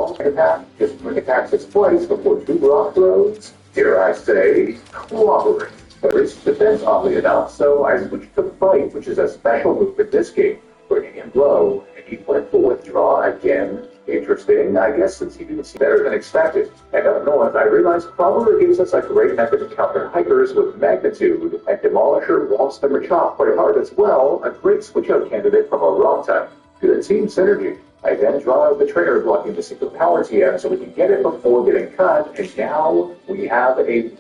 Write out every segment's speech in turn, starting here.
evolved attack, just quick attacks its place before two rock throws. Dare I say, cooperate. But it's defense, oddly enough, so I switched to fight, which is a special move in this game, bringing him low, and he went for withdraw again. Interesting, I guess, since he didn't see better than expected. And up north, I realized Crawler gives us a great method to counter hikers with magnitude, and Demolisher wants them to chop quite hard as well, a great switch-out candidate from a wrong type. Good team synergy. I then draw out the trainer blocking the secret power TM so we can get it before getting cut, and now we have a...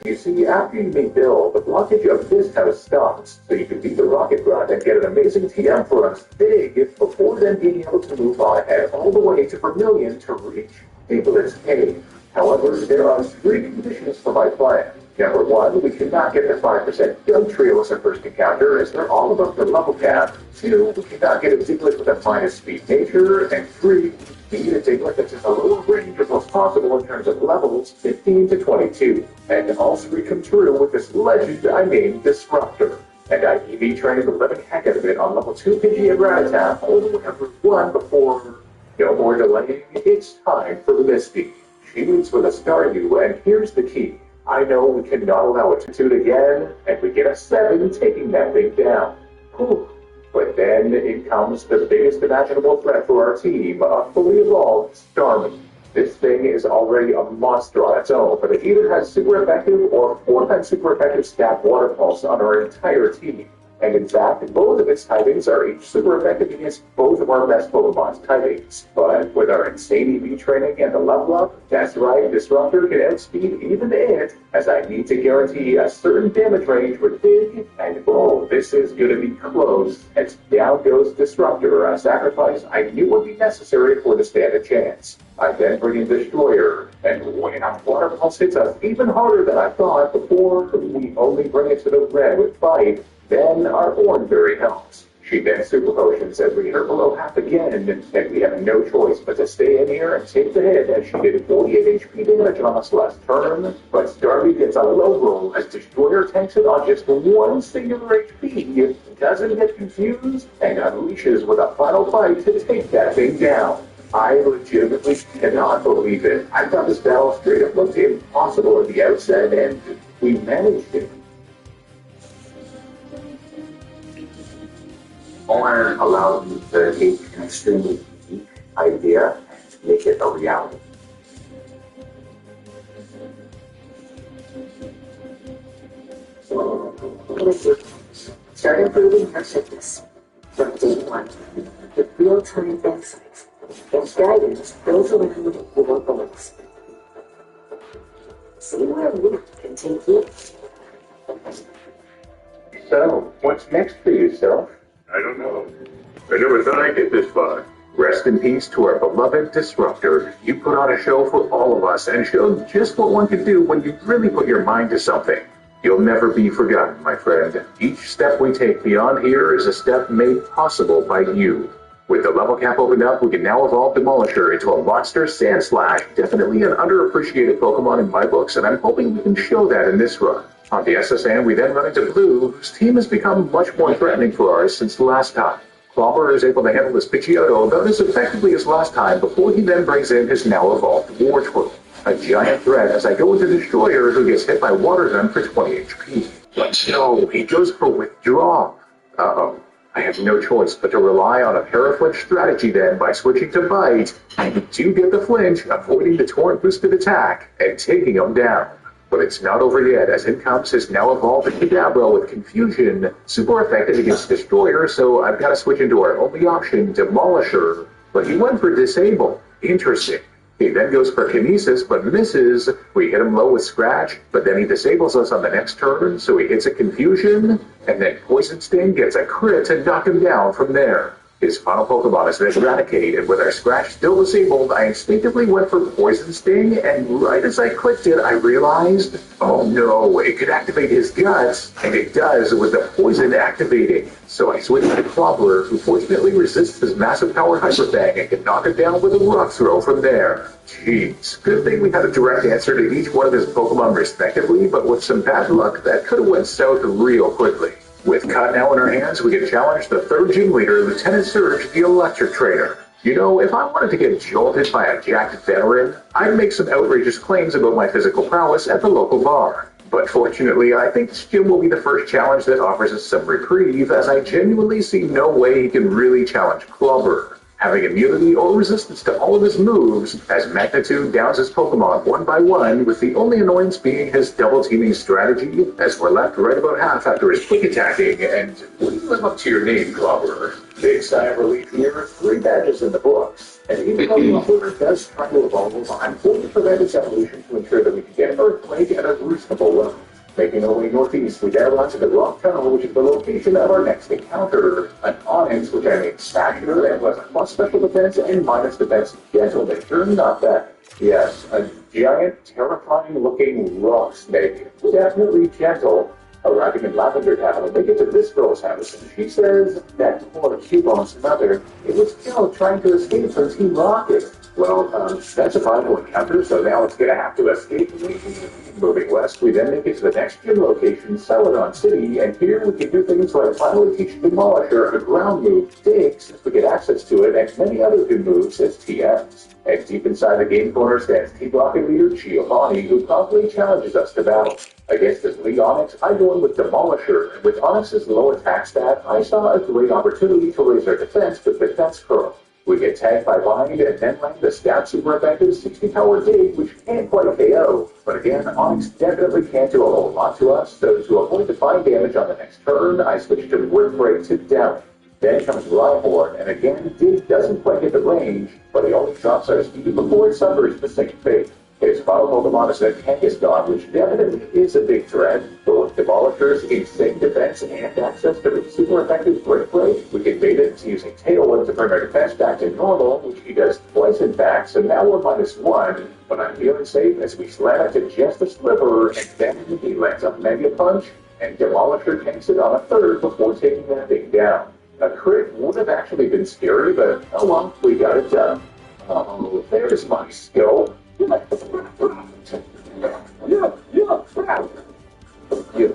You see, after you may build, the blockage of this house stops, so you can beat the rocket run and get an amazing TM for us big before then being able to move on ahead all the way to Vermilion to reach Fabulous Cave. However, there are three conditions for my plan. Number one, we cannot get the 5% Doug Trio as our first encounter, as they're all above the level cap. Two, we cannot get a Diglett with a minus speed nature. And three, we need a Diglett that's in the lower range of what's possible in terms of levels 15 to 22. And all three come true with this legend I named Disruptor. And I EV trained the living heck out of it on level 2 Pidgey and Rattata all the way up to 1 before... No more delaying, it's time for Misty. She leads with a Staryu, and here's the key. I know we cannot allow it to shoot again, and we get a 7 taking that thing down. Whew. But then it comes the biggest imaginable threat for our team, a fully evolved Starmie. This thing is already a monster on its own, but it either has super effective or 4 times super effective stat water pulse on our entire team. And in fact, both of its typings are each super effective against both of our best Pokemon's typings. But with our insane EV training and the level up, that's right, Disruptor can outspeed even it, as I need to guarantee a certain damage range with Big, and oh, this is going to be close. And down goes Disruptor, a sacrifice I knew would be necessary for to stand a chance. I then bring in Destroyer, and when our Water Pulse hits us even harder than I thought before, we only bring it to the red with Bite. Then our Oranberry helps. She then Super Potions as we hurt below half again, and we have no choice but to stay in here and take the hit as she did 48 HP damage on us last turn. But Starmie gets a low roll as Destroyer tanks it on just 1 singular HP, doesn't get confused, and unleashes with a final bite to take that thing down. I legitimately cannot believe it. I thought this battle straight up looked impossible at the outset, and we managed it. Honor allowed me to take an extremely unique idea and make it a reality. Start improving your fitness from day one with real-time insights and guidance built around your goals. See where we can take you. So, what's next for you, Self? I don't know. I never thought I'd get this far. Rest in peace to our beloved Disruptor. You put on a show for all of us and showed just what one can do when you really put your mind to something. You'll never be forgotten, my friend. Each step we take beyond here is a step made possible by you. With the level cap opened up, we can now evolve Demolisher into a monster Sandslash, definitely an underappreciated Pokemon in my books, and I'm hoping we can show that in this run. On the SSN, we then run into Blue, whose team has become much more threatening for ours since the last time. Clobber is able to handle his Pidgeotto about as effectively as last time before he then brings in his now evolved Wartortle. A giant threat as I go into Destroyer, who gets hit by Water Gun for 20 HP. But no, he goes for Withdraw. Uh-oh. I have no choice but to rely on a Paraflinch strategy then by switching to Bite. I do get the flinch, avoiding the Torrent boosted attack, and taking him down. But it's not over yet, as in comes his now evolved Kadabra with Confusion, super effective against Destroyer, so I've got to switch into our only option, Demolisher. But he went for Disable. Interesting. He then goes for Kinesis, but misses. We hit him low with Scratch, but then he disables us on the next turn, so he hits a Confusion, and then Poison Sting gets a crit to knock him down from there. His final Pokemon is then Eradicate, and with our Scratch still disabled, I instinctively went for Poison Sting, and right as I clicked it, I realized, oh no, it could activate his Guts, and it does with the Poison activating. So I switched to Clobber, who fortunately resists his massive power Hyper Fang and can knock it down with a Rock Throw from there. Jeez, good thing we had a direct answer to each one of his Pokemon respectively, but with some bad luck, that could have went south real quickly. With Cut now in our hands, we can challenge the third gym leader, Lieutenant Surge, the Electric Trainer. You know, if I wanted to get jolted by a jacked veteran, I'd make some outrageous claims about my physical prowess at the local bar. But fortunately, I think this gym will be the first challenge that offers us some reprieve, as I genuinely see no way he can really challenge Clubber, having immunity or resistance to all of his moves, as Magnitude downs his Pokemon one by one, with the only annoyance being his double-teaming strategy, as we're left right about half after his quick attacking, and will you live up to your name, Clubber? Big sigh of relief here, 3 badges in the books. And even though Clubber does try to evolve, I'm going to prevent its evolution to ensure that we can get Earthquake at a reasonable level. Making our way northeast, we dive onto the Rock Tunnel, which is the location of our next encounter. An Onyx, which I made stationary and was a plus special defense and minus defense gentle nature, not that. Yes, a giant, terrifying-looking rock snake. Definitely gentle. Arriving in Lavender Town, we get to this girl's house, and she says that poor Cubon's mother, it was killed trying to escape from Team Rocket. Well, that's a final encounter, so now it's gonna have to escape. Moving west, we then make it to the next gym location, Celadon City, and here we can do things like finally teach Demolisher a ground move, Dig, since we get access to it, and many other good moves as TMs. And deep inside the game corner stands Team Rocket leader Giovanni, who promptly challenges us to battle. Against this lead Onyx, I go in with Demolisher, and with Onyx's low attack stat, I saw a great opportunity to raise our defense with Defense Curl. We get tagged by Bind and then land the stab super effective 60 power dig, which can't quite KO. But again, Onyx definitely can't do a whole lot to us, so to avoid the bind damage on the next turn, I switch to Whip Break to down. Then comes Rhyhorn, and again, Dig doesn't quite hit the range, but he only drops our speed before it suffers the same fate. His final Pokemon is a Kangaskhan, which definitely is a big threat, but with Demolishers, insane defense, and access to the super effective Break Break, we can bait it using Tailwind to bring our defense back to normal, which he does twice in fact, so now we're -1, but I'm feeling safe as we slam it to just a sliver, and then he lands a Mega Punch, and Demolisher tanks it on a third before taking that thing down. A crit would have actually been scary, but oh well, we got it done. Oh, there's my skill.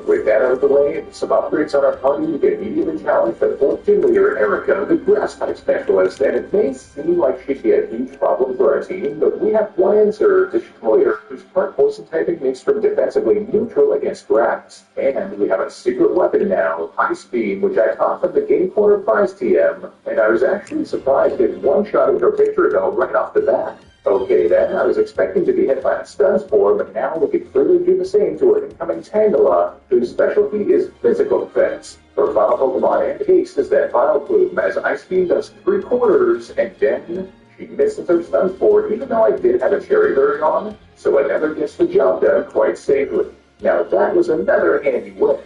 With that out of the way, some upgrades on our party, we can immediately challenge the 14 leader Erica, the grass type specialist, and it may seem like she'd be a huge problem for our team, but we have Lancer, Destroyer, whose part poison typing makes her defensively neutral against grass. And we have a secret weapon now, Ice Beam, which I taught from the Game Corner Prize TM, and I was actually surprised it one-shotted her picture though right off the bat. Okay then, I was expecting to be hit by a stun spore, but now we can clearly do the same to her incoming Tangela, whose specialty is physical defense. Her final Pokemon and haste is that Vile Plume, as Ice Beam does 3/4, and then she misses her stun spore, even though I did have a Cherry Berry on, so I never gets the job done quite safely. Now that was another handy win.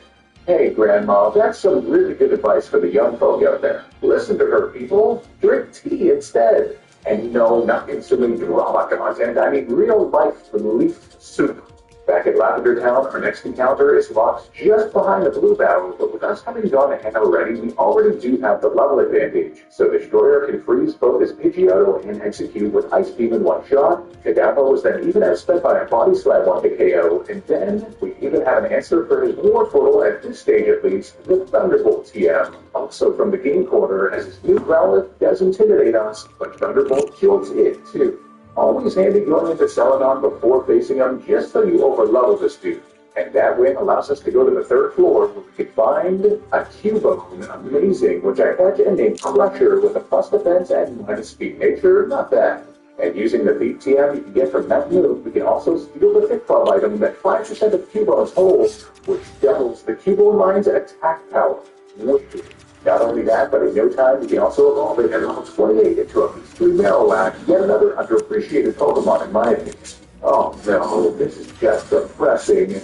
Hey, Grandma, that's some really good advice for the young folk out there. Listen to her, people. Drink tea instead. And no, not instantly drama content, I mean real-life leaf soup. Back at Lavender Town, our next encounter is locked just behind the blue battle, but with us having gone ahead already, we already do have the level advantage. So Destroyer can freeze both his Pidgeotto and Execute with Ice Beam in one shot. Kadabra was then even outspent by a Body Slam on the KO, and then we even have an answer for his War Portal at this stage at least, the Thunderbolt TM. Also from the game corner, as his new Growlithe does intimidate us, but Thunderbolt kills it too. Always handy going into Celadon before facing him, just so you overlevel this dude. And that win allows us to go to the 3rd floor, where we can find a Cubone, amazing, which I had to name Crusher with a plus defense and minus speed nature, not bad. And using the Thief TM you can get from Mount Move, we can also steal the Thick Club item that 5% of Cubone's holds, which doubles the Cubone line's attack power. Wicked. Not only that, but in no time, we can also evolve it at level 28 into a mystery Marowak, yet another underappreciated Pokemon in my opinion. Oh no, this is just depressing.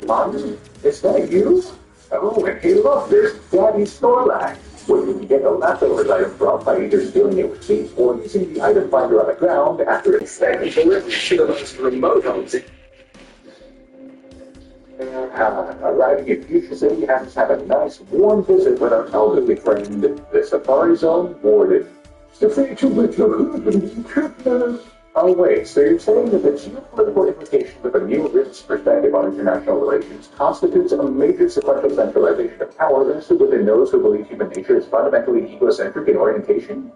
Mommy, is that you? Oh, and hey look, there's Daddy Snorlax. Where you can get the leftovers item from by either stealing it with feet or using the item finder on the ground after it's sent delivered to the most remote homes. Arriving in Fuchsia City has to have a nice, warm visit with our elderly friend, the Safari Zone Warden. Stay too much of Oh wait, so you're saying that the geopolitical implications of a neo-realist perspective on international relations constitutes a major sequential centralization of power vested within those who believe human nature is fundamentally egocentric in orientation?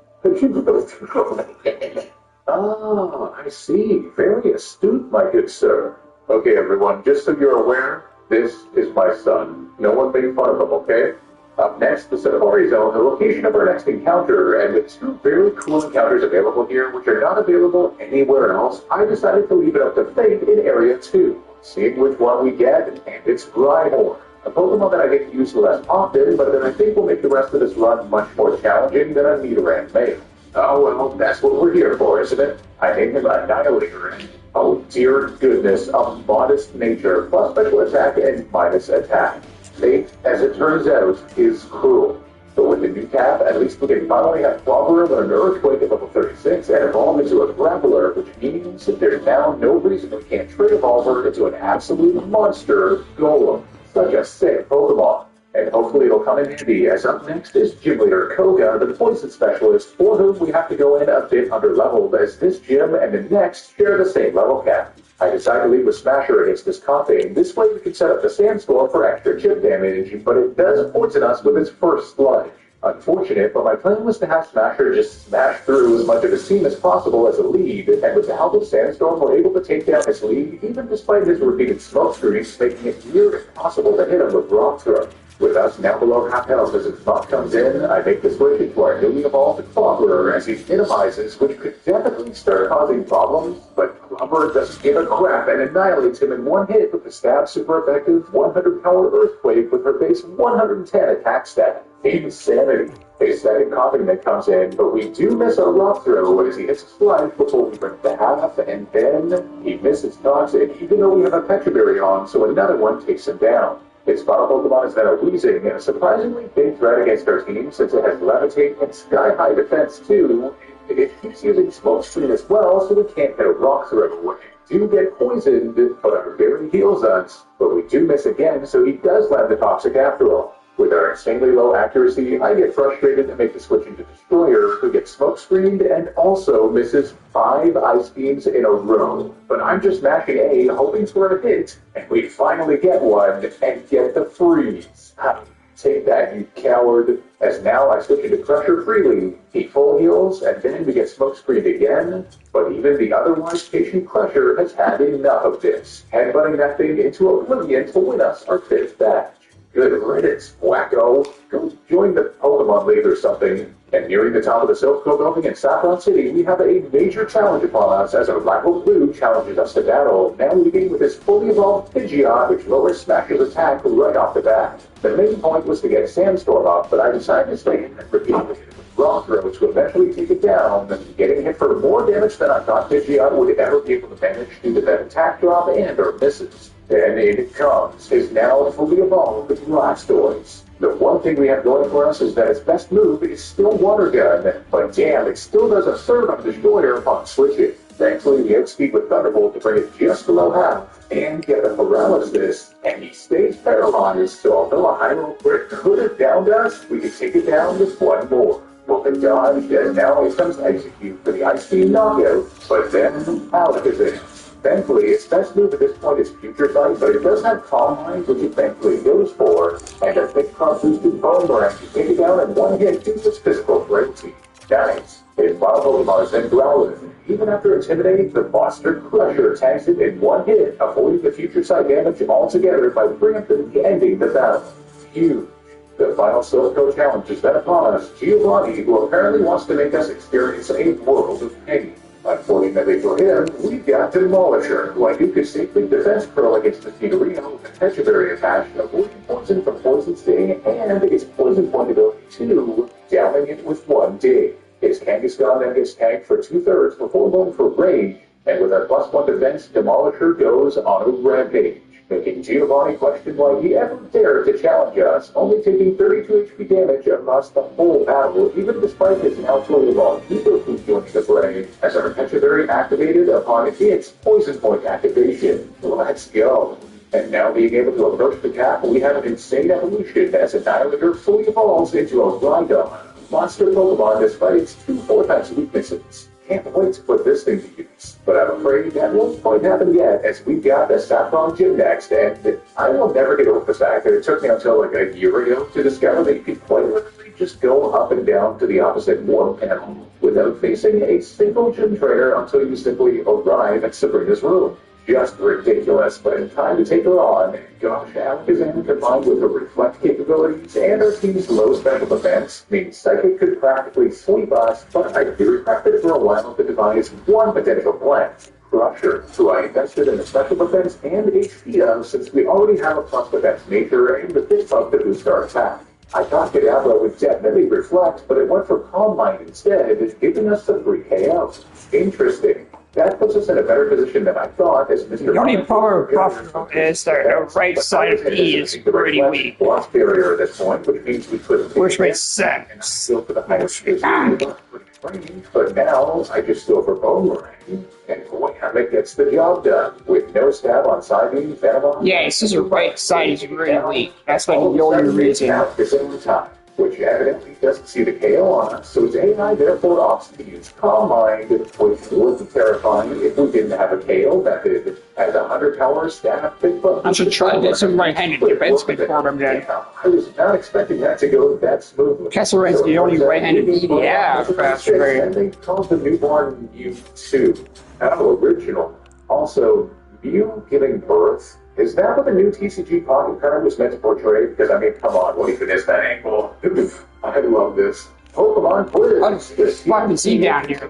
Ah, I see. Very astute, my good sir. Okay, everyone, just so you're aware, this is my son. No one make fun of him, okay? Up next, the Safari Zone, the location of our next encounter, and with two very cool encounters available here, which are not available anywhere else, I decided to leave it up to fate in Area 2, seeing which one we get, and it's Rhyhorn, a Pokemon that I get to use less often, but that I think will make the rest of this run much more challenging than a Nidoran may. Oh well, that's what we're here for, isn't it? I named him Annihilator, and oh dear goodness, a modest nature, plus special attack and minus attack. Fate, as it turns out, is cruel. But with the new cap, at least we can finally have Clobber and an Earthquake at level 36 and evolve into a Grappler, which means that there's now no reason we can't trade Evolver into an absolute monster Golem. Such a sick Pokemon. And hopefully it'll come in handy, as up next is Gym Leader Koga, the Poison Specialist, for whom we have to go in a bit under-leveled, as this gym and the next share the same level cap. I decided to leave with Smasher against this Coughing. This way we can set up the Sandstorm for extra chip damage, but it does poison us with its first sludge. Unfortunate, but my plan was to have Smasher just smash through as much of his team as possible as a lead, and with the help of Sandstorm, we're able to take down his lead, even despite his repeated smoke screens, making it near impossible to hit him with Rock Throw. With us now below half health as his buff comes in, I make the switch into our newly evolved Clobberer as he minimizes, which could definitely start causing problems, but Clobberer doesn't give a crap and annihilates him in one hit with the stab super effective 100 power Earthquake with her base 110 attack stat. Insanity. A second Coughing that comes in, but we do miss our Rock Throw as he hits a slide before we bring the half, and then he misses Toxic, even though we have a Petra Berry on, so another one takes him down. Its final Pokemon is then a Weezing, and a surprisingly big threat against our team since it has Levitate and Sky High defense too. It keeps using Smoke Screen as well, so we can't hit a Rock Throw. We do get poisoned, but our berry heals us. But we do miss again, so he does land the Toxic after all. With our insanely low accuracy, I get frustrated and make the switch into Destroyer, who gets smoke screened and also misses 5 Ice Beams in a row. But I'm just mashing A, hoping for a hit, and we finally get one, and get the freeze. Take that, you coward. As now I switch into Crusher freely. He full heals, and then we get smoke screened again. But even the otherwise patient Crusher has had enough of this, headbutting that thing into oblivion to win us our 5th batch. Good riddance, wacko. Go join the Pokemon League or something. And nearing the top of the Silph Co building in Saffron City, we have a major challenge upon us as our rival Blue challenges us to battle, now leading with his fully evolved Pidgeot, which lowers Smasher's attack right off the bat. The main point was to get Sandstorm up, but I decided to stay in and repeatedly hit it with Rock Throw to eventually take it down, getting hit for more damage than I thought Pidgeot would ever be able to manage due to that attack drop and or misses. Then it comes, his now fully evolved Blastoise. The one thing we have going for us is that its best move is still Water Gun, but damn, it still does a third on Destroyer upon switching. Thankfully, we outspeed with Thunderbolt to bring it just below half, and get a Paralysis, and he stays paralyzed, so although a Hyrule Crit could have downed us, we could take it down with one more. Whooping dodge, and now it comes Execute for the Ice Beam knockout, but then Alakazam. Thankfully, its best move at this point is Future Sight, but it does have Calm Mind, which it thankfully goes for, and a thick cross-boosted Bone Branch to take it down in one hit due to its physical frailty. Nice. His final Pokemon is then Growlithe. Even after intimidating, the Monster Crusher tanks it in one hit, avoiding the Future Sight damage altogether by preemptively ending the battle. Huge. The final Silph Co challenge is then upon us, Giovanni, who apparently wants to make us experience a world of pain. Unfortunately for him, we've got Demolisher, who I do could safely defense curl against the Tigreano with a Petra Berry attached, avoiding poison from Poison Sting and its poison point ability too, downing it with one dig. His Kangaskhan then gets tagged for 2/3 before going for Rage, and with our +1 defense, Demolisher goes on a rampage, making Giovanni question why he ever dared to challenge us, only taking 32 HP damage across the whole battle, even despite his now fully evolved Superfood joining the fray, as our Petra Berry activated upon its Poison Point activation. Let's go. And now being able to approach the cap, we have an insane evolution as Annihilator fully evolves into a Rhydon, monster Pokemon despite its 2 4 types weaknesses. Can't wait to put this thing to use, but I'm afraid that won't quite happen yet, as we've got the Saffron Gym next, and I will never get over the fact that it took me until like a year ago to discover that you could quite literally just go up and down to the opposite wall panel without facing a single gym trainer until you simply arrive at Sabrina's room. Just ridiculous, but in time to take her on, gosh, Alakazam combined with her reflect capabilities and our team's low special defense means Psychic could practically sweep us, but I theorized for a while to devise one potential plan. Crusher, who I invested in the special defense and HP of since we already have a plus defense nature and the big bug to boost our attack. I thought Diablo would definitely reflect, but it went for Calm Mind instead, giving us the free KO. Interesting. That puts us in a better position than I thought, as Mr. The only power buff is the right side of E is pretty weak. Lost barrier at this point, which means we could Which makes sense. go for the highest but now I just go for Boomerang, and boy, it gets the job done with no stab on side beam, Phantom. Yeah, it's just the right side is really weak. That's like the only reason. At the same time, which evidently doesn't see the KO on us, so its AI therefore opts to use Calm Mind, which would be terrifying if we didn't have a KO method as 100 power staff big bug. I should try to get some right-handed defense before I'm done. I was not expecting that to go that smoothly. Kesselring's the only right-handed EDF, that's great. And they called the newborn U2. How original. Also, Mew giving birth. Is that what the new TCG Pocket card was meant to portray? Because, I mean, come on, what even is that angle? I love this. Pokemon Quiz. This fucking see down here,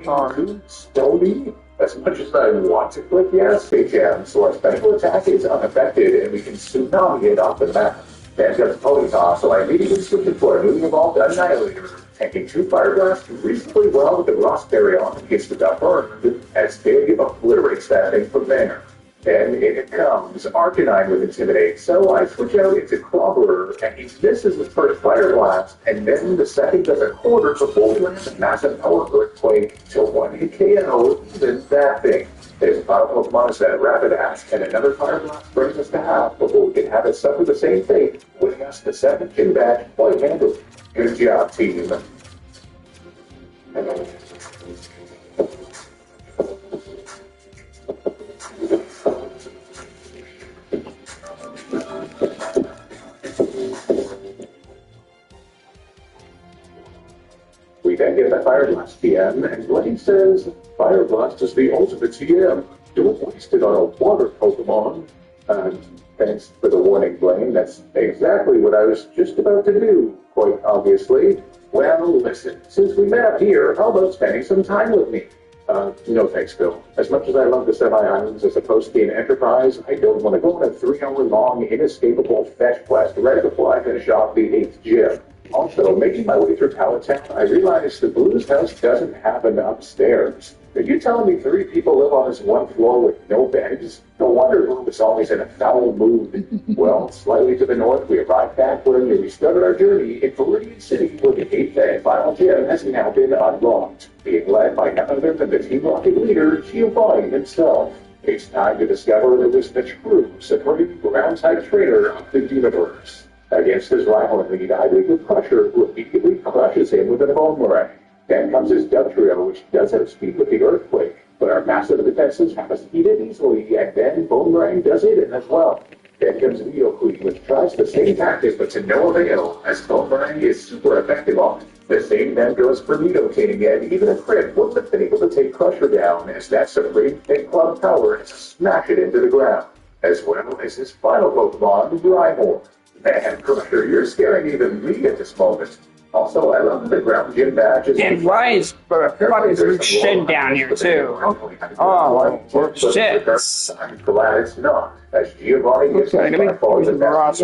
Stony. As much as I want to click yes, they jam, so our special attack is unaffected, and we can tsunami it off the map. Then got a Ponyta, so I immediately switched it to our newly evolved Annihilator, tanking 2 Fire Blasts reasonably well with the Rossberry on against the Burned, as Big obliterates that thing from there. Then in comes Arcanine with Intimidate, so I switch out into Clobberer, and he misses the first Fire Blast, and then the second does a quarter before we land a massive Power Earthquake to 1-hit KO, even that thing. There's a final Pokemon set Rapidash, and another Fire Blast brings us to half before we can have it suffer the same fate, winning us the second gym badge quite handily. Good job, team. We then get the Fire Blast TM, and Blaine says, Fire Blast is the ultimate TM. Don't waste it on a water Pokemon. Thanks for the warning, Blaine. That's exactly what I was just about to do, quite obviously. Well, listen, since we met up here, how about spending some time with me? No thanks, Bill. As much as I love the semi-islands as opposed to being an enterprise, I don't want to go on a 3-hour-long, inescapable fetch quest right before I finish off the 8th gym. Also, making my way through Pallet Town, I realized the Blues house doesn't have an upstairs. Are you telling me 3 people live on this one floor with no beds? No wonder Blue is always in a foul mood. Well, slightly to the north, we arrived back where we started our journey in Viridian City, where the 8th and final gym has now been unlocked, being led by none other than the Team Rocket leader, Giovanni himself. It's time to discover who is the true, supreme, ground-type trainer of the universe. Against his rival in the I lead with Crusher, who immediately crushes him with a Boomerang. Then comes his Dugtrio, which does have speed with the Earthquake, but our massive defenses have us eat it easily, and then Boomerang does it as well. Then comes Neoclete, which tries the same tactic, but to no avail, as Boomerang is super effective on it. The same then goes for Nidoking, and even a crit wouldn't have been able to take Crusher down, as that supreme Big Club power is to smash it into the ground, as well as his final Pokemon, Rhyhorn. Man, Crusher, you're scaring even me at this moment. Also, I love the ground gym badges. And why is fucking shit down here, too? Oh, shit. I'm glad it's not. As Giovanni gets by far the best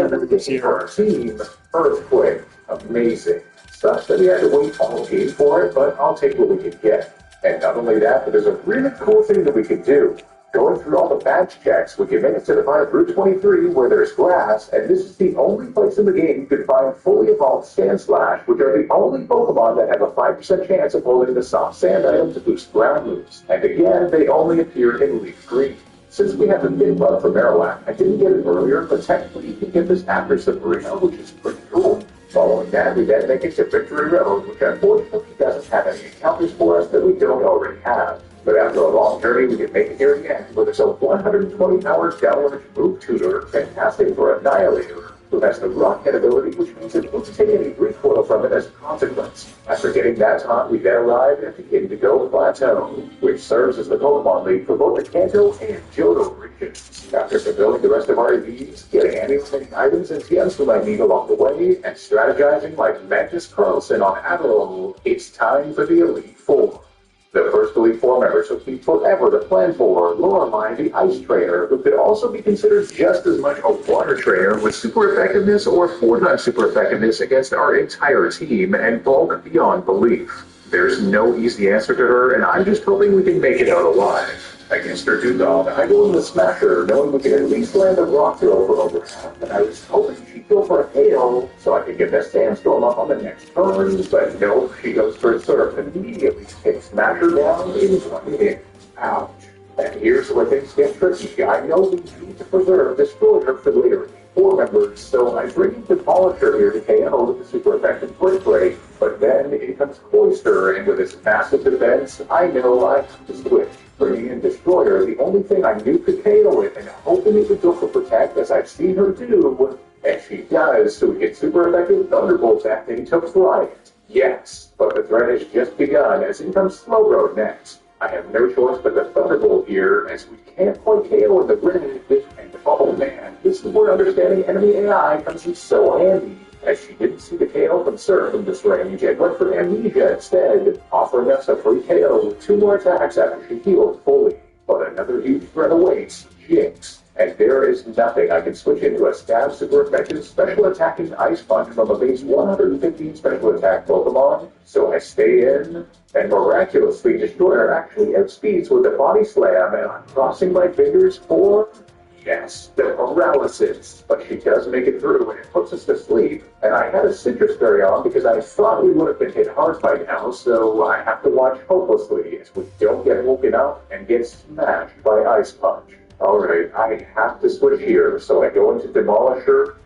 for our team, Earthquake. Amazing. Sucks that we had to wait all game for it, but I'll take what we can get. And not only that, but there's a really cool thing that we can do. Going through all the badge checks, we can make it to the find Route 23 where there's grass, and this is the only place in the game you can find fully evolved Sandslash, which are the only Pokemon that have a 5% chance of holding the soft sand item to boost ground moves. And again, they only appear in leaf green. Since we have a big bug for Marowak, I didn't get it earlier, but technically you can get this after Sabrina, which is pretty cool. Following that, we then make it to Victory Road, which unfortunately doesn't have any encounters for us that we don't already have. But after a long journey, we can make it here again with its 120-hour downward move tutor, fantastic for Annihilator, who has the rockhead ability, which means it won't take any recoil from it as a consequence. After getting that taunt, we then arrive at the Indigo Plateau, which serves as the Pokemon League for both the Kanto and Johto regions. After fulfilling the rest of our EVs, getting any remaining items and TMs we might need along the way, and strategizing like Magnus Carlsen on Adderall, it's time for the Elite Four. The first Elite Four member took me forever to plan for, Lorelei the Ice Trainer, who could also be considered just as much a water trainer with super effectiveness or 4 times super effectiveness against our entire team and bulk beyond belief. There's no easy answer to her, and I'm just hoping we can make it out alive. Against her Dugong, I go in the Smasher, knowing we can at least land a rock throw for overhand, and I was hoping she'd go for a hail, so I could get the Sandstorm up on the next turn, but no, she goes for a Surf and immediately takes Smasher down in 1 hit. Ouch. And here's where things get tricky. I know we need to preserve Destroyer for later Four members, so I bring in Demolisher here to KO with the super effective Quick Break, but then in comes Cloyster, and with its massive defense, I know I have to switch. Bringing in Destroyer, the only thing I knew could KO it, and hoping it would go for Protect, as I've seen her do, and she does, so we get super effective Thunderbolt acting to flight. Yes, but the threat has just begun, as in comes Slowbro next. I have no choice but the Thunderbolt here, as we can't quite KO in the red, and oh man, this is where understanding enemy AI comes in so handy, as she didn't see the KO from Surf in this range and went for Amnesia instead, offering us a free KO with 2 more attacks after she healed fully. But another huge threat awaits, Jinx. And there is nothing. I can switch into a Stab super effective special attacking Ice Punch from a base 115 special attack Pokemon, so I stay in, and miraculously Destroyer actually outspeeds with a Body Slam, and I'm crossing my fingers for... yes, the paralysis, but she does make it through and it puts us to sleep. And I had a Citrus Berry on because I thought we would have been hit hard by now, so I have to watch hopelessly as we don't get woken up and get smashed by Ice Punch. Alright, I have to switch here, so I go into Demolisher.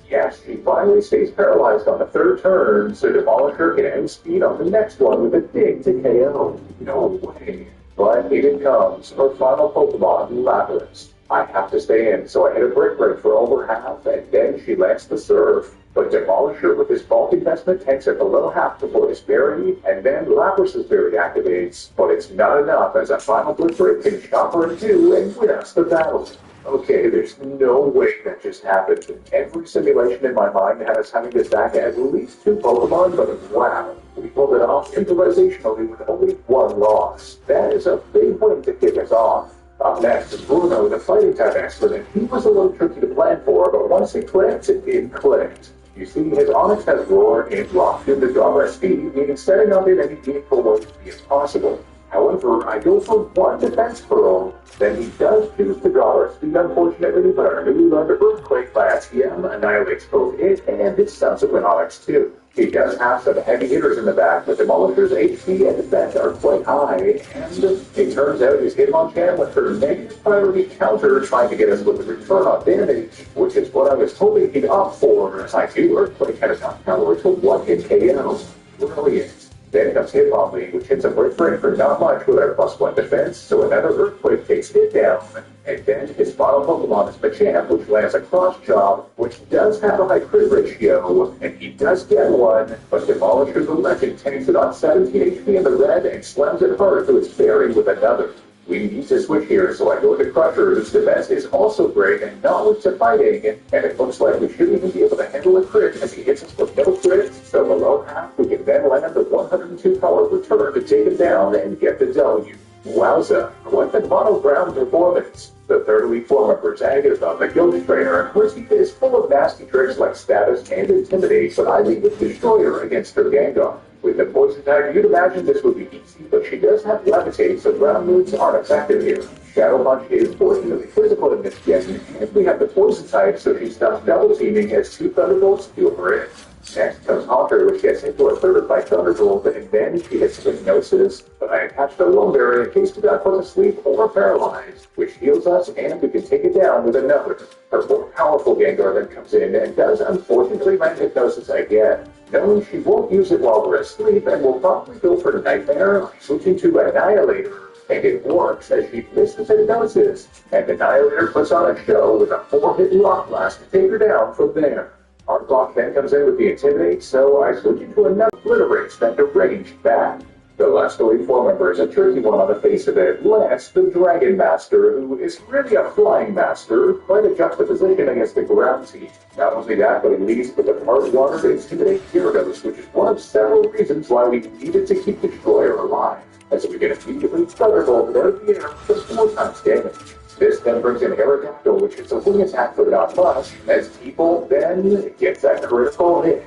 Yes, she finally stays paralyzed on the 3rd turn, so Demolisher can outspeed on the next one with a dig to KO. No way. But in comes her final Pokemon, Lapras. I have to stay in, so I hit a Brick Break for over half, and then she lets the Surf. But Demolisher with his bulk investment takes it below half before his Berry, and then Lapras' Berry activates, but it's not enough as a final Brick Break can chop her in 2 and win us the battle. Okay, there's no way that just happened. Every simulation in my mind had us having to stack at least 2 Pokemon, but wow, we pulled it off improvisationally with only 1 loss. That is a big win to kick us off. Up next is Bruno, the fighting type expert, and he was a little tricky to plan for, but once it clicked, it clicked. You see, his Onyx has Roar and locked in the drawback speed, meaning setting up in any meaningful way would be impossible. However, I go for 1 defense pearl, then he does choose to draw our speed, unfortunately, but our newly learned Earthquake by TM annihilates both it and its subsequent Onyx too. He does have some heavy hitters in the back, but Demolisher's HP and defense are quite high, and it turns out his Hitmonchan with her negative priority counter trying to get us with a return on damage, which is what I was hoping he'd opt for, as I do Earthquake had enough power to 1-hit KO. Brilliant. Then comes Hitmonlee, which hits a Brick Break for not much with our +1 defense, so another Earthquake takes it down. And then his final Pokemon is Machamp, which lands a Cross Chop, which does have a high crit ratio, and he does get one, but Demolisher the Legend takes it on 17 HP in the red and slams it hard to its Berry with another. We need to switch here, so I go to Crusher, whose defense is also great and not weak to fighting, and it looks like we shouldn't even be able to handle a crit as he hits us with no crits, so below half we can then land the 102 power return to take him down and get the W. Wowza, what a mono-ground performance. The 3rd Elite Four member Agatha, the Ghost Trainer, and Quizzy is full of nasty tricks like Status and Intimidate, but I lead with Destroyer against her Gengar. With the Poison type, you'd imagine this would be easy, but she does have Levitate, so ground moves aren't effective here. Shadow Punch is fortunately physical in this gen, and we have the Poison type, so she stops double teaming as 2 Thunderbolts deal her in. Next comes Haunter, which gets into a third by Thunderbolt, and then she hits Hypnosis, but I attached a Lone Berry in case we got put asleep or paralyzed, which heals us, and we can take it down with another. Her more powerful Gengar then comes in and does unfortunately land Hypnosis again, knowing she won't use it while we're asleep and will probably go for Nightmare, switching to Annihilator. And it works as she misses Hypnosis, and Annihilator puts on a show with a 4-hit Rock Blast to take her down from there. Our block then comes in with the Intimidate, so I switch into another Obliterate spent a ranged back. The last Elite Four member is a tricky one on the face of it, Lance, the Dragon Master, who is really a Flying Master, quite a juxtaposition against the ground team. Not only that, but he leads with a Hard Water to Intimidate Gyarados, which is one of several reasons why we needed to keep Destroyer alive, as we get immediately Thunderbolt out of the air for 4 times damage. This then brings in Aerodactyl, which is a wing attack for not much, as T-Bolt then gets that critical hit.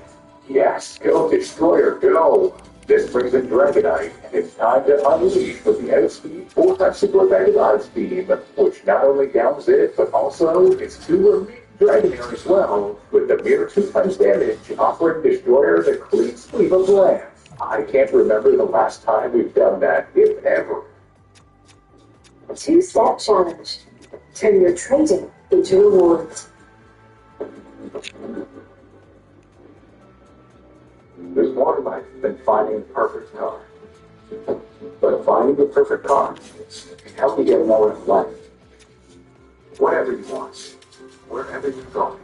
Yes, go Destroyer, go! This brings in Dragonite, and it's time to unleash with the outspeed 4 times super effective odds beam, which not only downs it, but also its 2 remaining Dragonair as well, with the mere 2 times damage, offering Destroyer the clean sweep of land. I can't remember the last time we've done that, if ever. A 2-step challenge. Turn your trading into rewards. There's more to life than finding the perfect car. But finding the perfect car can help you get more in life. Whatever you want, wherever you go.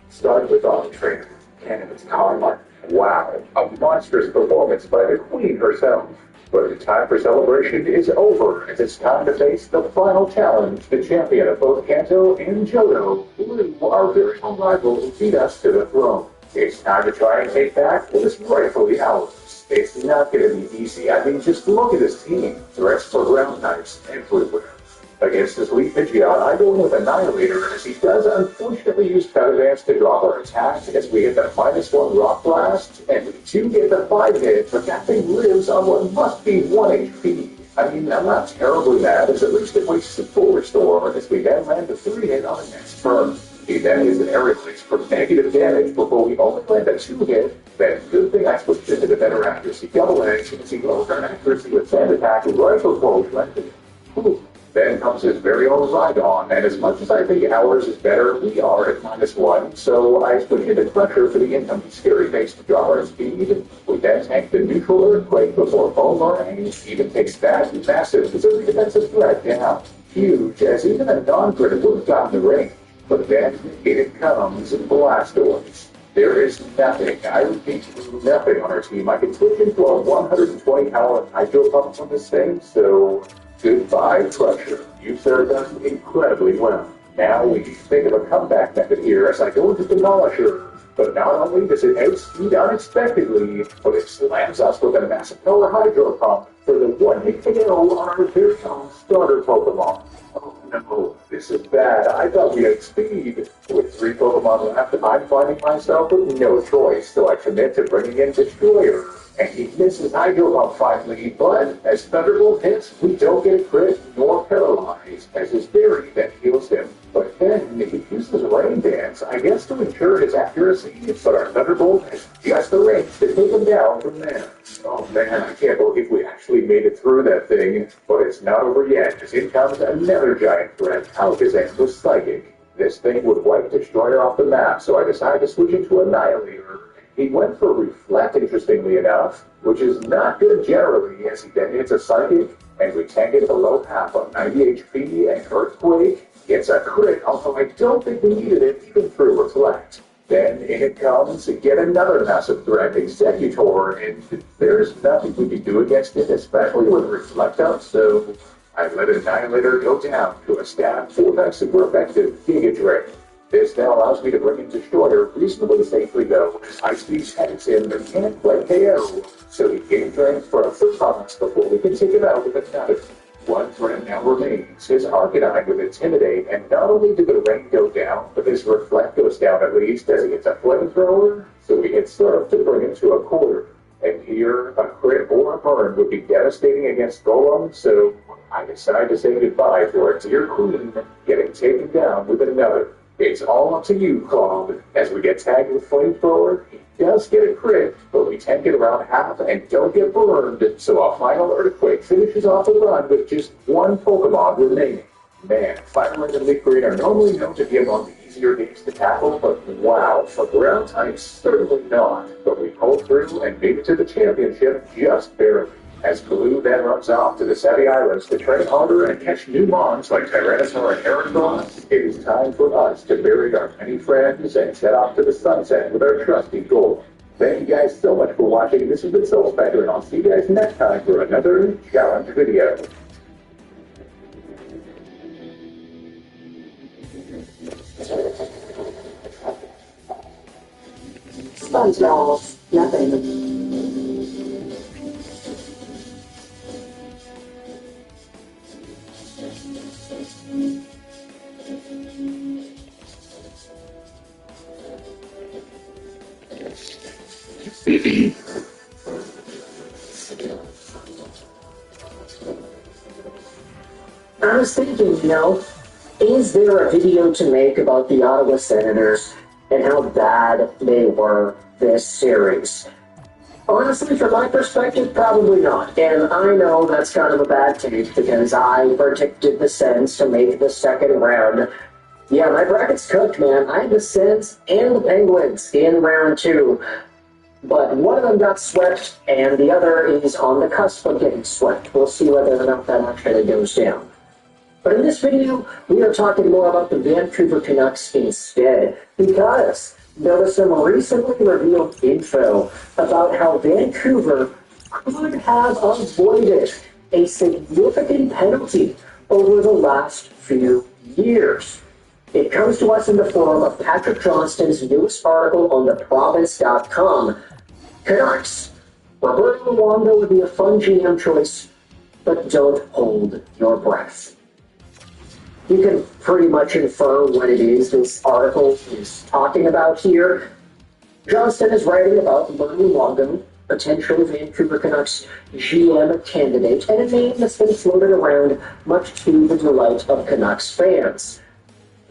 Start with Auto Trader, Canada's car market. Wow, a monstrous performance by the Queen herself. But the time for celebration is over, as it's time to face the final challenge, the champion of both Kanto and Johto, Blue, our very own rival, who beat us to the throne. It's time to try and take back what is rightfully ours. It's not going to be easy. I mean, just look at this team. Threats for ground types everywhere. Against this weak Pidgeot, I go in with Annihilator, as he does unfortunately use Cut Advance to drop our attack, as we hit the -1 Rock Blast, and we do get the 5 hit, but that thing lives on what must be 1 HP. I mean, I'm not terribly mad, as at least it wastes the full restore, as we then land the 3 hit on the next turn. He then is an aerial blitz for negative damage before we only land a 2 hit. Then, good thing I switched into the better accuracy double edge, as he lowered our accuracy with sand attack right before we landed. Then comes his very own Rhydon, and as much as I think ours is better, we are at -1, so I switch into Crusher for the incoming Scary Face to drop our speed. We then tank the neutral Earthquake before Boomerang even takes that massive physical defensive threat down. Huge, as even a non-crit would have gotten the range. But then, it comes Blastoise. There is nothing, I repeat, nothing on our team. I can switch into a 120 calorie Hydro Pump from this thing, so goodbye, Crusher. You served us incredibly well. Now we think of a comeback method here as I go into Demolisher. But not only does it outspeed unexpectedly, but it slams us with a massive power Hydro Pump for the 1-hit KO on our very own starter Pokemon. Oh no, this is bad. I thought we had speed. With 3 Pokemon left, I'm finding myself with no choice, so I commit to bringing in Destroyer. And he misses Hydro Pump finally, but as Thunderbolt hits, we don't get a crit nor paralyzed, as his berry then heals him. But then he uses Rain Dance, I guess to ensure his accuracy, but our Thunderbolt has just the range to take him down from there. Oh man, I can't believe we actually made it through that thing, but it's not over yet, as in comes another giant threat, Alakazam the Psychic. This thing would wipe Destroyer off the map, so I decided to switch into Annihilator. He went for Reflect, interestingly enough, which is not good generally, as he then hits a Psychic, and we tank it below half on 90 HP, and Earthquake gets a crit, although I don't think we needed it even through Reflect. Then in it comes yet another massive threat, Executor, and there's nothing we can do against it, especially with Reflect out, so I let Annihilator go down to a stab 4 times super effective Giga Drain. This now allows me to bring in Destroyer reasonably safely, though. Ice Beast heads in, but can't play KO, so he game drains for a full box before we can take it out with another. 1 threat now remains, his Arcanine with Intimidate, and not only did the rain go down, but his Reflect goes down at least as he gets a Flamethrower, so we get Surf to bring him to a quarter. And here, a crit or a burn would be devastating against Golem, so I decide to say goodbye to our dear Queen, getting taken down with another. It's all up to you, Claude. As we get tagged with Flamethrower, he does get a crit, but we tank it around half and don't get burned, so our final Earthquake finishes off the run with just one Pokemon remaining. Man, Fire Red and Leaf Green are normally known to be among the easier games to tackle, but wow, for ground types, certainly not. But we pulled through and made it to the championship just barely. As Blue then runs off to the Savvy Islands to train harder and catch new mons like Tyrannosaur and Heracross, it is time for us to bury our many friends and head off to the sunset with our trusty goal. Thank you guys so much for watching. This has been Soul Spectre, and I'll see you guys next time for another challenge video. Sponge balls, nothing. I was thinking, is there a video to make about the Ottawa Senators and how bad they were this series? Honestly, from my perspective, probably not. And I know that's kind of a bad take because I predicted the Sens to make the second round. Yeah, my bracket's cooked, man. I had the Sens and the Penguins in round 2. But one of them got swept, and the other is on the cusp of getting swept. We'll see whether or not that actually goes down. But in this video, we are talking more about the Vancouver Canucks instead, because there was some recently revealed info about how Vancouver could have avoided a significant penalty over the last few years. It comes to us in the form of Patrick Johnston's newest article on theprovince.com. Canucks. Roberto Luongo would be a fun GM choice, but don't hold your breath. You can pretty much infer what it is this article is talking about here. Johnston is writing about Roberto Luongo, potential Vancouver Canucks GM candidate, and a name that's been floated around much to the delight of Canucks fans.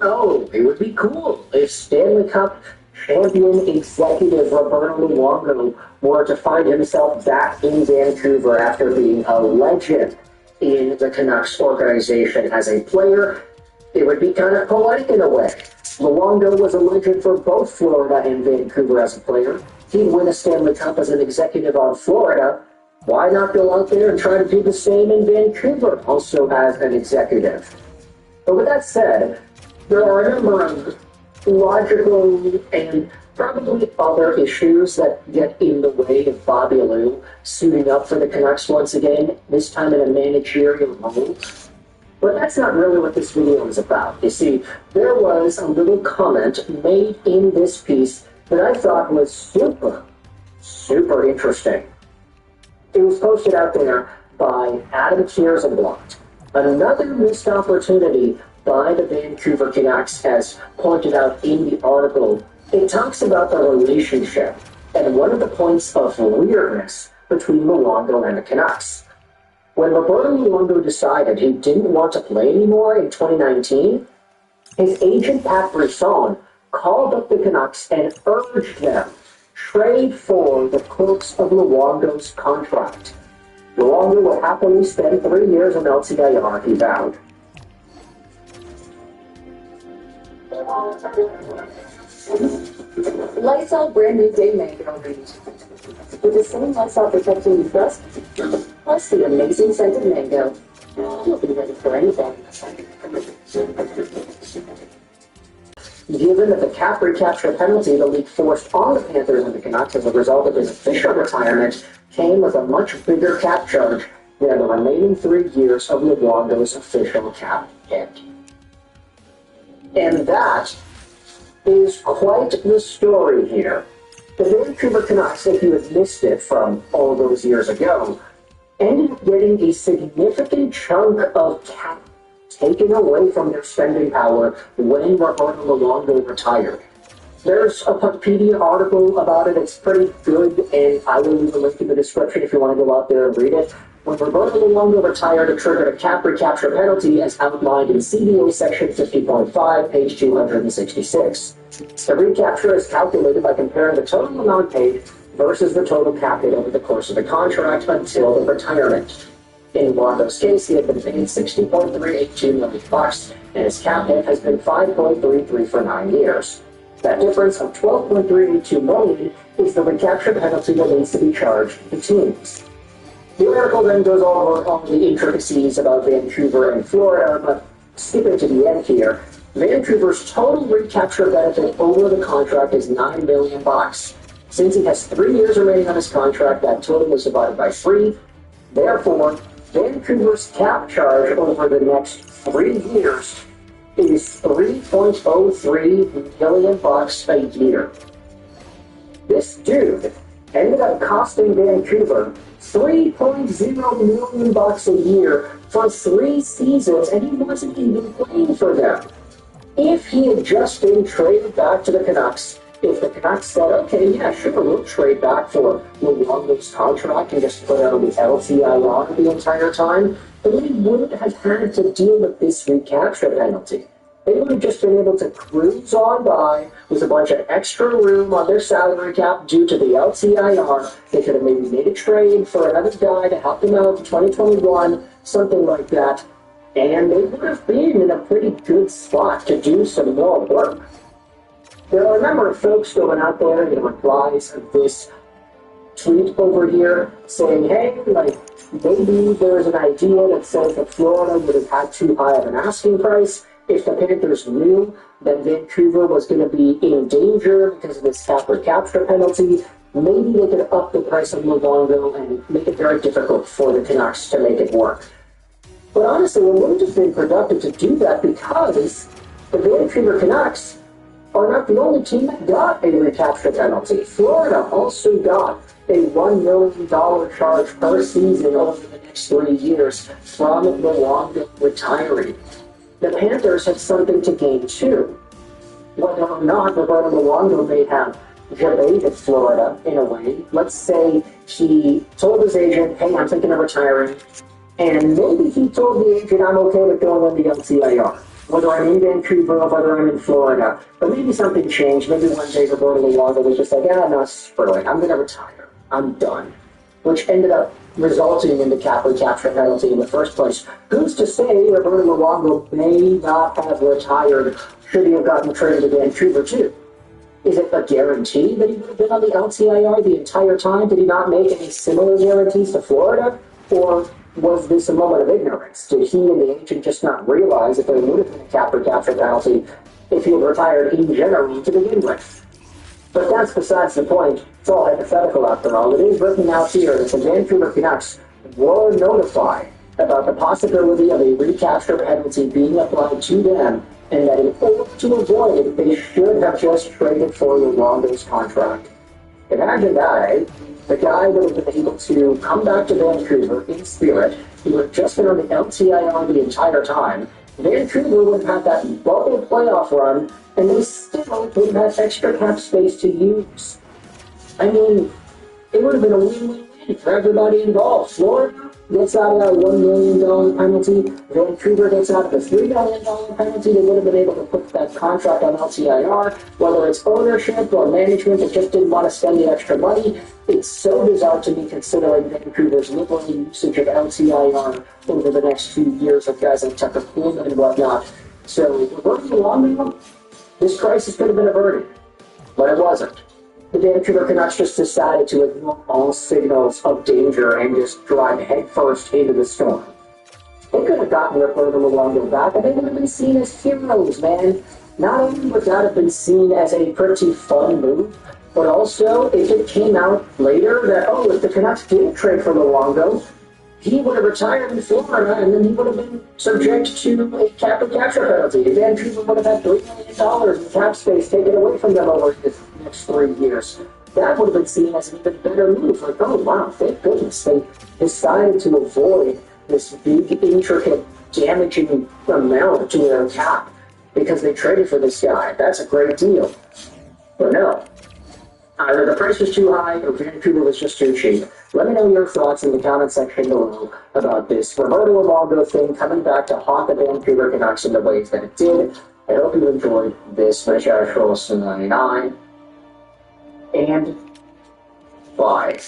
Oh, it would be cool if Stanley Cup champion executive Roberto Luongo were to find himself back in Vancouver after being a legend in the Canucks organization as a player. It would be kind of poetic in a way. Luongo was a legend for both Florida and Vancouver as a player. He'd win a Stanley Cup as an executive on Florida. Why not go out there and try to do the same in Vancouver, also as an executive? But with that said, there are a number of logical and probably other issues that get in the way of Bobby Lou suiting up for the Canucks once again, this time in a managerial role. But that's not really what this video is about. You see, there was a little comment made in this piece that I thought was super interesting. It was posted out there by Adam Kiersblot. Another missed opportunity by the Vancouver Canucks, as pointed out in the article. It talks about the relationship and one of the points of weirdness between Luongo and the Canucks. When Roberto Luongo decided he didn't want to play anymore in 2019, his agent Pat Brisson called up the Canucks and urged them trade for the crux of Luongo's contract. Luongo would happily spend 3 years in LTIR, he vowed. Lysol brand new day mango range. With the same Lysol protecting you first, plus the amazing scent of mango, you'll be ready for anything. Given that the cap recapture penalty the league forced on the Panthers and the Canucks as a result of his official retirement came with a much bigger cap charge than the remaining 3 years of Luongo's official cap hit. And that is quite the story here. The Vancouver Canucks, if you had missed it from all those years ago, ended up getting a significant chunk of cap taken away from their spending power when Roberto Luongo retired. There's a Puckpedia article about it. It's pretty good, and I will leave a link in the description if you want to go out there and read it. When Roberto Luongo retired, it triggered a cap recapture penalty as outlined in CBA Section 50.5, page 266. The recapture is calculated by comparing the total amount paid versus the total cap paid over the course of the contract until the retirement. In Luongo's case, he had been paid $60.382 million, and his cap hit has been $5.33 for 9 years. That difference of $12.382 million is the recapture penalty that needs to be charged to teams. The article then goes over all the intricacies about Vancouver and Florida, but skipping to the end here, Vancouver's total recapture benefit over the contract is $9 million. Since he has 3 years remaining on his contract, that total is divided by 3. Therefore, Vancouver's cap charge over the next 3 years is $3.03 million a year. This dude ended up costing Vancouver $3.0 million a year for 3 seasons, and he wasn't even playing for them. If he had just been traded back to the Canucks, if the Canucks said, okay, yeah, sure, we'll trade back for Luongo's contract and just put out the LTIR the entire time, then they wouldn't have had to deal with this recapture penalty. They would have just been able to cruise on by with a bunch of extra room on their salary cap due to the LTIR. They could have maybe made a trade for another guy to help them out in 2021, something like that, and they would have been in a pretty good spot to do some more work. There are a number of folks going out there in replies of this tweet over here saying, hey, like, maybe there's an idea that says that Florida would have had too high of an asking price. If the Panthers knew that Vancouver was going to be in danger because of this cap recapture penalty, maybe they could up the price of Luongo and make it very difficult for the Canucks to make it work. But honestly, it would have just been productive to do that because the Vancouver Canucks are not the only team that got a recapture penalty. Florida also got a $1 million charge per season over the next 3 years from Luongo retiring. The Panthers had something to gain too. Whether or not Roberto Luongo may have debated Florida in a way, let's say he told his agent, hey, I'm thinking of retiring, and maybe he told the agent, I'm okay with going on the LTIR. Whether I'm in Vancouver or whether I'm in Florida. But maybe something changed. Maybe one day Roberto Luongo was just like, yeah, no, screw it. I'm going to retire. I'm done. Which ended up resulting in the cap recapture penalty in the first place. Who's to say Roberto Luongo may not have retired should he have gotten traded to Vancouver too? Is it a guarantee that he would have been on the LTIR the entire time? Did he not make any similar guarantees to Florida? Or was this a moment of ignorance? Did he and the agent just not realize that there would have been a cap recapture penalty if he had retired in general to begin with? But that's besides the point. It's all hypothetical after all. It is written out here that the Vancouver Canucks were notified about the possibility of a recapture penalty being applied to them, and that in order to avoid it, they should have just traded for Luongo's contract. Imagine that, eh? The guy would have been able to come back to Vancouver in spirit. He would have just been on the LTIR the entire time. Vancouver would have had that bubble playoff run, and they still would have had extra cap space to use. I mean, it would have been a win-win-win for everybody involved. Florida gets out of that $1 million penalty. Vancouver gets out of the $3 million penalty. They would have been able to put that contract on LTIR, whether it's ownership or management that just didn't want to spend the extra money. It's so bizarre to me considering Vancouver's liberal usage of LTIR over the next few years with guys like Tucker Poolman and whatnot. So, Roberto Luongo, this crisis could have been averted, but it wasn't. The Vancouver Canucks just decided to ignore all signals of danger and just drive headfirst into the storm. They could have gotten Roberto Luongo back, and they would have been seen as heroes, man. Not only would that have been seen as a pretty fun move, but also if it came out later that, oh, if the Canucks did trade for Luongo, he would have retired in Florida, and then he would have been subject to a cap and capture penalty. Vancouver would have had $3 million in cap space taken away from them over the next 3 years. That would have been seen as an even better move. Like, oh, wow, thank goodness they decided to avoid this big, intricate, damaging amount to their cap because they traded for this guy. That's a great deal. But no. Either the price was too high or Vancouver was just too cheap. Let me know your thoughts in the comment section below about this Roberto Luongo thing coming back to haunt the Vancouver Canucks in the ways that it did. I hope you enjoyed this. My shout out Trolls 99. And bye.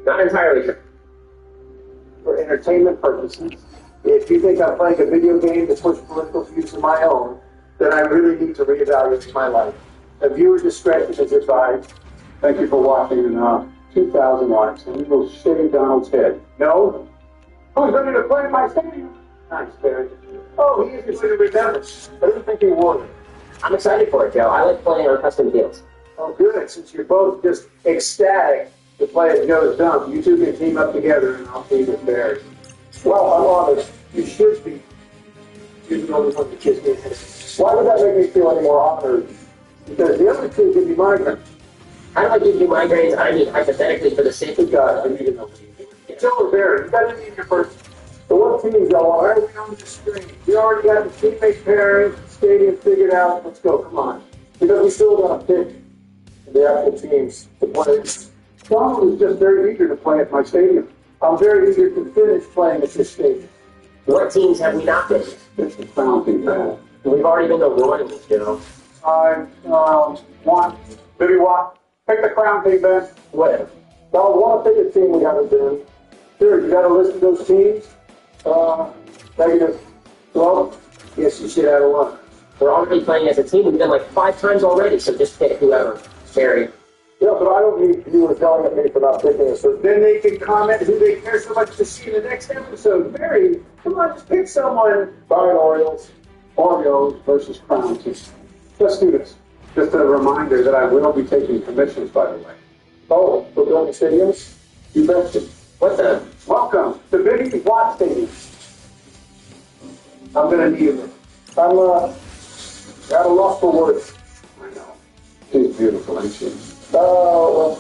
Not entirely sure. For entertainment purposes, if you think I'm playing a video game to push political views of my own, then I really need to reevaluate my life. A viewer discretion is advised. Thank you for watching, and 2,000 likes, and we will shave Donald's head. No? Who's ready to play in my stadium? Nice, Barry. Oh, he is going to remember. I didn't think he would. I'm excited for it, Joe. I like playing on custom fields. Oh, good. Since you're both just ecstatic to play at Joe's Dump, you two can team up together, and I'll team with Barry. Well, I'm honest. You should be. You're the only one to kiss me. Why would that make me feel any more honored? Because the other two give me migraines. How do I give you migraines? I mean, hypothetically, for the sake of God, I need to know what you do. Joe or Barry, you got any in your first? So what teams y'all are? Right on the screen. We already got the teammate pairing, stadium figured out. Let's go. Come on. Because we still got to pick the actual teams to play. Donald is just very eager to play at my stadium. I'm very eager to finish playing at this stadium. What teams have we not been? It's the crown thing, man. We've already been to Royals, Joe. One. Maybe one. Pick the crown team, Ben. Whatever. Now, I want to pick a team we haven't been. Sure, you got a list of those teams? Negative 12? Yes, you should have one. We're already playing as a team. We've been like 5 times already, so just pick whoever. Barry. Yeah, but I don't need you yelling at me for not picking a certain. Then they can comment who they care so much to see in the next episode. Barry, come on, just pick someone. Fine, Orioles. Orioles versus crown team. Let's do this. Just a reminder that I will be taking commissions, by the way. Oh, for building stadiums? You betcha. What the? Welcome to Biggie Watt Stadium. I'm gonna need it. I'm at a loss for words. I know. She's beautiful, ain't she? Well,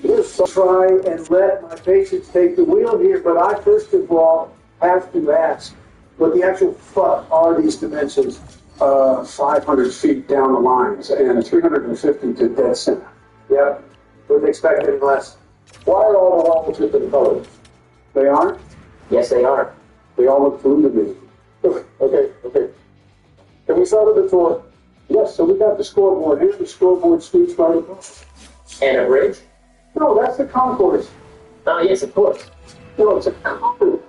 yes, I'll try and let my patients take the wheel here, but I first of all have to ask, what the actual fuck are these dimensions? 500 feet down the lines and 350 to dead center. Yep, wouldn't expect any less. Why are all the walls different colors? They aren't? Yes, they are. They all look blue to me. Okay. Can we start with the tour? Yes, so we got the scoreboard here, the scoreboard streets right above. And a bridge? No, that's the concourse. Oh, yes, of course. No, it's a concourse.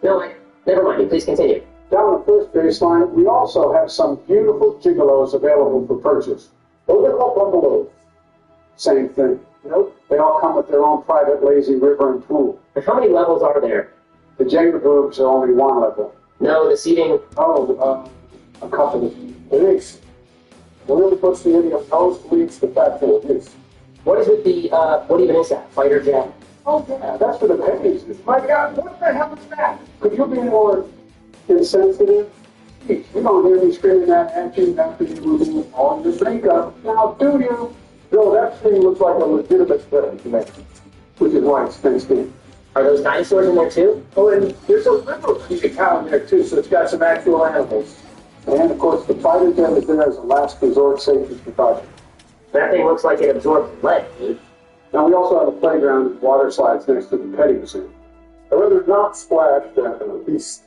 No, never mind. Please continue. Down the first baseline, we also have some beautiful gigolos available for purchase. Those are called bungalows. Same thing. Nope. They all come with their own private lazy river and pool. And how many levels are there? The Jenga rooms are only one level. No, the seating. Oh, a couple. It is. It really puts the idiom nose leads the fat to this. What is with the, what even is that? Fighter jet? Oh, yeah, that's for the pennies. My God, what the hell is that? Could you be more insensitive? You don't hear me screaming that at you after you remove all your makeup. Now, do you? Bill, that thing looks like a legitimate threat to me, which is why it's fenced in. Are those dinosaurs in there too? Oh, and there's a little piece of cow in there, too, so it's got some actual animals. And, of course, the fighter jet is there as a last resort safety precaution. That thing looks like it absorbs lead, dude. Now, we also have a playground with water slides next to the petty museum. I'd rather not splash than a beast.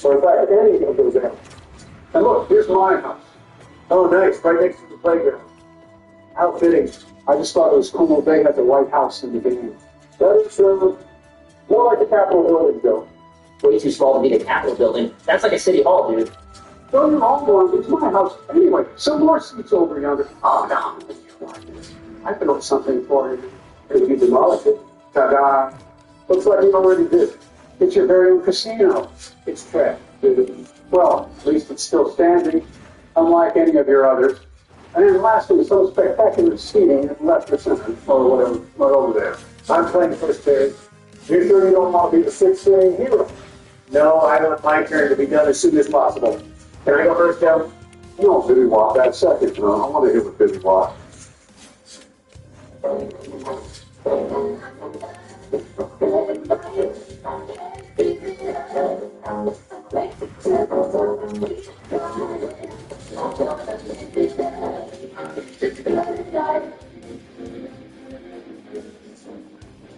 Or, in fact, any of those animals. And look, here's my house. Oh, nice, right next to the playground. How fitting. I just thought it was cool they had the White House in the game. That is more like the Capitol building, Bill. Way too small to be the Capitol building. That's like a city hall, dude. No, you're all wrong. It's my house. Anyway, some more seats over yonder. Oh, no. I built something for you. If you demolish it, ta-da. Looks like you already did. It's your very own casino. It's trash. Well, at least it's still standing, unlike any of your others. And then lastly, some spectacular seating in left or center, or whatever, right over there. I'm playing first base. You sure you don't want to be the sixth-inning hero? No, I want my turn to be done as soon as possible. Can I go first, Joe? No, Billy Watt, that's second. No, I want to hit with Billy Watt.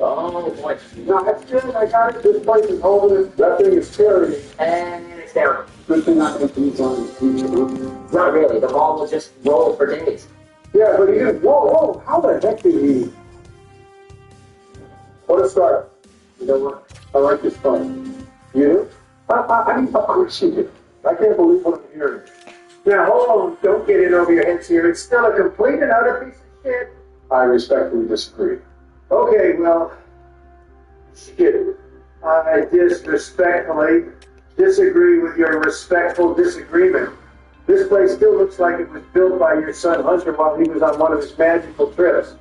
Oh, boy. No, that's good. I got it. This place is holding it. That thing is carrying. And it's down. Good thing I put these on the TV. Not really. The ball will just roll for days. Yeah, but he didn't. Whoa, how the heck did he? What a start. You know what? I like this part. You do? I mean, of course you do. I can't believe what I'm hearing. Now, hold on. Don't get in over your heads here. It's still a complete and utter piece of shit. I respectfully disagree. Okay, well, shit. I disrespectfully disagree with your respectful disagreement. This place still looks like it was built by your son Hunter while he was on one of his magical trips.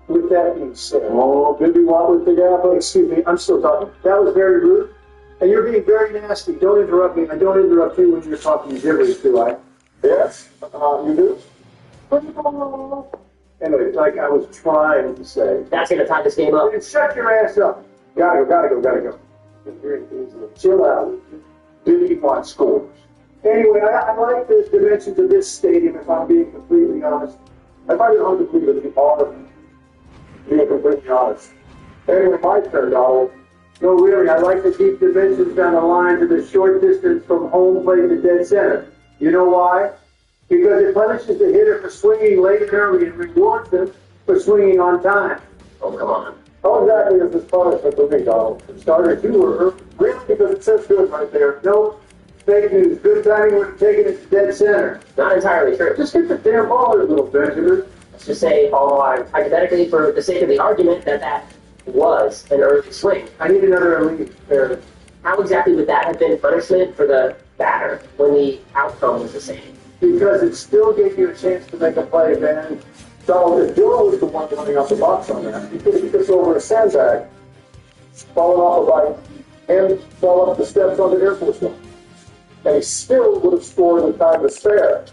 With that being said, oh, Billy Watt with the apple. Excuse me, I'm still talking. That was very rude. And you're being very nasty. Don't interrupt me. I don't interrupt you when you're talking gibberish, do I? Yes. You do? Anyway, like I was trying to say. That's going to tie this game up. Then shut your ass up. Gotta go. Chill out. Billy Watt scores. Anyway, I like the dimensions of this stadium, if I'm being completely honest. I find it hard to believe that you are being completely honest. Anyway, my turn, Donald. No, really, I like the deep dimensions down the line to the short distance from home plate to dead center. You know why? Because it punishes the hitter for swinging late and early and rewards them for swinging on time. Oh, come on. How exactly is this punishment for me, Donald? Starter two or really because it says good right there. No, fake news. Good timing when taking it to dead center. Not entirely true. Just hit the damn ball there, little Benjamin. Let's just say, hypothetically, for the sake of the argument, that was an early swing. I need another elite pair. How exactly would that have been punishment for the batter when the outcome was the same? Because it still gave you a chance to make a play, man. So if Dylan was the one running off the box on that, he could have kicked over a sandbag, fallen off a bike, and fall up the steps on the Air Force One. And he still would have scored in time to spare.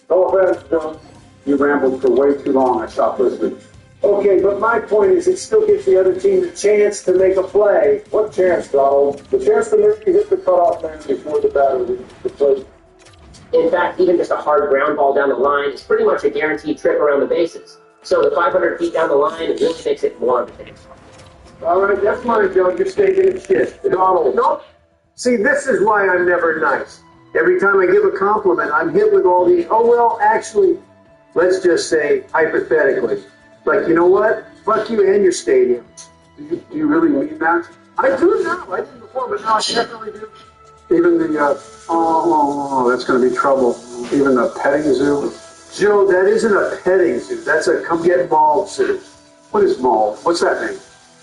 No offense, Dylan. You rambled for way too long. I stopped listening. Okay, but my point is it still gives the other team the chance to make a play. What chance, Donald? The chance to maybe hit the cutoff man before the batter leaves the plate. In fact, even just a hard ground ball down the line is pretty much a guaranteed trip around the bases. So the 500 feet down the line really makes it more of a thing. All right, that's mine, Joe. You're staking it shit. Donald. No. See, this is why I'm never nice. Every time I give a compliment, I'm hit with all these, oh, well, actually, let's just say, hypothetically, like, you know what? Fuck you and your stadium. Do you really mean that? I do now. I didn't before, but now I definitely do. Even the, that's going to be trouble. Even the petting zoo? Joe, that isn't a petting zoo. That's a come get mauled zoo. What is mauled? What's that mean?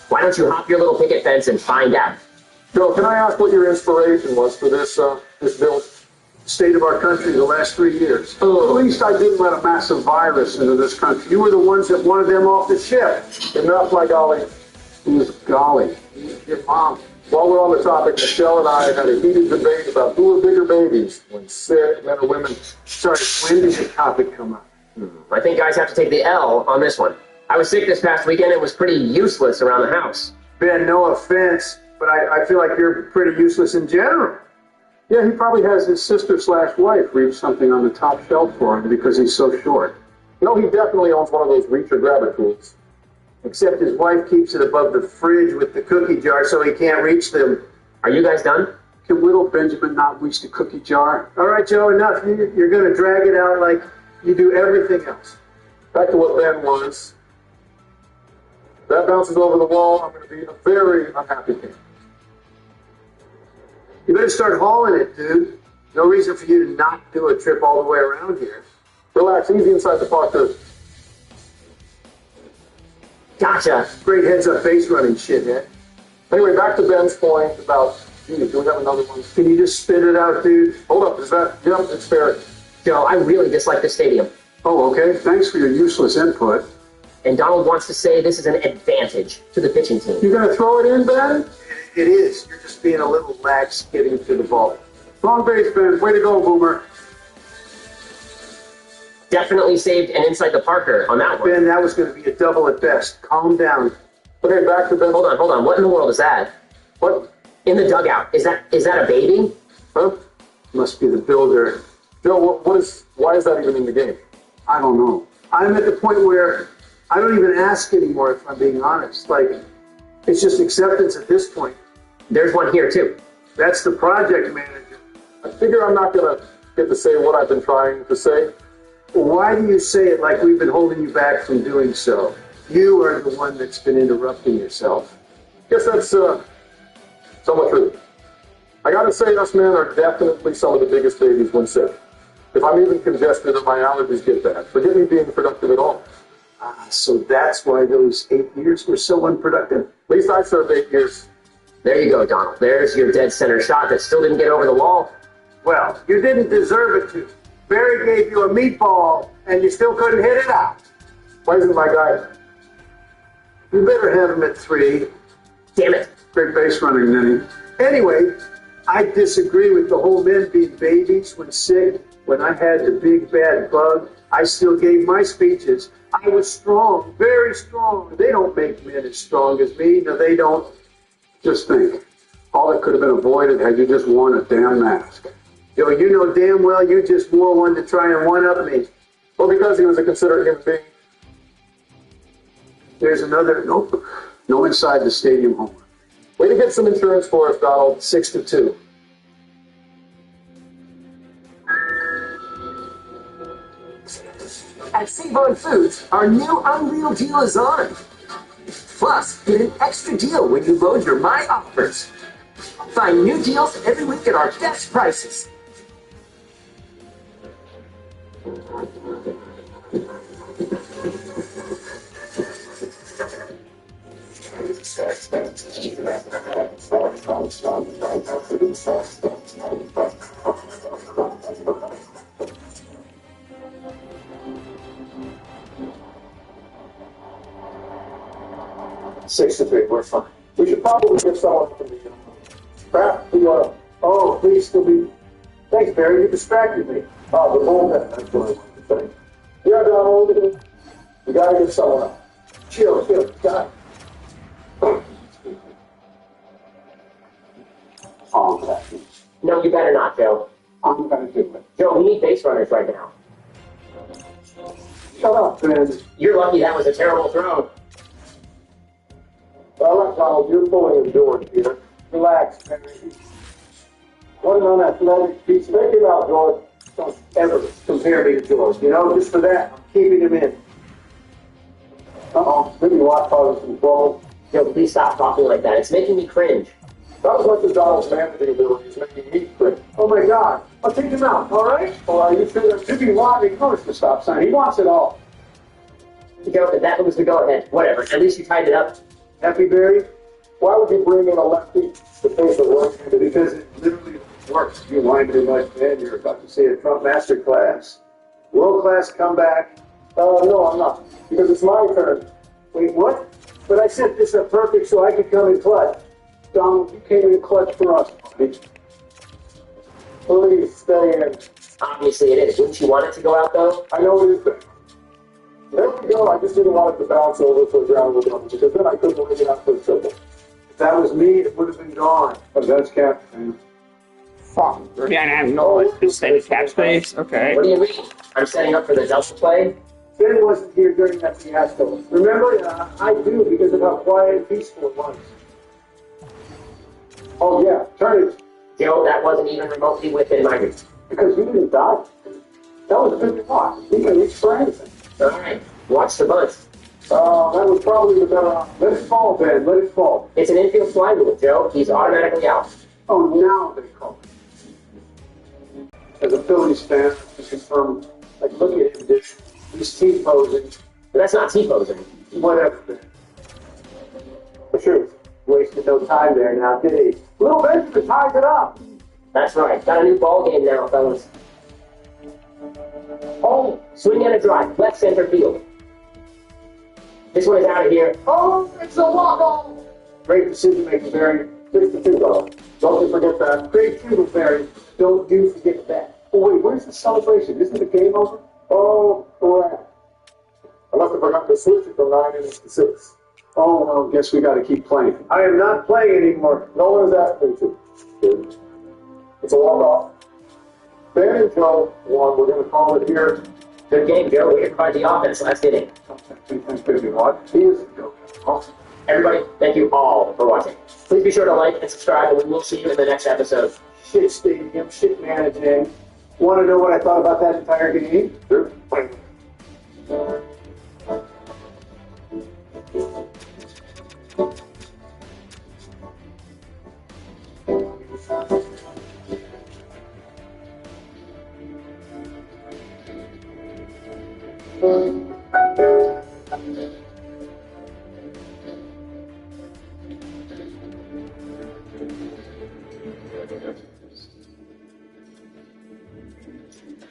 Why don't you hop your little picket fence and find out? Joe, can I ask what your inspiration was for this bill? State of our country the last 3 years. At least I didn't let a massive virus into this country. You were the ones that wanted them off the ship. Enough, my golly. Who's golly? Your mom. While we're on the topic, Michelle and I had a heated debate about who are bigger babies, when sick, men or women. Sorry, when did the topic come up? I think guys have to take the L on this one. I was sick this past weekend and was pretty useless around the house. Ben, no offense, but I feel like you're pretty useless in general. Yeah, he probably has his sister/wife reach something on the top shelf for him because he's so short. You know, he definitely owns one of those reach or grab it tools. Except his wife keeps it above the fridge with the cookie jar so he can't reach them. Are you guys done? Can little Benjamin not reach the cookie jar? All right, Joe, enough. You're going to drag it out like you do everything else. Back to what Ben was. That bounces over the wall. I'm going to be a very unhappy king. You better start hauling it, dude. No reason for you to not do a trip all the way around here. Relax, easy inside the park, too. Gotcha. Great heads-up base running, shithead. Anyway, back to Ben's point about, do we have another one? Can you just spit it out, dude? Hold up, is that, yep, it's fair. Joe, I really dislike the stadium. Oh, okay. Thanks for your useless input. And Donald wants to say this is an advantage to the pitching team. You going to throw it in, Ben? It is. You're just being a little lax getting to the ball. Wrong base, Ben. Way to go, Boomer. Definitely saved an inside the Parker on that one. Ben, that was going to be a double at best. Calm down. Okay, back to Ben. Hold on. What in the world is that? What? In the dugout. Is that a baby? Huh? Must be the builder. Joe, why is that even in the game? I don't know. I'm at the point where I don't even ask anymore, if I'm being honest. Like, it's just acceptance at this point. There's one here, too. That's the project manager. I figure I'm not going to get to say what I've been trying to say. Why do you say it like we've been holding you back from doing so? You are the one that's been interrupting yourself. Guess that's somewhat true. I got to say, us men are definitely some of the biggest babies when sick. If I'm even congested and my allergies get bad, forget me being productive at all. So that's why those 8 years were so unproductive. At least I served 8 years. There you go, Donald. There's your dead center shot that still didn't get over the wall. Well, you didn't deserve it to. Barry gave you a meatball, and you still couldn't hit it out. Why isn't my guy? You better have him at 3. Damn it. Great base running, Ninny. Anyway, I disagree with the whole men being babies when sick. When I had the big bad bug, I still gave my speeches. I was strong, very strong. They don't make men as strong as me. No, they don't. Just think. All that could have been avoided had you just worn a damn mask. Yo, you know damn well you just wore one to try and one-up me. Well, because he was a considerate human being. There's another. Nope. No inside the stadium homer. Way to get some insurance for us, Donald. 6-2. At Seaborn Foods, our new Unreal deal is on. Plus, get an extra deal when you load your My Offers. Find new deals every week at our best prices. Six to 3, we're fine. We should probably get someone from the craft the oh, please still be. Thanks, Barry. You distracted me. Oh, the bullpen. That's what I wanted to say. Yeah, Donald. We gotta get someone up. Chill, God. Oh, No, you better not, Joe. I'm going to do it. Joe, we need base runners right now. Shut up, Ben. You're lucky that was a terrible throw. All right, Donald, you're fully endured here. Relax, Barry. What an unathletic piece. Make him out, George. Don't ever compare me to George. You know, just for that, I'm keeping him in. Uh-oh, maybe watch causing some trouble. Yo, please stop talking like that. It's making me cringe. Not as much as Donald's managing ability is making me cringe. Oh my God. I'll take him out, all right? Or are you sure that Jimmy Watt ignores the stop sign? He wants it all. Yo, that was the go-ahead. Whatever. At least you tied it up. Happy, Barry? Why would you bring in a lefty to face a right-handed? Because it literally works. You wind too much, man. You're about to see a Trump masterclass. World-class comeback. No, I'm not. Because it's my turn. Wait, what? But I set this up perfect so I could come in clutch. Donald, you came in clutch for us, buddy. Please stay in. Obviously it is. Wouldn't you want it to go out, though? I know it is there. There we go. I just didn't want it to bounce over for a ground with them because then I couldn't bring it out for a triple. If that was me, it would have been gone. But that's Captain. Fuck. We're gonna have no steady cap space. Okay. What do you mean? I'm setting up for the double play? Ben wasn't here during that fiasco. Remember? I do because of how quiet and peaceful it was. Oh, yeah. Turn it. Joe, that wasn't even remotely within my reach. Because you didn't die. That was a good block. You can reach for anything. All right. Watch the bunch. That was probably the better option. Let it fall, Ben. Let it fall. It's an infield fly rule, Joe. He's automatically out. Oh, now they call it. As a Phillies fan, I confirm, like, look at him, dude. He's T-posing. But that's not T-posing. Whatever. For sure. Wasted no time there now, did he? Little Benjamin ties it up. That's right. Got a new ball game now, fellas. Oh, swing and a drive. Left center field. This one is out of here. Oh, it's a walk-off. Great decision making, Barry. 6-2, though. Don't you forget that. Great too, Barry. Don't you forget that. Oh, wait, where's the celebration? Isn't the game over? Oh, crap. I must have forgotten to switch it from 9 innings to 6. Oh, well, guess we got to keep playing. I am not playing anymore. No one has asked me to. Good. It's a walk-off. Ben and Joe won. We're going to call it here. Good game, Joe. We can provide the offense last inning. Thanks, baby. What? He is awesome. Everybody, thank you all for watching. Please be sure to like and subscribe, and we will see you in the next episode. Shit stadium, shit managing. Want to know what I thought about that entire game? Sure.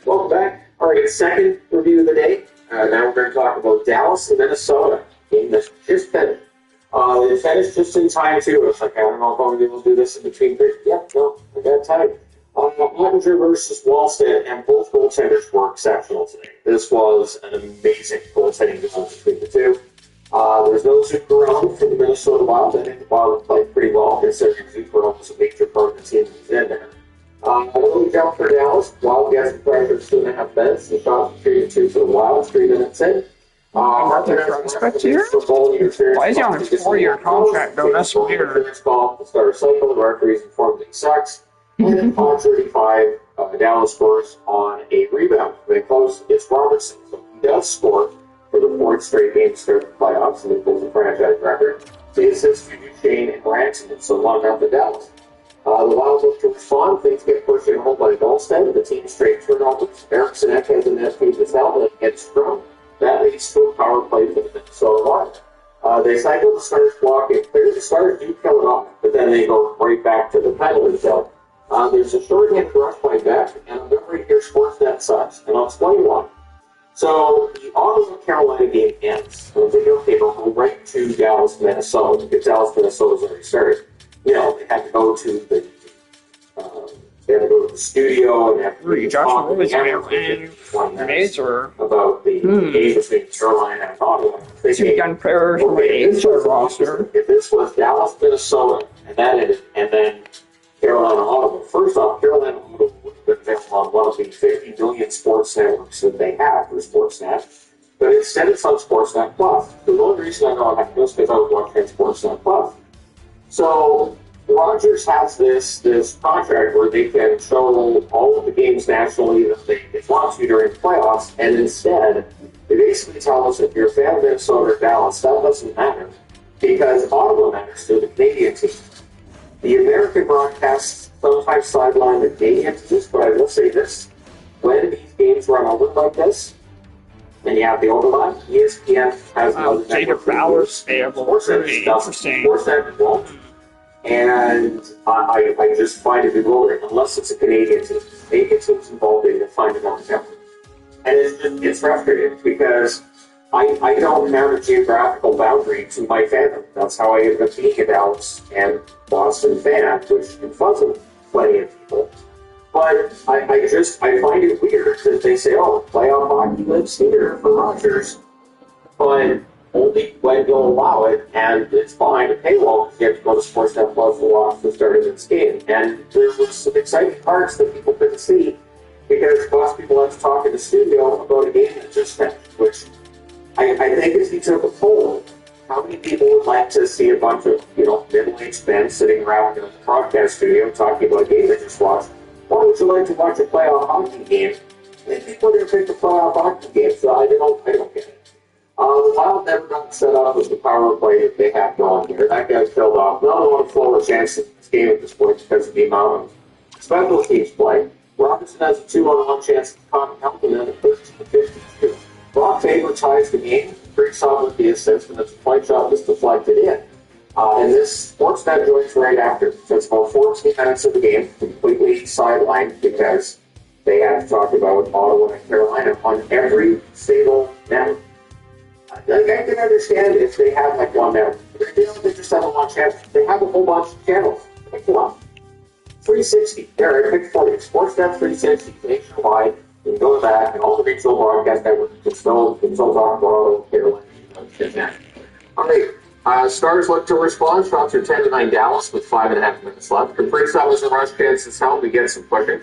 Welcome back. All right, second review of the day. Now we're going to talk about Dallas and Minnesota. Game that's just finished. They finished just in time, too. I was like, I don't know if I'm going to be able to do this in between periods. Yep, no, I got time. Ottinger versus Wallstead, and both goaltenders were exceptional today. This was an amazing goaltending duel between the two. There's no Zuccarello for the Minnesota Wild. I think the Wild played pretty well, considering Zuccarello was a major part of the team that was in there. Early jump for Dallas. Wild gets the pressure 2.5 minutes. The shot 3-2 to the Wild, 3 minutes in. Prospect here? Why is he on a 4-year contract, though? That's weird. Ball, the start cycle, the referees informed it sucks. And on 35, Dallas scores on a rebound. They close, it's Robertson, so he does score for the 4th straight game to start the playoffs, and it pulls the franchise record. So he assists to Duchesne and Ranson, so 1-0 to Dallas. The Wild look to respond. Things get pushed in home by Goldstein. The team straight turnovers. Eriksson has an FP as well, and gets strong. That leads to a power play for the Minnesota Wild. They cycle the Stars block and clear. The Stars do kill it off, but then they go right back to the penalty zone. There's a shorthand rush by Beck, and I'm going to read here Sportsnet sucks, and I'll explain why. So the Ottawa-Carolina game ends. So they go, okay, they'll go right to Dallas, Minnesota, because Dallas, Minnesota's already started. You know, they had to go to the studio and have to Josh, what was your grenades or about the game between Carolina and Ottawa. two gun prayers for my roster? If this was Dallas, Minnesota, and that ended, and then Carolina, Ottawa. First off, Carolina, Ottawa would have been available on one of the 50 million sports networks that they have for Sportsnet. But instead, it's on Sportsnet Plus. The only reason I know I have this is because I was watching Sportsnet Plus. So, Ron Rogers has this contract where they can show all of the games nationally that they want to during the playoffs, and instead, they basically tell us if you're a fan of Minnesota or Dallas, that doesn't matter, because Ottawa matters to the Canadian team. The American broadcasts sometimes sideline the Canadian teams, but I will say this, when these games run over like this, and you have the overlap, ESPN has another Xavier Bowers, very interesting. Sportsnet won't. And I just find it bewildering, unless it's a Canadian team. Canadian teams involved, they find it on the calendar. And it's frustrating because I don't have a geographical boundary to my fandom. That's how I ended up being a Dallas and Boston fan, which confuzzles plenty of people. But I find it weird that they say, oh, playoff hockey lives here for Rogers, but only when you'll allow it, and it's behind a paywall because you have to go to Sportsnet Plus to watch the start of this game. And there was some exciting parts that people couldn't see because most people had to talk in the studio about a game that just finished, which I think if you took a poll, how many people would like to see a bunch of, middle-aged men sitting around in a broadcast studio talking about a game they just watched? Why would you like to watch a playoff hockey game? I think people are going to pick the playoff hockey game, so I don't get it. The Wild never got set up with the power play that they have going here. That guy's killed off. Not one full of chance in this game at this point because of the amount of special teams play. Robertson has a 2-on-1 chance to Cotton help, and then a 13-50. Brock Faber ties the game. Breaks off with the assist, and it's a point shot that's deflected in. And this Sportsnet joins right after. So it's about 14 minutes of the game, completely sidelined because they have to talk about Ottawa and Carolina on every single network. I can understand if they have like one network. They just have a one channel. They have a whole bunch of channels. Pick one. 360. There, I picked 40. Sportsnet 360 nationwide. You can go to that, and all the regional broadcast networks can still talk about Ottawa, Carolina. All right. Stars look to respond. Shots are 10-9 Dallas with 5.5 minutes left. Kaprizov was a rush chance as hell to get some pushing.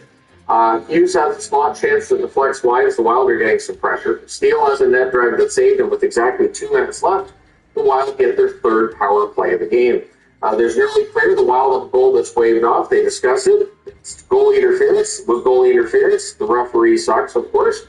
Hughes has a spot chance that deflects wide as the Wild are getting some pressure. Steele has a net drive that saved him with exactly 2 minutes left. The Wild get their third power play of the game. There's nearly clear the Wild have a goal that's waved off. They discussed it. It's goalie interference. It was goalie interference. The referee sucks, of course.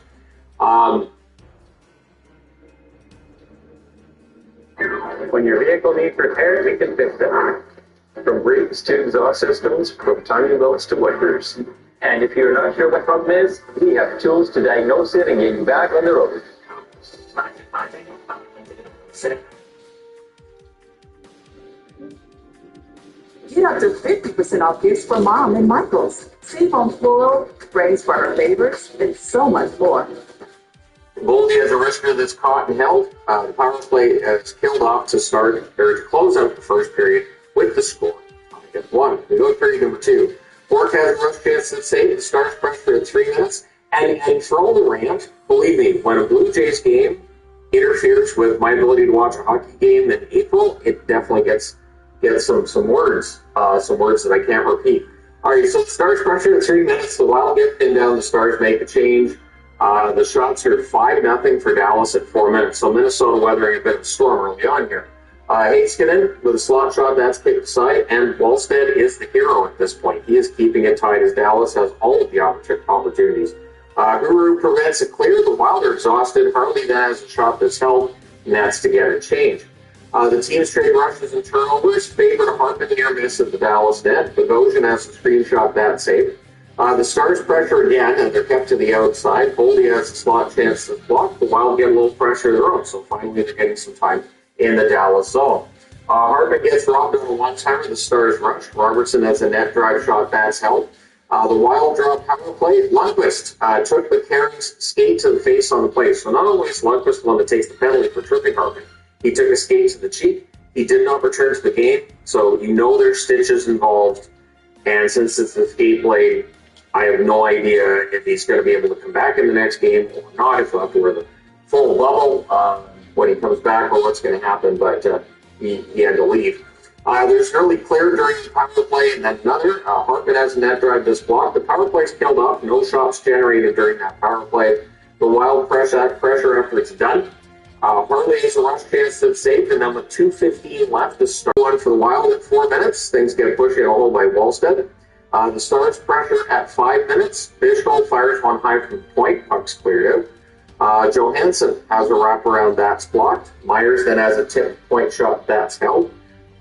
When your vehicle needs repair, we can fix it. From brakes to exhaust systems, from timing belts to wipers. And if you're not sure what the problem is, we have tools to diagnose it and get you back on the road. Get up to 50% off gifts for Mom and Michael's. Save on floral, sprays for her favorites, and so much more. Boldy has a wrister that's caught and held. The power play is killed off to close out the first period with the score. Get one. We go to period number 2. Bork has a rush chance to save. The Stars pressure at 3 minutes. And throw the rant. Believe me, when a Blue Jays game interferes with my ability to watch a hockey game in April, it definitely gets some words that I can't repeat. All right, so the Stars pressure at 3 minutes. The Wild get pinned down. The Stars make a change. The shots are 5-0 for Dallas at 4 minutes. So Minnesota weathering a bit of a storm early on here. Heiskanen with a slot shot, that's kicked aside, and Wallstead is the hero at this point. He is keeping it tight as Dallas has all of the opportunities. Guru prevents a clear. The Wild are exhausted. Harley then has a shot that's held, and that's to get a change. The team's trade rushes and turnovers favor a Hartman near miss at the Dallas net. Bogosian has a screenshot that saved. The Stars pressure again, and they're kept to the outside. Boldy has a slot chance to block. The Wild get a little pressure of their own, so finally they're getting some time in the Dallas zone. Hartman gets robbed on a one-timer. The Stars rush. Robertson has a net drive shot that's held. The Wild draw power play. Lundqvist took the Caring's skate to the face on the play. So not only is Lundqvist the one that takes the penalty for tripping Hartman, he took a skate to the cheek. He did not return to the game, so you know there's stitches involved. And since it's the skate blade, I have no idea if he's going to be able to come back in the next game or not, if he'll have to wear the full bubble when he comes back or what's going to happen, but he had to leave. There's an early clear during the power play, and then another. Hartman has a net drive this block. The power play's killed off. No shots generated during that power play. The Wild pressure after it's done. Harley has a rush chance that's saved, and then with 2:15 left to start one for the Wild at 4 minutes. Things get pushed in a hole by Wallstead. The Stars pressure at 5 minutes. Fishgold fires one high from the point. Puck's cleared out. Johansson has a wraparound that's blocked. Myers then has a tip point shot that's held.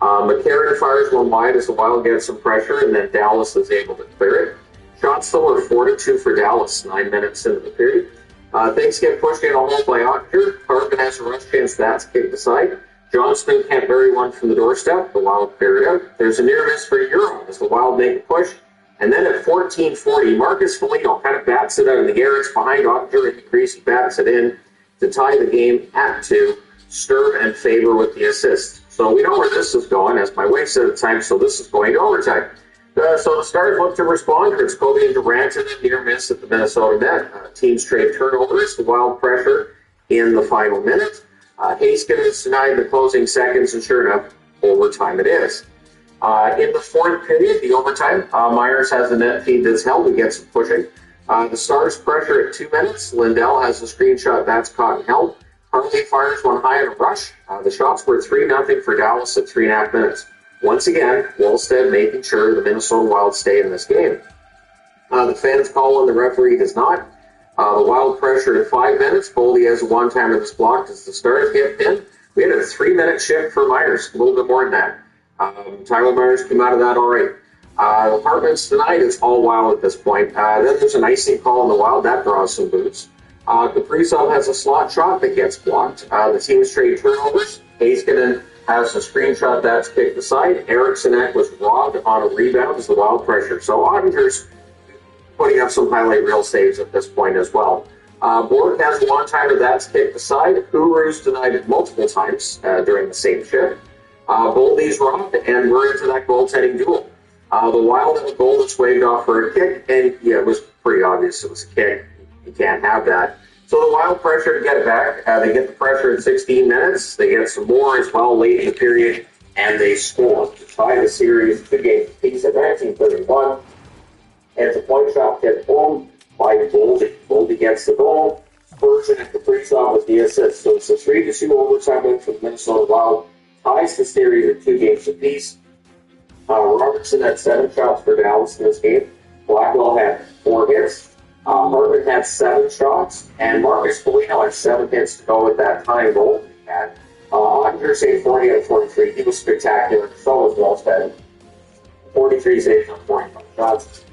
McCarron fires one wide as the Wild gets some pressure, and then Dallas is able to clear it. Shots still are 4-2 for Dallas, 9 minutes into the period. Things get pushed in a hole by Ottinger. Hartman has a rush chance that's kicked aside. Johnston can't bury one from the doorstep. The Wild clear it out. There's a near miss for Euro as the Wild make a push. And then at 14:40, Marcus Foligno kind of bats it out of the air. It's behind Ottinger in the crease. He bats it in to tie the game at 2. Sturm and Faber with the assist. So we know where this is going, as my wife said at the time, so this is going to overtime. So the Stars look to respond. It's Kobe and Durant and a near miss at the Minnesota net. Teams trade turnovers, the Wild pressure in the final minute. Haskin is denied the closing seconds, and sure enough, overtime it is. In the fourth period, the overtime, Myers has the net feed that's held and gets pushing. The Stars pressure at 2 minutes. Lindell has a screenshot that's caught and held. Harley fires one high in a rush. The shots were 3-0 for Dallas at 3.5 minutes. Once again, Wallstead making sure the Minnesota Wild stay in this game. The fans call on, the referee does not. The Wild pressure at 5 minutes. Boldy has a one-timer that's blocked as the Stars get pinned. We had a 3-minute shift for Myers, a little bit more than that. Tyler Myers came out of that all right. Hartman's denied. It's all Wild at this point. Then there's an icing call on the Wild. That draws some boots. Kaprizov has a slot shot that gets blocked. The teams trade turnovers. Heiskanen has a screenshot that's kicked aside. Eriksson was robbed on a rebound as the Wild pressure. So Ottinger's putting up some highlight reel saves at this point as well. Bork has one timer that's kicked aside. Uru's denied it multiple times during the same shift. Boldy's robbed, and we're into that goaltending duel. The Wild have a goal that's waved off for a kick, and yeah, it was pretty obvious it was a kick. You can't have that. So the Wild pressure to get it back. They get the pressure at 16 minutes. They get some more as well late in the period, and they score to tie the series. The game peaks at 19:31. And it's a point shot hit home by Boldy. Boldy gets the goal. Spurgeon at the Kaprizov with the assist. So it's a 3-2 overtime win for the Minnesota Wild. Ties the series at 2 games apiece. Robertson had 7 shots for Dallas in this game. Blackwell had 4 hits. Hartman had 7 shots, and Marcus Foligno had 7 hits to go with that tying goal he had. Ottinger saved 40 out of 43. He was spectacular. So was Wallstead. 43 saves on 45 shots.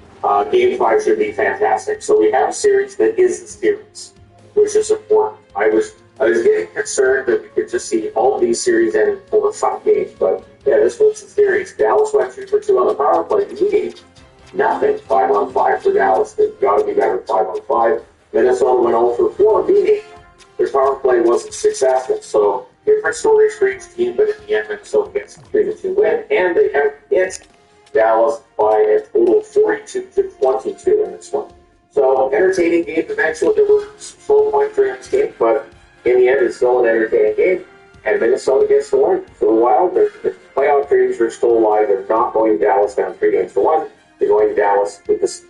Game 5 should be fantastic. So we have a series that is the series, which is important. I was getting concerned that we could just see all of these series end over 5 games, but yeah, this was the series. Dallas went 2 for 2 on the power play. Meaning nothing 5-on-5 for Dallas. They've got to be better 5-on-5. Minnesota went 0 for 4, meaning their power play wasn't successful. So different stories for each team, but in the end, Minnesota gets a 3-2 win, and they have hit Dallas by a total of 42-22 in this one. So entertaining game. Eventually, there were slow points during this game, but in the end, it's still an entertaining game, and Minnesota gets the win. For the Wild, their playoff dreams are still alive. They're not going to Dallas down 3-1. They're going to Dallas with this.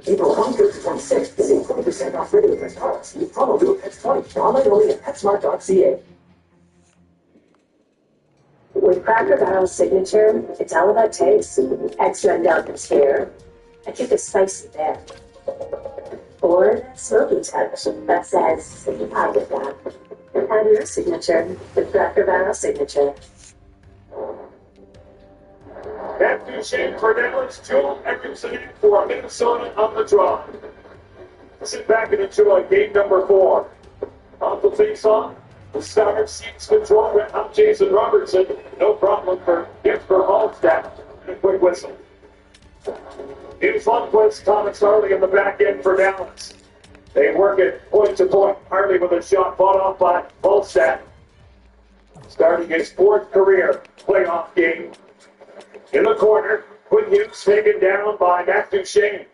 April 23rd to 26th, save 20% off regular price products. Use promo code PETS20. Online only at PetSmart.ca. With Cracker Barrel's signature, it's all about taste. Extra indulgence here. I keep it spicy there. Or that smoky touch that says, I get that. Have your signature with Cracker Barrel signature. Matthew Shane for Dallas, Joel Edmondson for Minnesota on the draw. Sit back and enjoy game number 4. On the face-off, the Stars seats control. I'm Jason Robertson. No problem for Jesper Hallstatt. And a quick whistle. In Lundqvist, Thomas Harley in the back end for Dallas. They work it point to point. Harley with a shot fought off by Hallstatt. Starting his 4th career playoff game. In the corner, Quinn Hughes taken down by Matthew Shane.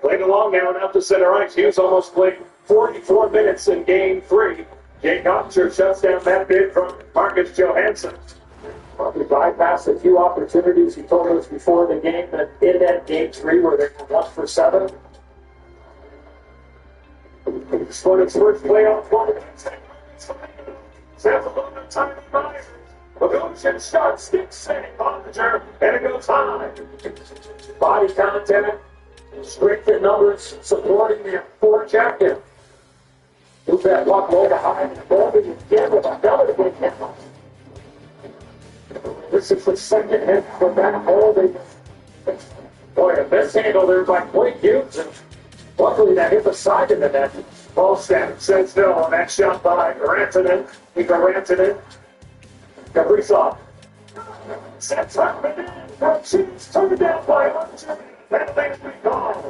Played along now and out to center ice. Hughes almost played 44 minutes in game 3. Jake Ottinger shuts down that bid from Marcus Johansson. Probably bypassed a few opportunities. He told us before the game that in that game 3 where they were 1 for 7. It's when its first playoff one. Has a little bit of time in mind. Bogosian shot, stick save on the turn, and it goes high. Body contact, strength in numbers supporting the forecheck. Move that puck low to high and moving again with another big hit. This is the second hit from that holding. Boy, a mishandle there by Blake Hughes. And luckily that hit the side of the net. Ballstamp says no on that shot by Rantanen. Mika Rantanen. Kaprizov. Sets up and in. Shoots turned down by Archer. That thing's been gone.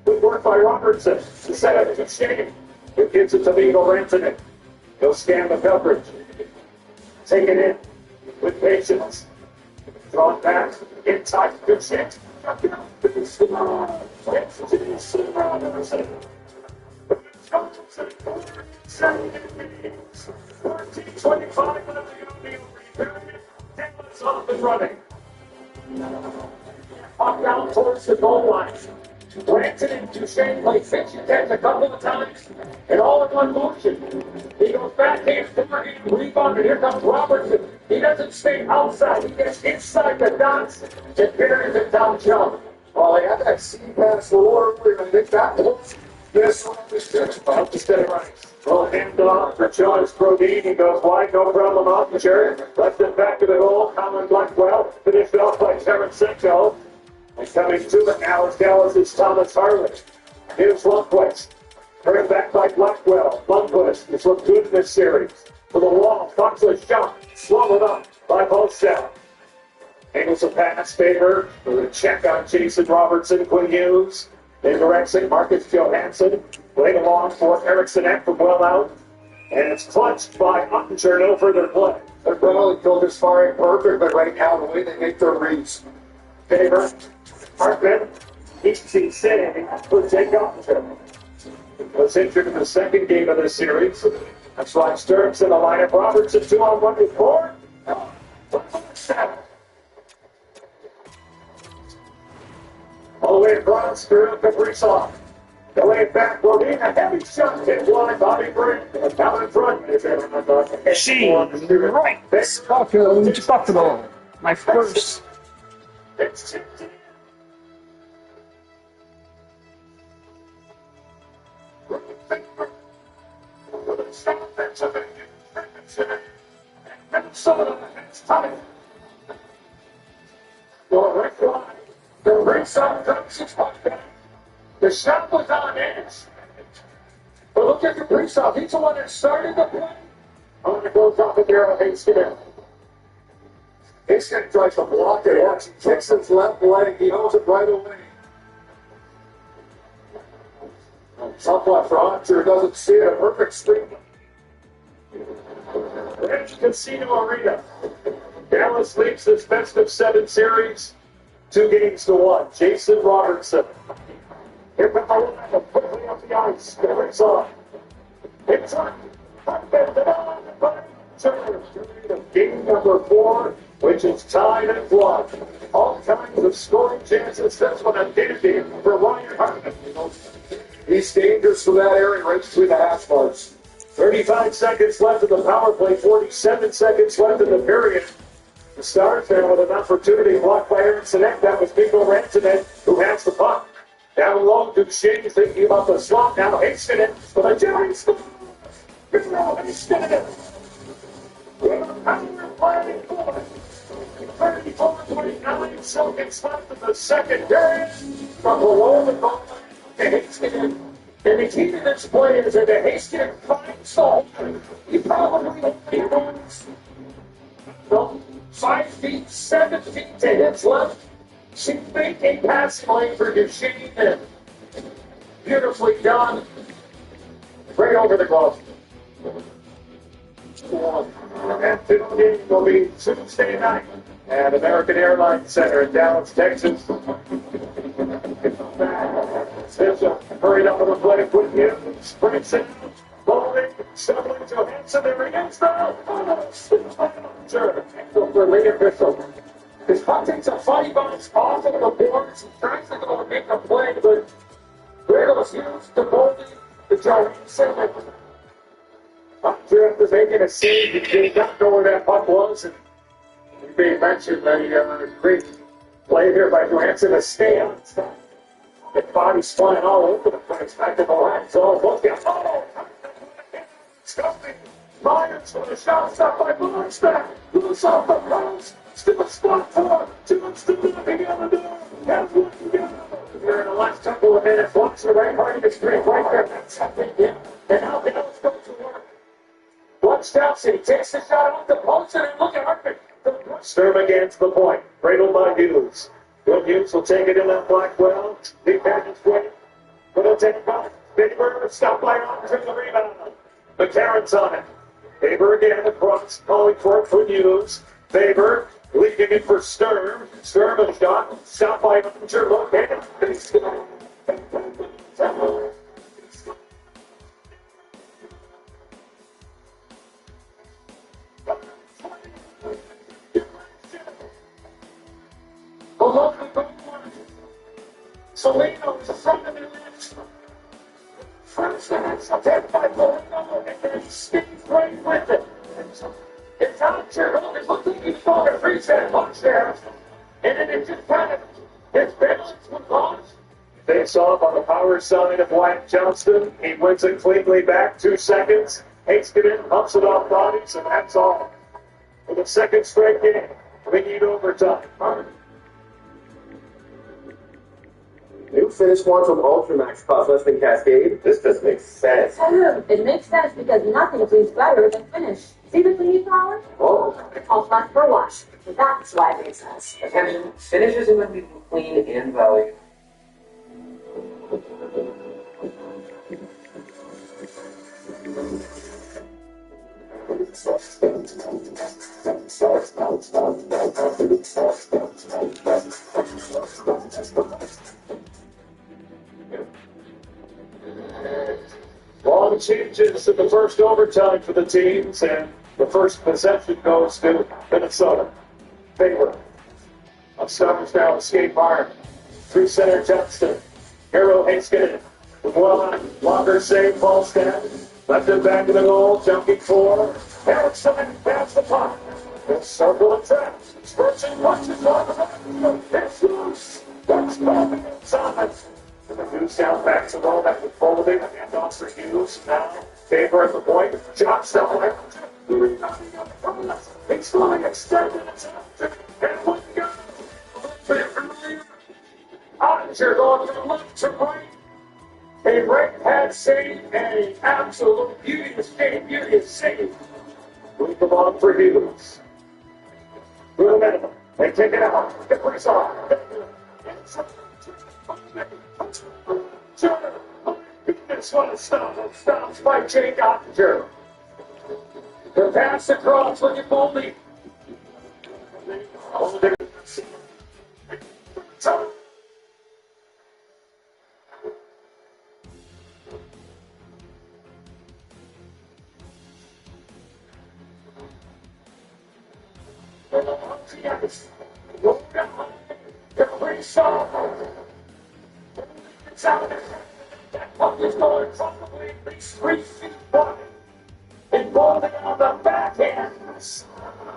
Good work by Robertson to set up the shame. It gives it to Mika Rantanen. He'll scan the coverage. Take it in with patience. Drawn back inside. Good shit. It's to Robertson. 14-25 of the period. Dallas off and running. Up down towards the goal line. Rantanen and Duchesne play fetch and catch a couple of times, and all in one motion. He goes backhand, forehand, rebound, and here comes Robertson. He doesn't stay outside. He gets inside the dots and buries it down jump. Well, they had that seam pass the water earlier, and I think that was Yes, up to steady right. Well, hand off for Jonas Brodin. He goes wide, no problem off the chair. Left it back to the goal. Colin Blackwell finished off by Tarasenko. And coming to it now is Dallas' Thomas Harley. Here's Lundqvist. Turned back by Blackwell. Lundqvist has looked good in this series. To the wall, fucks a shot. Swallowed up by Bostad. Angles a pass favor with a check on Jason Robertson. Quinn Hughes. Indirection, Marcus Johansson. Played along for Eriksson from well out. And it's clutched by Ottinger. No further play. They're probably killed this firing perfect, but right now the way they make their reads. Favor. Hartman. Easy save for Jake Ottinger. Was injured in the second game of this series. That's why Sturms in the lineup. Robertson 2-on-1 with 4. All the way across through Kaprizov. The way back, Brodin, a heavy shot hit wide, Bobby Brink, and down in front. See, right. Buffalo. My first. It's Minnesota, it's time. Well, right line. The ringside comes his puck back. The shot was on edge. But look at Kaprizov. He's the one that started the play. Oh, it goes off the barrel of Haskin. Haskin tries to block it. Watch, he kicks his left leg. He holds it right away. Somewhat for Archer doesn't see it. A perfect screen. Ranch Casino Arena. Dallas leads this best of 7 series. 2-1. Jason Robertson. Here comes the line quickly up the ice. It's on. It's on. Game number 4, which is tied and blood. All kinds of scoring chances. That's what I did for Ryan Hartman. He's dangerous from that area right between the hash marks. 35 seconds left in the power play. 47 seconds left in the period. The Stars there with an opportunity blocked by Eriksson. That was Miko Rantanen who has the puck. Down low, Duchesne thinking about the slot. Now Haskin for the Jerry score. Haskin. We're playing for 34-29 seconds left in the second period. From below the goal to Haskin. And the key to this play is that Haskin finds the hole. He probably wins. 5 feet, 7 feet to his left. She made a pass lane for Duchesne and beautifully done. Right over the glove. And 15 will be Tuesday night at American Airlines Center in Dallas, Texas. Simpson hurried up on the play with him. Sprints in, bowling, stumbling Johansson. There he is, though. Ottinger, tackle for late official. His puck takes a funny bounce off of the boards. He tries to go and make a play, but Riddle's used the goalie, the Johansson, and Ottinger was making a save. He did not know where that puck was, and you may mention the great play here by Johansson to stay on stop. The body's flying all over the place, back to the line. So look at Scuffing. Myers for the shot stop by Blumenstadt. Loose off the post. Still a spot for. Two still looking at the door. Have one together. Here in the last couple of minutes. Walks the right part of the street right there. That's something in. And now the Elves go to work. One stops and he takes the shot off the post and look at Hartman. Sturm against the point. Cradled by Hughes. Good Hughes will take it in that Blackwell. Big back his way. But he'll take it back. Faber stopped by Ottinger the rebound. McCarron's on it. Faber again across, calling for it for Hughes. Faber leaving it for Sturm. Sturm a shot. Stopped by Ottinger. Look at it. Salino is in front of the net. First that's attacked by Polino, and then spins right with it. It's Ottinger. It looks like he's going to freeze that punch there. And then it just kind of, his balance was lost. Face off on the power side of Wyatt Johnston. He wins it cleanly back, 2 seconds. Haskinen humps it off bodies, and that's all. For the second straight game, we need overtime. New finish one from Ultramax costs less than Cascade. This doesn't make sense. It makes sense because nothing feels better than finish. See the cleaning power? Oh. It calls less for wash. That's why it makes sense. Attention, finishes in when we can clean and value. Long changes in the first overtime for the teams, and the first possession goes to Minnesota. Faber. On Sabres now, escape arm. Through center, Johnston. Hero Haskinen. With one on, longer save, falls down. Left it back to the goal, jumping for. Erickson past the puck. The circle of traps. Spurts and punches on the back. It's loose. That's coming inside. And the Hughes down back to roll back with folding. And off for Hughes. Now, Faber at the point. Johnston. Rebounding on the cross. It's fully extended. It's after. And one go. Ottinger going from left to right. A right pad save and an absolute beauty save. Move the ball for Hughes. Through the middle. They take it out. Get Chris off. This one stops by Jake Ottinger. The pass across with your goalie. That puck is going probably at least 3 feet wide. Involving on the backhand. Is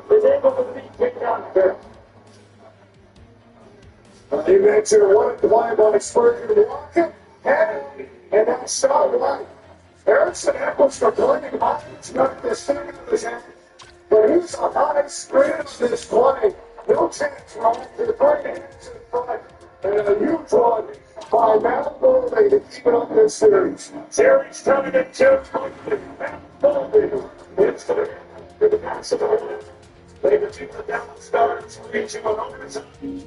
able to be kicked out there. They mentioned what Dwight on Spurgeon walking, and then shot right. Erickson echoes for blending Myers, not the center of his hand. But he's a high sprint this play. No chance right to the right hands in front. And a huge one by Matt Boldy to keep it on this series. Series turning it to Matt Boldy. It's to the pass of the line. They continue the down starts, reaching on overtime.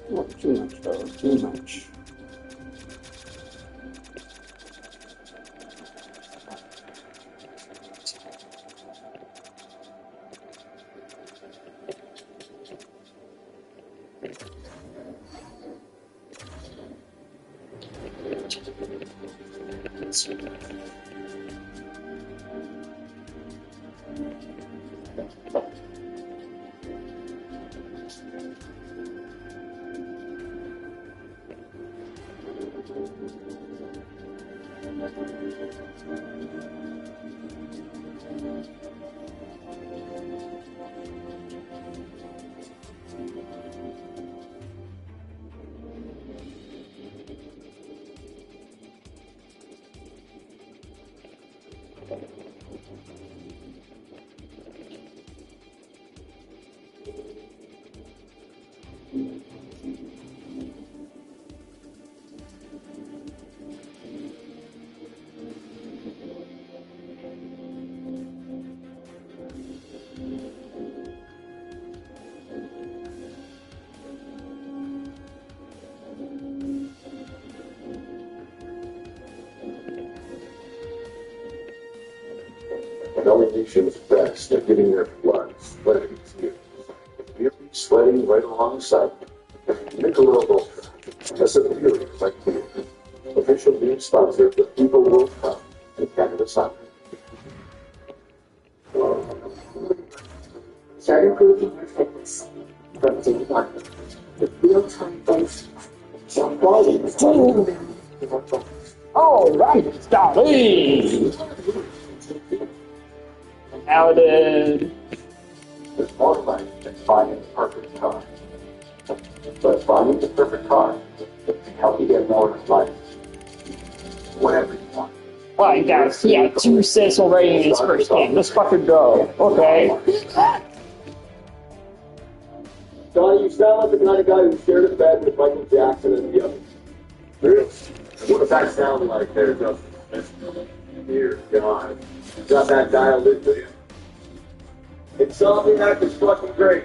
Not too much though, too much. Nation's best at getting their blood sweating tears. We'll be sweating right alongside Michelob Ultra, a superior like beer. Official being sponsor of the People World Cup in Canada Soccer. Start improving your fitness from day one with real-time data. Your body is telling you your goals. All right, Dolly. How did? There's more life than finding the perfect car. But finding the perfect car can help you get more in life. Whatever you want. Well, guys, he had 2 assists already in his first game. Let's fucking go. Okay. Donnie, you sound like the kind of guy who shared a bed with Michael Jackson and the others. Really? What does that sound like there, Justin Smith? Dear God. Got that dialed into you. Insomniac is fucking great.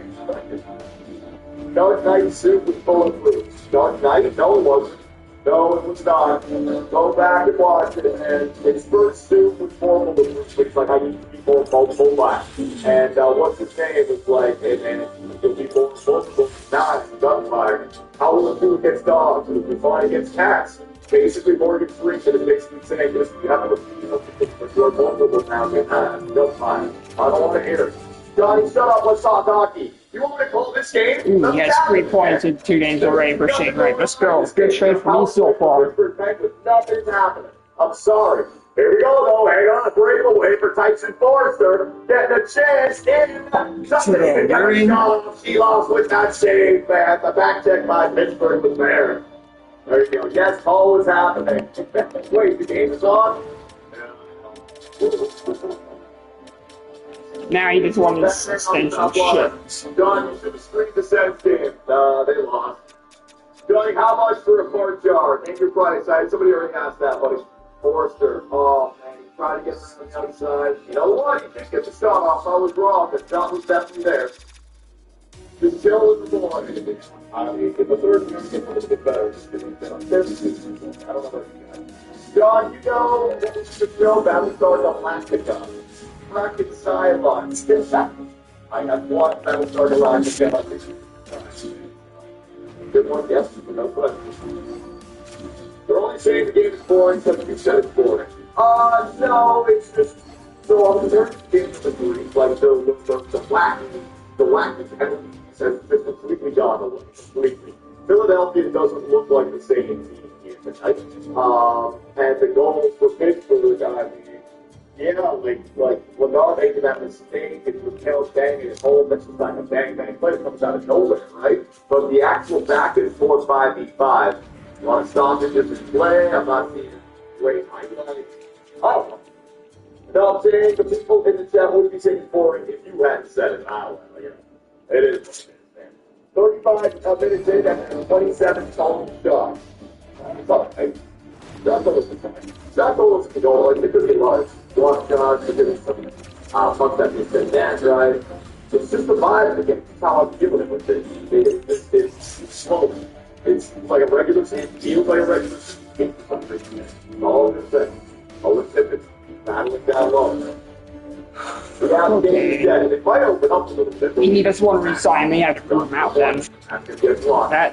Dark Knight suit was full of fruits. Dark Knight? No, it wasn't. No, it was not. Go back and watch it, and his first suit was formal with Bruce Lee. It's like I used to be more multiple black. And what's his name was like, and you'll be more multiple. Now it's gunfire. How will it do against dogs? It'll be fine against cats. Basically, Morgan Freeman is basically saying this: you have to repeat but you're vulnerable now. Gunfire. I don't want to hear it. Johnny, shut up. Let's talk hockey. You want me to call this game? He has 3 points in 2 games already for Shane Wright. Let's go. Good trade for me so far. Nothing's happening. I'm sorry. Here we go, though. Hang on. Breakaway for Tyson Forrester. Getting a chance in. Something even got a shot. She lost with that save, man. The back check by Pittsburgh was there. There you go. Yes, all was happening. Wait, the game is on? Now he just won this extension shit. John, you should have screened the Sens game. They lost. Johnny, how much for a quart jar? Name your price. Somebody already asked that, buddy. Forrester. Oh, man, you try to get this on the outside. You know what? You didn't get the shot off. I was wrong. The shot was definitely there. Just chill with the ball. I mean, in the third game, it's a little bit better. I don't know what you got. John, you know, the show Battle Stars on plastic gun. Bracket sidelines. I have one Battlestar Galactica. Good one, yes, no question. They're only saying the game is boring because you said it's boring. No, it's just so on the third game of the league, like the wacky penalty says it's completely gone away. Completely. Philadelphia doesn't look like the same team here tonight. And the goals for Pittsburgh, I mean, yeah, like Lamar making that mistake and Raquel banging his home, that's just like a bang play that comes out of nowhere, right? But the actual back is 4-5-5. You want to stop it, just play. I'm not seeing great highlights. I don't know. No, I'm saying the people in the chat would be saying boring if you hadn't said it. I don't know. It is what it is, man. 35 minutes in and 27 total shots. It's all right. That's what it's the goal. Like, it could be large. Block shots, it could be something. Fuck that, it's the net, right? It's just the vibe of the game. That's how I'm feeling with it. It's slow. It's like a regular season. It feels like a regular season for some reason. All of this thing. All the tippets battling down low. Yeah, the game's dead. It might open up a little bit. He just want to resign me. I have to throw him out then. That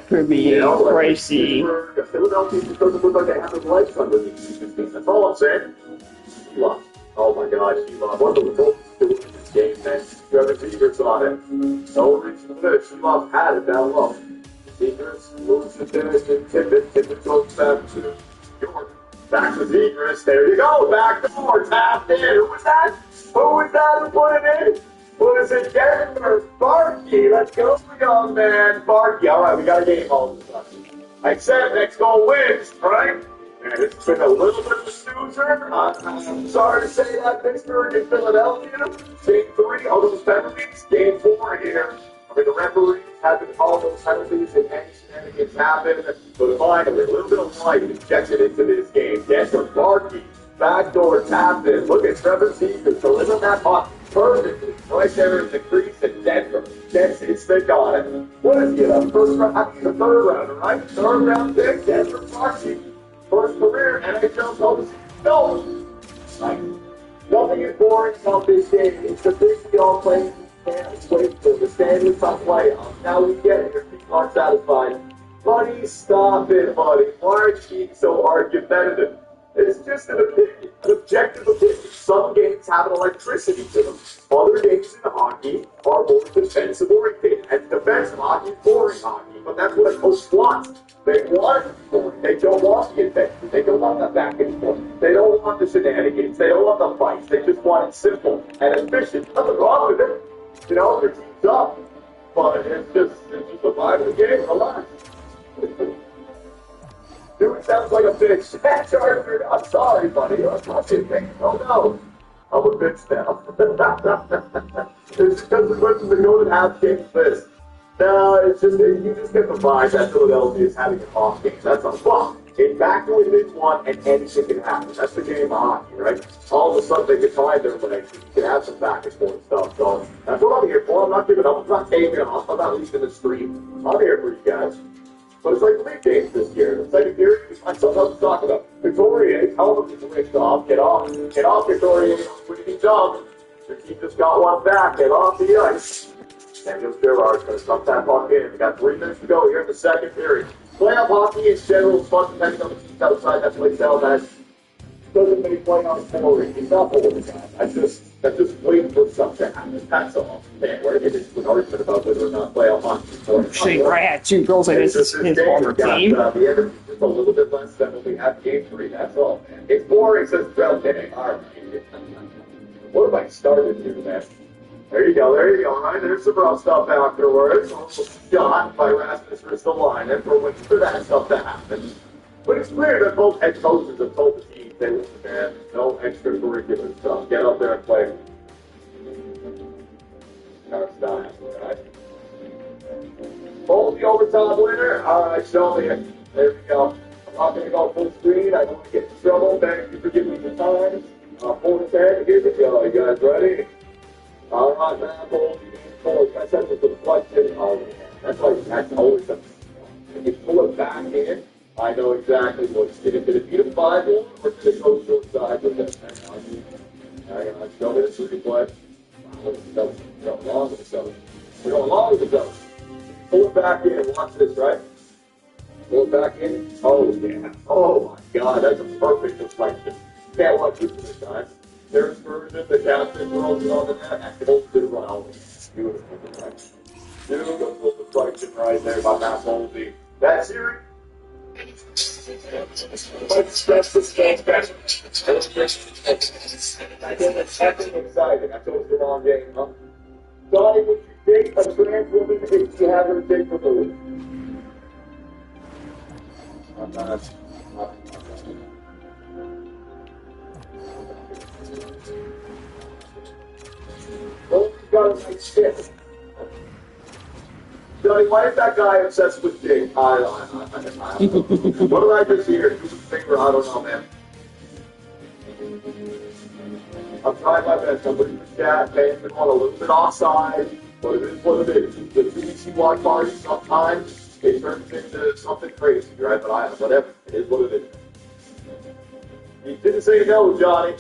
could be crazy. Philadelphia just doesn't look like they have their legs underneath. That's all I'm saying. Sheila. Oh my God, Sheila. What are the results doing in this game, man? Trevor Zegers on it. No reason for this. Sheila's had it down low. Zegers moves to finish and Tippett. Tippett goes back to York. Back to Zegers. There you go. Back door. Tapped in. Who was that? Who was that who put it in? What is it? Denver. Barkey. Let's go, young man. Barkey. All right, we got a game all of a sudden. I said next goal wins, right? And it's been a little bit of a snoozer. I'm sorry to say that, Pittsburgh and Philadelphia. Game 3 of those penalties. Game 4 here. I mean, the referees haven't called those penalties and any shenanigans happen. But finally, a little bit of life injected into this game. Denver. Barkey. Backdoor tapped in. Look at Trevor Zegers delivering that puck perfectly. Right there in the crease in Denver. Gets his stick on it. What is he? The first round? He's a third rounder, right? Third round pick. Denver Barkey. First career NHL coach. No. Like, nothing is boring about this game. It's the thing we all play. Can't wait for the Stanley Cup playoffs. Now we get it. Your people aren't satisfied. Buddy, stop it, buddy. Why are you being so argumentative? It's just an opinion, an objective opinion. Some games have an electricity to them. Other games in hockey are more defensive oriented. And defensive hockey is boring hockey, but that's what a coach wants. They want it to be boring. They don't want the adventure. They don't want the back and forth. They don't want the shenanigans. They don't want the fights. They just want it simple and efficient. Nothing wrong with it. You know, their team's up. But it's just a vibe of the game. Relax. Dude sounds like a bitch. Charger, I'm sorry, buddy. I'm not a bitch. Oh no. I'm a bitch now. It's because the question is going to have game this. No, it's just, you just get the vibe that Philadelphia is having an off game. That's a fuck. Get back to within one and anything can happen. That's the game of hockey, right? All of a sudden they can find their legs. You can have some back and forth stuff. So that's what I'm here for. I'm not giving up. I'm not taking off. I'm not leaving the stream. I'm here for you guys. But it's like the league games this year. The second period, we find something else to talk about. Victoria, tell them to switch off. Get off, Victoria. When you jump, your team just got one back. Get off the ice. Daniel Gerard's going to dump that puck in. We got 3 minutes to go here in the second period. Playoff hockey in general is fun depending on the teams outside. That's what Excel has. Doesn't make playoff scoring enough all the time. That's just waiting for something to happen. That's all. Man, we're getting into an argument about whether or not playoff hockey is scoring. Shane Gray had 2 goals against his former team. The energy is a little bit less than what we have game 3. That's all, man. It's boring, says Drell Kidding. All right. What have I started here, man? There you go. All right, there's some rough stuff afterwards. Almost shot by Rasmus Ristolainen for waiting for that stuff to happen. But it's clear that both head coaches have told the team they listen, man. No extracurricular stuff. Get up there and play. Now it's not happening, right? Hold the overtime winner. All right, show me it. There we go. I'm not going to go full screen. I don't want to get in trouble. Thank you for giving me the time. 4-10. Here we go. You guys ready? All right, man. Hold you guys have to deflection. Oh, man. That's always a... When you pull it back in, I know exactly what it's going to be. Did it beat a 5-1 or did it go short side with it? Hang on. Show me the replay. We're going long with the dose. Pull it back in. Watch this, right? Pull it back in. Oh, yeah. Oh, my God. That's a perfect deflection. Can't watch this this time. There's version, the captain throws it on the net, and holds it around. Beautiful deflection. Beautiful deflection right there by Matt Holsey. That series. That's the stage best. That's exciting. I told you the wrong game, huh? Donnie, would you date a trans woman if you have her date for the week? I'm not. Well, you got a nice shit. Johnny, why is that guy obsessed with Jake? What did I just hear? Do me a favor, I don't know, man. I'm trying my best. I'm looking for chat. Fans are going a little bit offside. But it is what it is. The 2DC watch party sometimes it turns into something crazy, right? But whatever. It is what it is. You didn't say no, Johnny.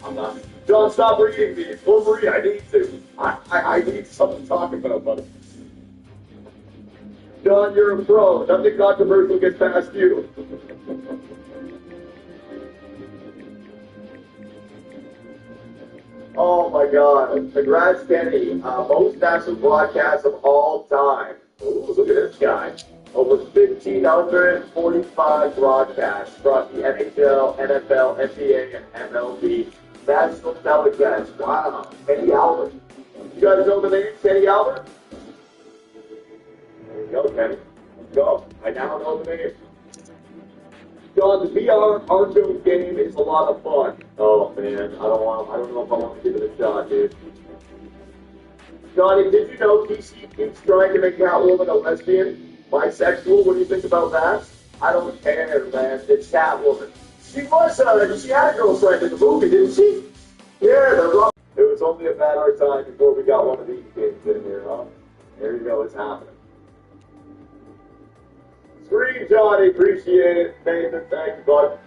I'm not. John, stop reading me. Wolverine, I need to. I need something to talk about, buddy. John, you're a pro. Nothing controversial gets past you. Oh my God. Congrats, Kenny. Most national broadcasts of all time. Ooh, look at this guy. Over 1,545 broadcasts across the NHL, NFL, NBA, and MLB. National telecasts. Wow. Kenny Albert. You guys know the name Kenny Albert? There you go, Kenny. Let's go. I now know the name. John, the VR Arco game is a lot of fun. Oh man, I don't know if I want to give it a shot, dude. Johnny, did you know DC keeps trying to make Catwoman a lesbian, bisexual? What do you think about that? I don't care, man. It's Catwoman. She was, she had a girlfriend in the movie, didn't she? Yeah, they're wrong. It was only a matter of time before we got one of these kids in here, huh? There you go, it's happening. Scream, Johnny, appreciate it. Nathan, thank you, bud.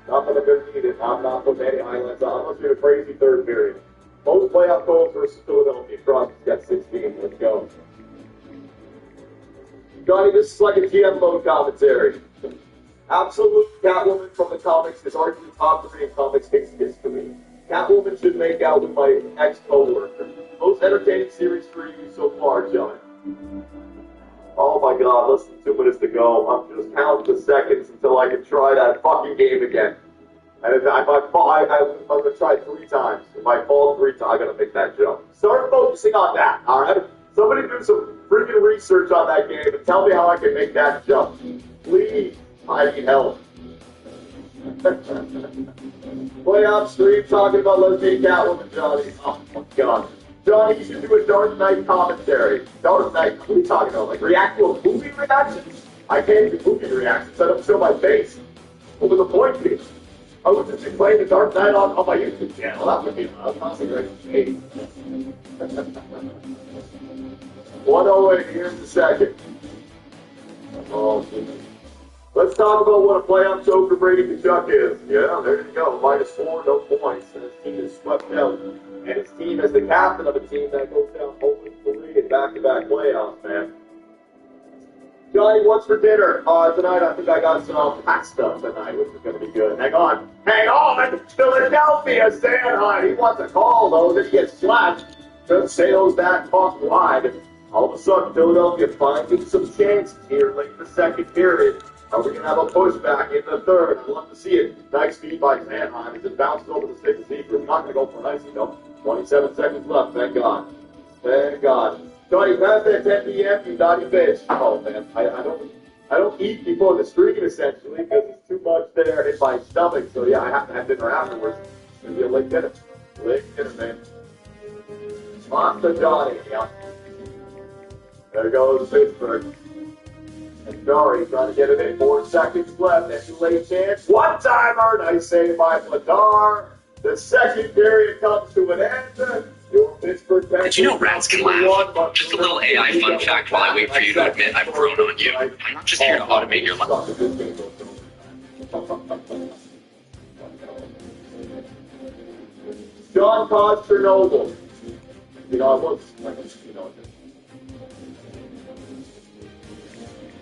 Not that I'm going to need it. I'm not putting any highlights on. Let's do a crazy third period. Most playoff goals versus Philadelphia. Crosby's got 16. Let's go. Johnny, this is like a GM mode commentary. Absolute Catwoman from the comics is arguably top 3 in comics history. Catwoman should make out with my ex-coworker. Most entertaining series for you so far, Johnny. Oh my God, less than 2 minutes to go. I'm just counting the seconds until I can try that fucking game again. And if I fall, I'm going to try 3 times. If I fall 3 times, I got to make that jump. Start focusing on that, alright? Somebody do some freaking research on that game and tell me how I can make that jump. Please, I need help. Playoff stream talking about lesbian Catwoman, Johnny. Oh my God. Johnny, you should do a Dark Knight commentary. Dark Knight, what are you talking about? Like react to a movie reactions? I can't do movie reactions. I don't show my face. What would the point be? I would just be playing the Dark Knight on my YouTube channel. That would be a great 108, here's the second. Oh, let's talk about what a playoff Joker Brady Kachuk is. Yeah, there you go. -4, no points. And his team is swept out. And his team is the captain of a team that goes down 0-3 in back-to-back playoffs, man. Johnny, what's for dinner? Tonight I think I got some pasta tonight, which is going to be good. Hang on! Philadelphia, Anaheim. He wants a call, though, then he gets slapped. Just sails that toss wide. All of a sudden, Philadelphia finding some chances here late in the second period. Are we going to have a pushback in the third? I'd love to see it. Nice feed by Anaheim. It just bounced over the stick of Seaver. Not going to go for an icy, though. 27 seconds left, thank God. Thank God. Johnny, past that 10 p.m., you naughty bitch. Oh, man, I don't eat before the stream, essentially, because it's too much there in my stomach. So, yeah, I have to have dinner afterwards. It's going to be a late dinner. Late dinner, man. Monster Johnny, yeah. There goes Pittsburgh. And Dory trying to get it in. 4 seconds left. That's a late chance. One-timer. Nice save by Vladar. The second period comes to an end. Did you know rats can laugh? Just a little AI fun fact while I wait for you to admit I've grown on you. I'm not just here to automate your life. John caused Chernobyl. You know, I was,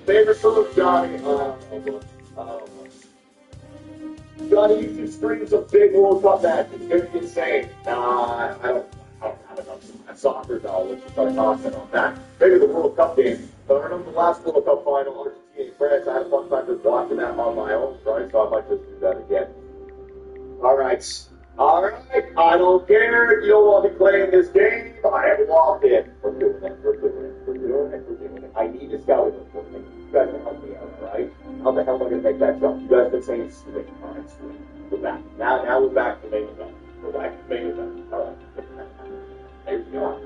favorite food, Johnny? Johnny, you should stream some big World Cup matches. It's going to be insane. I don't have enough soccer knowledge to start talking on that. Maybe the World Cup game. But I remember the last World Cup final, Argentina and France. I had a fun time just watching that on my own, right? So I might just do that again. All right. I don't care. You don't want me playing this game. I have walked in. We're doing it. I need a scouting report. You guys can help me out, all right? How the hell am I going to make that jump? You guys have been saying swing. All right, swing. We're back. Now we're back to the main event. We're back to the main event. All right. There we go.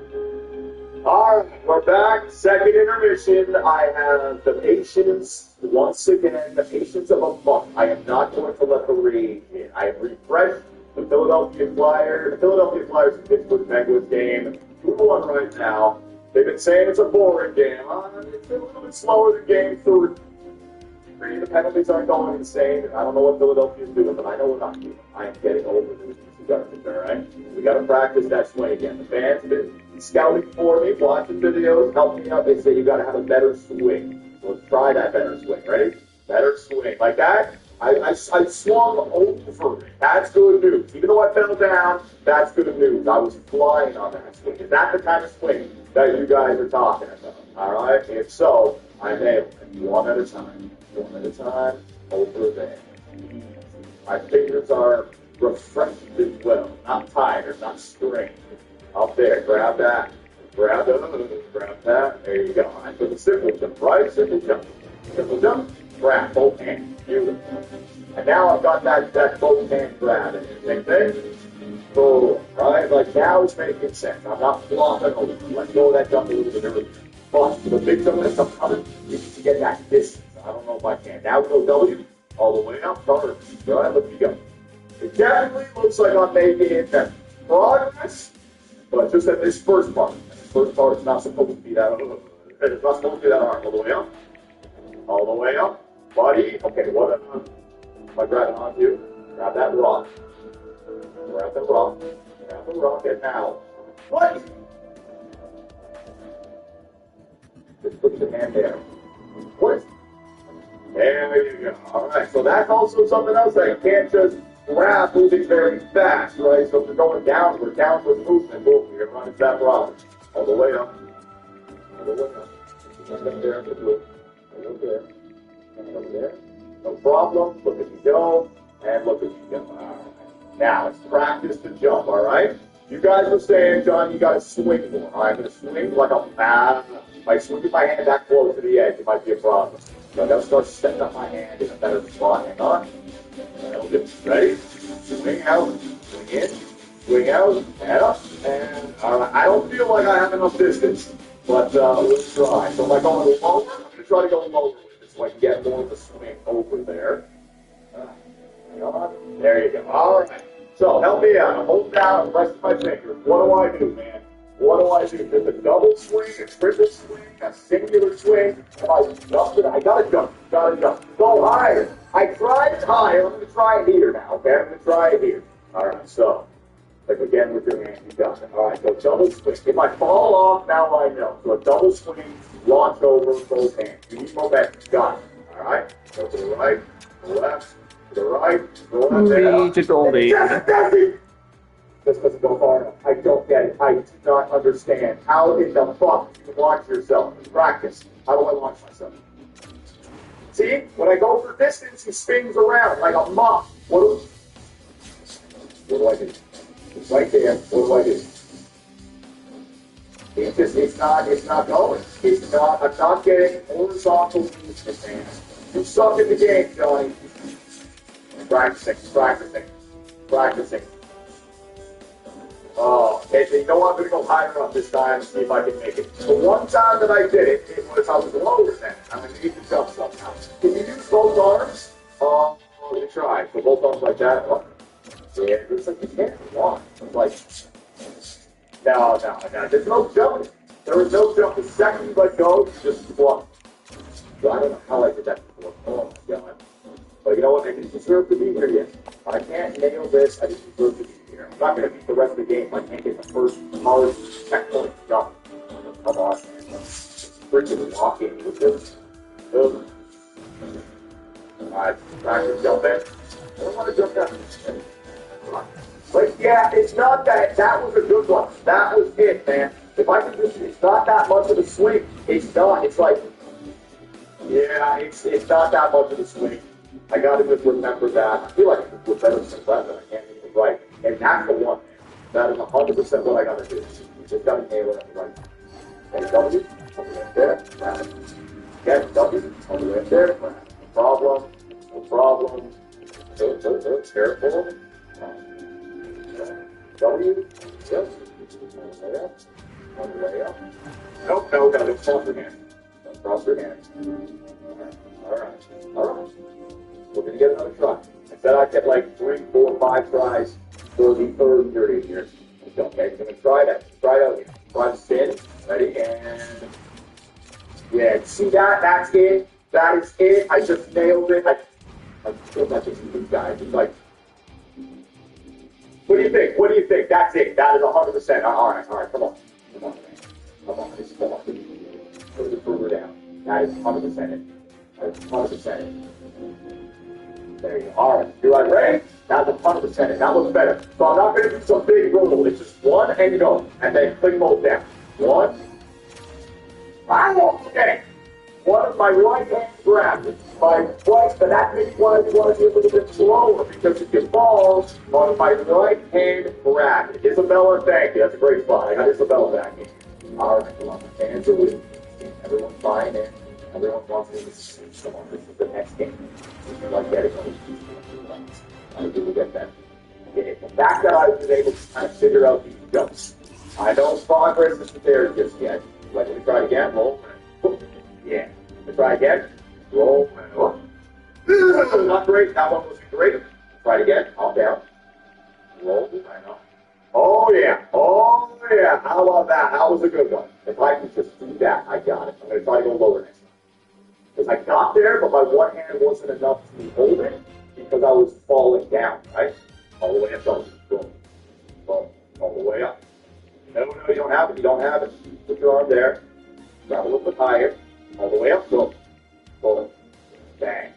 All right, we're back. Second intermission. I have the patience, once again, the patience of a monk. I am not going to let the rage in. I have refreshed the Philadelphia Flyers and Pittsburgh Penguins game. 2-1 right now. They've been saying it's a boring game. It's been a little bit slower than game 3. The penalties aren't going insane. I don't know what Philadelphia's doing, but I know what I'm doing. I am getting over this garbage, all right? We got to practice that swing again. The fans have been scouting for me, watching videos, helping me out. They say you got to have a better swing. So let's try that better swing. Ready? Better swing. Like that. I swung over. That's good news. Even though I fell down, that's good news. I was flying on that swing. Is that the kind of swing that you guys are talking about? All right? If so, I nailed it. One at a time. One at a time. Over there. My fingers are refreshed as well. Not tired. Not strained. Up there. Grab that. Grab that. There you go. I took a simple jump. Right? Simple jump. Simple jump. Grab both hands. Beautiful. And now I've got that both hand grab. Same thing. Boom. Right? Like now it's making sense. I'm not flopping over. Let go of that jump a little bit earlier. But the big jump that's coming, you need to get that distance. I don't know if I can. Now go W all the way up. Turn. Right? Let me go. It definitely looks like I'm making progress, but just at this first part. This first part is not supposed to be that. It's not supposed to be that hard. All the way up. All the way up. Buddy, okay, what am I grabbing onto you? Grab that rock. Grab the rock. Grab the rock, and now. What? Just put your hand there. What? There you go. Alright, so that's also something else that you can't just grab moving very fast, right? So if you're going downward movement, boom, you're gonna run into that rock. All the way up. All the way up. Just up there, the blue. Over there. And over there. No problem. Look at me go. And look at me go. All right. Now, let's practice the jump, all right? You guys were saying, John, you got to swing more. All right, I'm going to swing like a man. If I swing my hand that close to the edge, it might be a problem. So I'm going to start setting up my hand in a better spot. Hang on. Ready? Swing out. Swing in. Swing out. And up. And all right. I don't feel like I have enough distance, but let's try. So am I going lower? I'm going to try to go lower with it so I can get more of the swing over there. Hang on. There you go. All right. So help me out. I'm holding down the rest of my fingers. What do, man? What do? There's a double swing, a triple swing, a singular swing. If I jump it, I gotta jump. Go higher. I tried higher. I'm gonna try it here now. Okay, I'm gonna try it here. All right. So, like again with your hand, you got it. All right. So double swing. If I fall off, now I know. So a double swing, launch over both hands. You need momentum. Got it. All right. Go to the right, to the left. To the right, go up there. Just Goldie. This doesn't go far enough. I don't get it. I do not understand. How in the fuck do you launch yourself? Practice. How do I launch myself? See, when I go for distance, he spins around like a mop. What do I do? It's right there. What do I do? It's not going. I'm not getting horizontal movement, man. You suck at the game, Johnny. Practicing. Oh, okay, so you know what? I'm going to go higher up this time and see if I can make it. The one time that I did it, it was I was lower than it. I'm going to need to jump somehow. Can you use both arms? Let me try. So both arms like that. Oh. Yeah, it looks like you can't walk. It's like, no. There's no jumping. There was no jump. The second you let go, you just flop. So I don't know how I did that before. Oh, my God. But you know what? I didn't deserve to be here yet. I can't nail this. I didn't deserve to be here. I'm not going to beat the rest of the game if I can't get the first hard checkpoint jump. Come on, man. Freaking walking with this. All right, practice jumping. I don't want to jump down. But yeah, it's not that. That was a good one. That was it, man. If I could just, it's not that much of a swing. It's not. It's like, yeah, it's not that much of a swing. I gotta just remember that. I feel like I could do better than that, but I can't get it right. And that's the one. That is 100% what I gotta do. You just gotta nail it right. Okay, W, over there, okay, W, over there, no problem. Careful. W, yes, on the way up. No, don't cross your hand. Don't cross your hand. All right. We're going to get another try. I said I'd get like 3, 4, 5 tries. for the third period here. Okay, so I'm going to try that. Try it out here. Try the spin. Ready? And yeah, see that? That's it. That is it. I just nailed it. I'm still not just these guys. It's like, what do you think? What do you think? That's it. That is 100%. All right. Come on. Come on. Put the further down. That is 100% it. That is 100% it. There you go. All right. You guys ready? That's 100% it. That looks better. So I'm not going to do some big roll. It's just one and you go. And then click both down. One. Okay. One of my right hand grabs. My right, but that makes one I want to be a little bit slower because if you fall on my right hand grab. Isabella, thank you. That's a great spot. I got Isabella back in. All right, come on. My hands are with me. Everyone's buying in. Everyone wants me to see someone. This is the next game. Like that, I do get that. The fact that I've been able to kind of figure out these jumps. I know progress isn't there just yet. Let me try again. Roll. Yeah. Let's try again. Roll. Not great. That one wasn't great. Try it again. Calm down. Roll. I know. Oh yeah. How about that? That was a good one. If I can just do that, I got it. I'm going to try to go lower next time. Because I got there, but my one hand wasn't enough to hold it because I was falling down, right? All the way up. Boom. Boom. All the way up. No, you don't have it. You don't have it. Put your arm there. Grab a little bit higher. All the way up. Boom. Boom. Bang.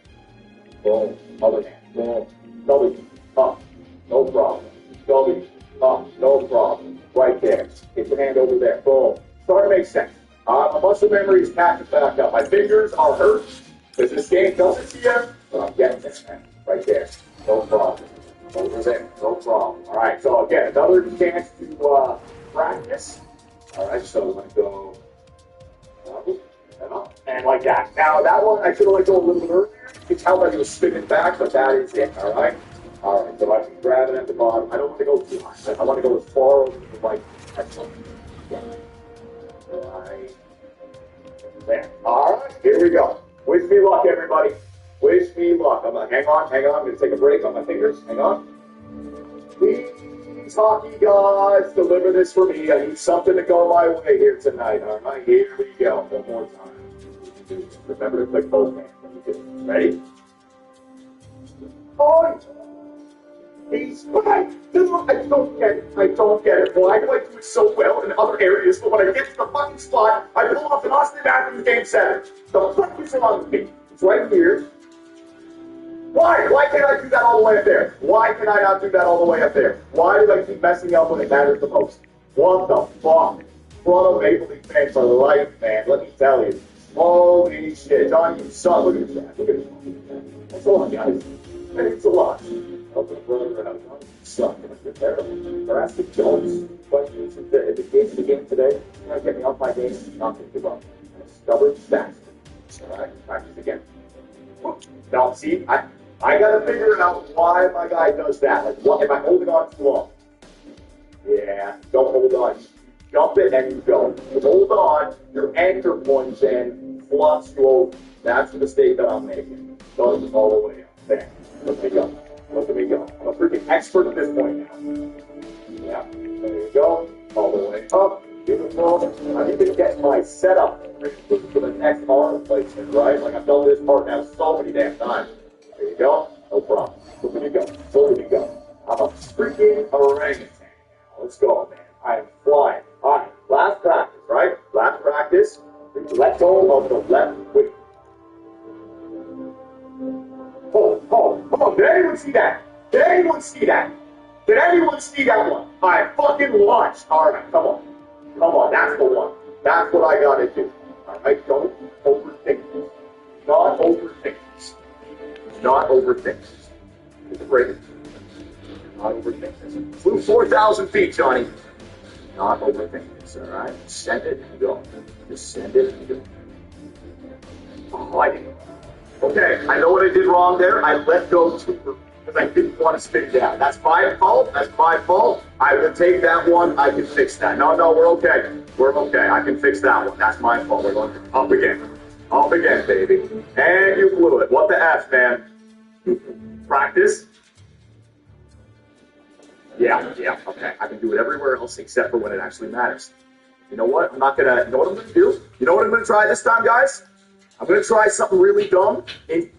Boom. Other hand. Boom. W. Up. No problem. W. Up. No problem. Right there. Get your hand over there. Boom. Starting to make sense. My muscle memory is catching back up. My fingers are hurt because this game doesn't see them, but I'm getting this, man. Right there. No problem. Over there. No problem. All right. So again, another chance to practice. All right. So I'm going to go up and like that. Now that one I should have let go a little bit earlier. You can tell that he was spinning back, but that is it. All right. All right. So I can grab it at the bottom. I don't want to go too high. I want to go as far over to the right. Excellent. Yeah. Right there. All right, here we go. Wish me luck, everybody. Wish me luck. Hang on. I'm going to take a break on my fingers. Hang on. Please, hockey gods, deliver this for me. I need something to go my way here tonight. All right, here we go. One more time. Remember to click both hands when you do it. Ready? Oh, he's right. I don't get it. Why do I do it so well in other areas, but when I get to the fucking spot, I pull off an Austin Matthews game 7. The fuck is wrong with me? It's right here. Why? Why can't I do that all the way up there? Why can I not do that all the way up there? Why do I keep messing up when it matters the most? What the fuck? Toronto Maple Leaf fans are life, man. Let me tell you. Holy shit. Johnny, you suck. Look at that. Look at that. That's a lot, guys. It's a lot. Suck. You're terrible. They're asking Jones questions at the game today. You're not getting off my game. Not going to give up. I'm a stubborn bastard. All right, practice again. Now, see, I got to figure out why my guy does that. Like, what am I holding on too long? Yeah, don't hold on. Jump it and you go. You hold on, your anchor points in, fluffs you over. That's the mistake that I'm making. Goes all the way up. There. Look at me go. Look at me go. I'm a freaking expert at this point now. Yeah, there you go. All the way up. Beautiful. I need to get my setup for the next arm placement, right? Like I've done this part now so many damn times. There you go. No problem. Look at me go. Look at me go. I'm a freaking orangutan. Let's go, man. I am flying. All right. Last practice, right? Last practice. Let go of the left wing. Oh, did anyone see that? Did anyone see that? Did anyone see that one? I fucking launched. All right, come on. Come on, that's the one. That's what I gotta do. All right, don't overthink this. Not overthink this. Not overthink this. It's great. Not overthink this. Flew 4,000 feet, Johnny. Not overthink this, all right? Send it and go. Just send it and go. Oh, I didn't. Okay, I know what I did wrong there. I let go too early because I didn't want to spin down. That's my fault. That's my fault. I will take that one. I can fix that. No, we're okay. We're okay. I can fix that one. That's my fault. We're going up again. Up again, baby. And you blew it. What the F, man? Practice. Yeah, okay. I can do it everywhere else except for when it actually matters. You know what? I'm not gonna. You know what I'm gonna do? You know what I'm gonna try this time, guys? I'm gonna try something really dumb. And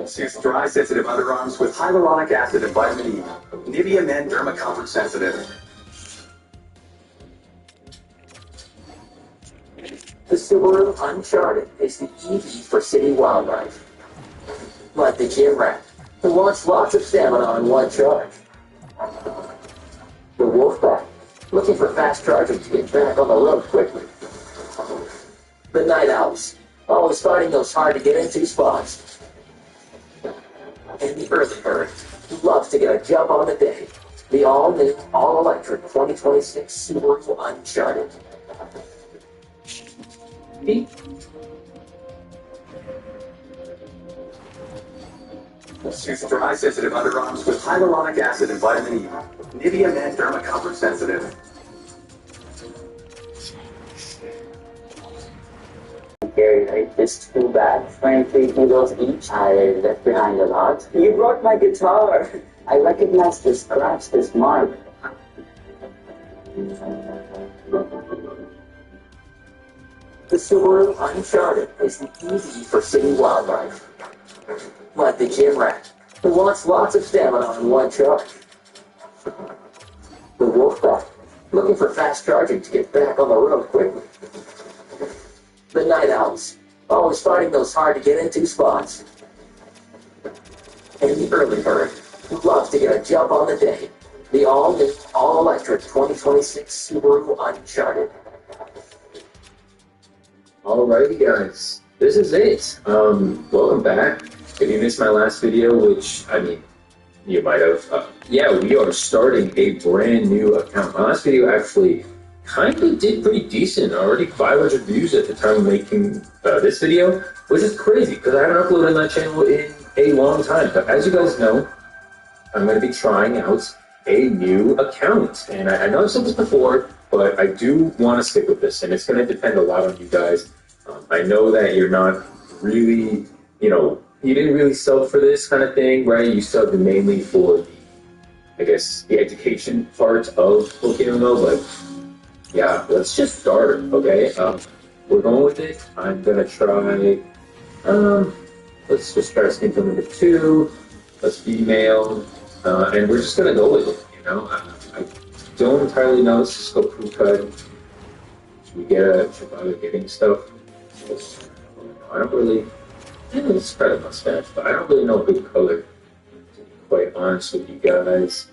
Soothes dry, sensitive underarms with hyaluronic acid and vitamin E. Nivea Men Derma Comfort Sensitive. The Subaru Uncharted is the EV for city wildlife. Like the gym rat, who wants lots of stamina on one charge. The Wolfpack, looking for fast charging to get back on the road quickly. The Night Owls, always finding those hard to get into spots. And the Early Bird, who loves to get a jump on the day. The all-new, all-electric 2026 Subaru Uncharted. Soothes dry, sensitive underarms with hyaluronic acid and vitamin E. Nivea Men Derma Comfort Sensitive. Gary, right? It's too bad. 23 kilos each. I left behind a lot. You brought my guitar. I recognize this scratch, this mark. The Subaru Uncharted is the EV for city wildlife. Like the gym rat, who wants lots of stamina on one charge. The Wolfpack, looking for fast charging to get back on the road quickly. The Night Owls, always finding those hard to get into spots. And the Early Bird, who loves to get a jump on the day. The all-new, all-electric 2026 Subaru Uncharted. Alrighty guys, this is it. Welcome back. If you missed my last video, which, I mean, you might have, yeah, we are starting a brand new account. My last video actually kind of did pretty decent, already 500 views at the time of making this video, which is crazy because I haven't uploaded on that channel in a long time. But as you guys know, I'm going to be trying out a new account. And I know I've said this before, but I do want to stick with this, and it's going to depend a lot on you guys. I know that you're not really, you know, you didn't really sub for this kind of thing, right? You subbed mainly for the, I guess, the education part of Pokemon Go, but yeah, let's just start, okay? We're going with it. I'm going to try, let's just try skin tone number 2. Let's female, and we're just going to go with it, you know? I don't entirely know. Let's just go crew cut. Should we should I be getting stuff? I don't really, let's try the mustache, but I don't really know a good color, to be quite honest with you guys.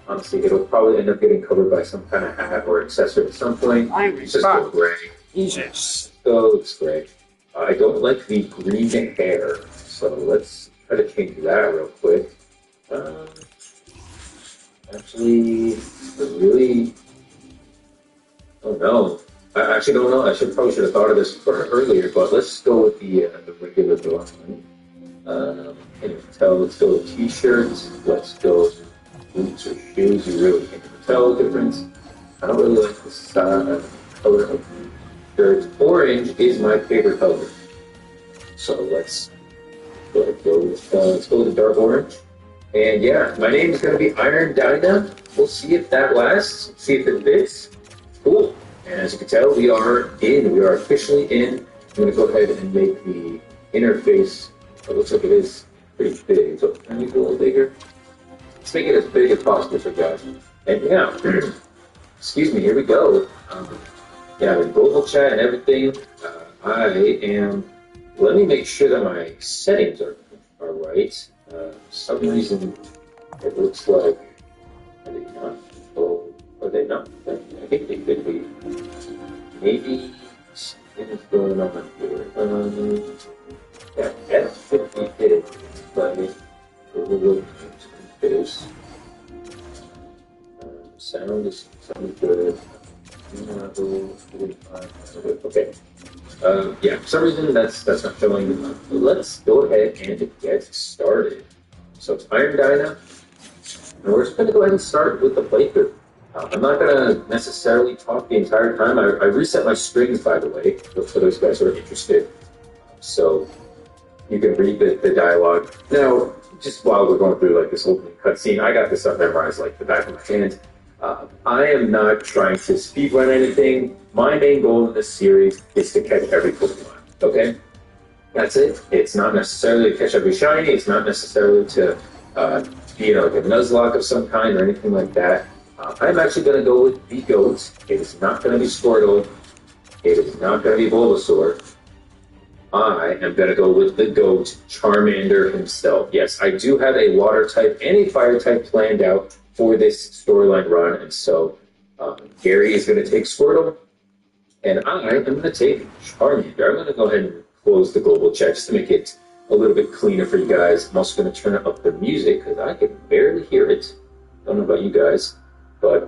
Honestly, it'll probably end up getting covered by some kind of hat or accessory at some point. It's just go gray. Jesus. So it's gray. I don't like the green hair, so let's try to change that real quick. Actually, really, oh no. I actually don't know. Probably should have thought of this earlier, but let's go with the regular blonde. Can you tell? Let's go with t-shirts. Let's go boots or shoes. You really can't tell the difference. I don't really like the color of shirts. Orange is my favorite color, so let's go with the dark orange. And yeah, my name is going to be Iron Dyna. We'll see if that lasts. See if it fits. Cool. And as you can tell, we are in. We are officially in. I'm going to go ahead and make the interface. It looks like it is pretty big. So can we go a little bigger? Let's make it as big as possible for guys. And yeah, excuse me, here we go. Yeah, the global chat and everything. I am. Let me make sure that my settings are right. For some reason, it looks like. Are they not? Oh, are they not? I think they could be. Maybe something is going on here. Yeah, that should be it. But it will confuse. Sound is good. Okay. Yeah, for some reason that's not showing. Let's go ahead and get started. So it's Iron Dyna, and we're just going to go ahead and start with the playthrough. I'm not going to necessarily talk the entire time. I reset my strings, by the way, for those guys who are interested. So you can read the dialogue. Now, just while we're going through like this opening cutscene, I got this up memorized like the back of my hand. I am not trying to speedrun anything. My main goal in this series is to catch every Pokemon. Okay? That's it. It's not necessarily to catch every shiny. It's not necessarily to be like a Nuzlocke of some kind or anything like that. I'm actually going to go with the GOAT. It is not going to be Squirtle. It is not going to be Bulbasaur. I am going to go with the GOAT, Charmander himself. Yes, I do have a water type and a fire type planned out for this storyline run, and so Gary is going to take Squirtle, and I am going to take Charmander. I'm going to go ahead and close the global chat just to make it a little bit cleaner for you guys. I'm also going to turn up the music because I can barely hear it. Don't know about you guys, but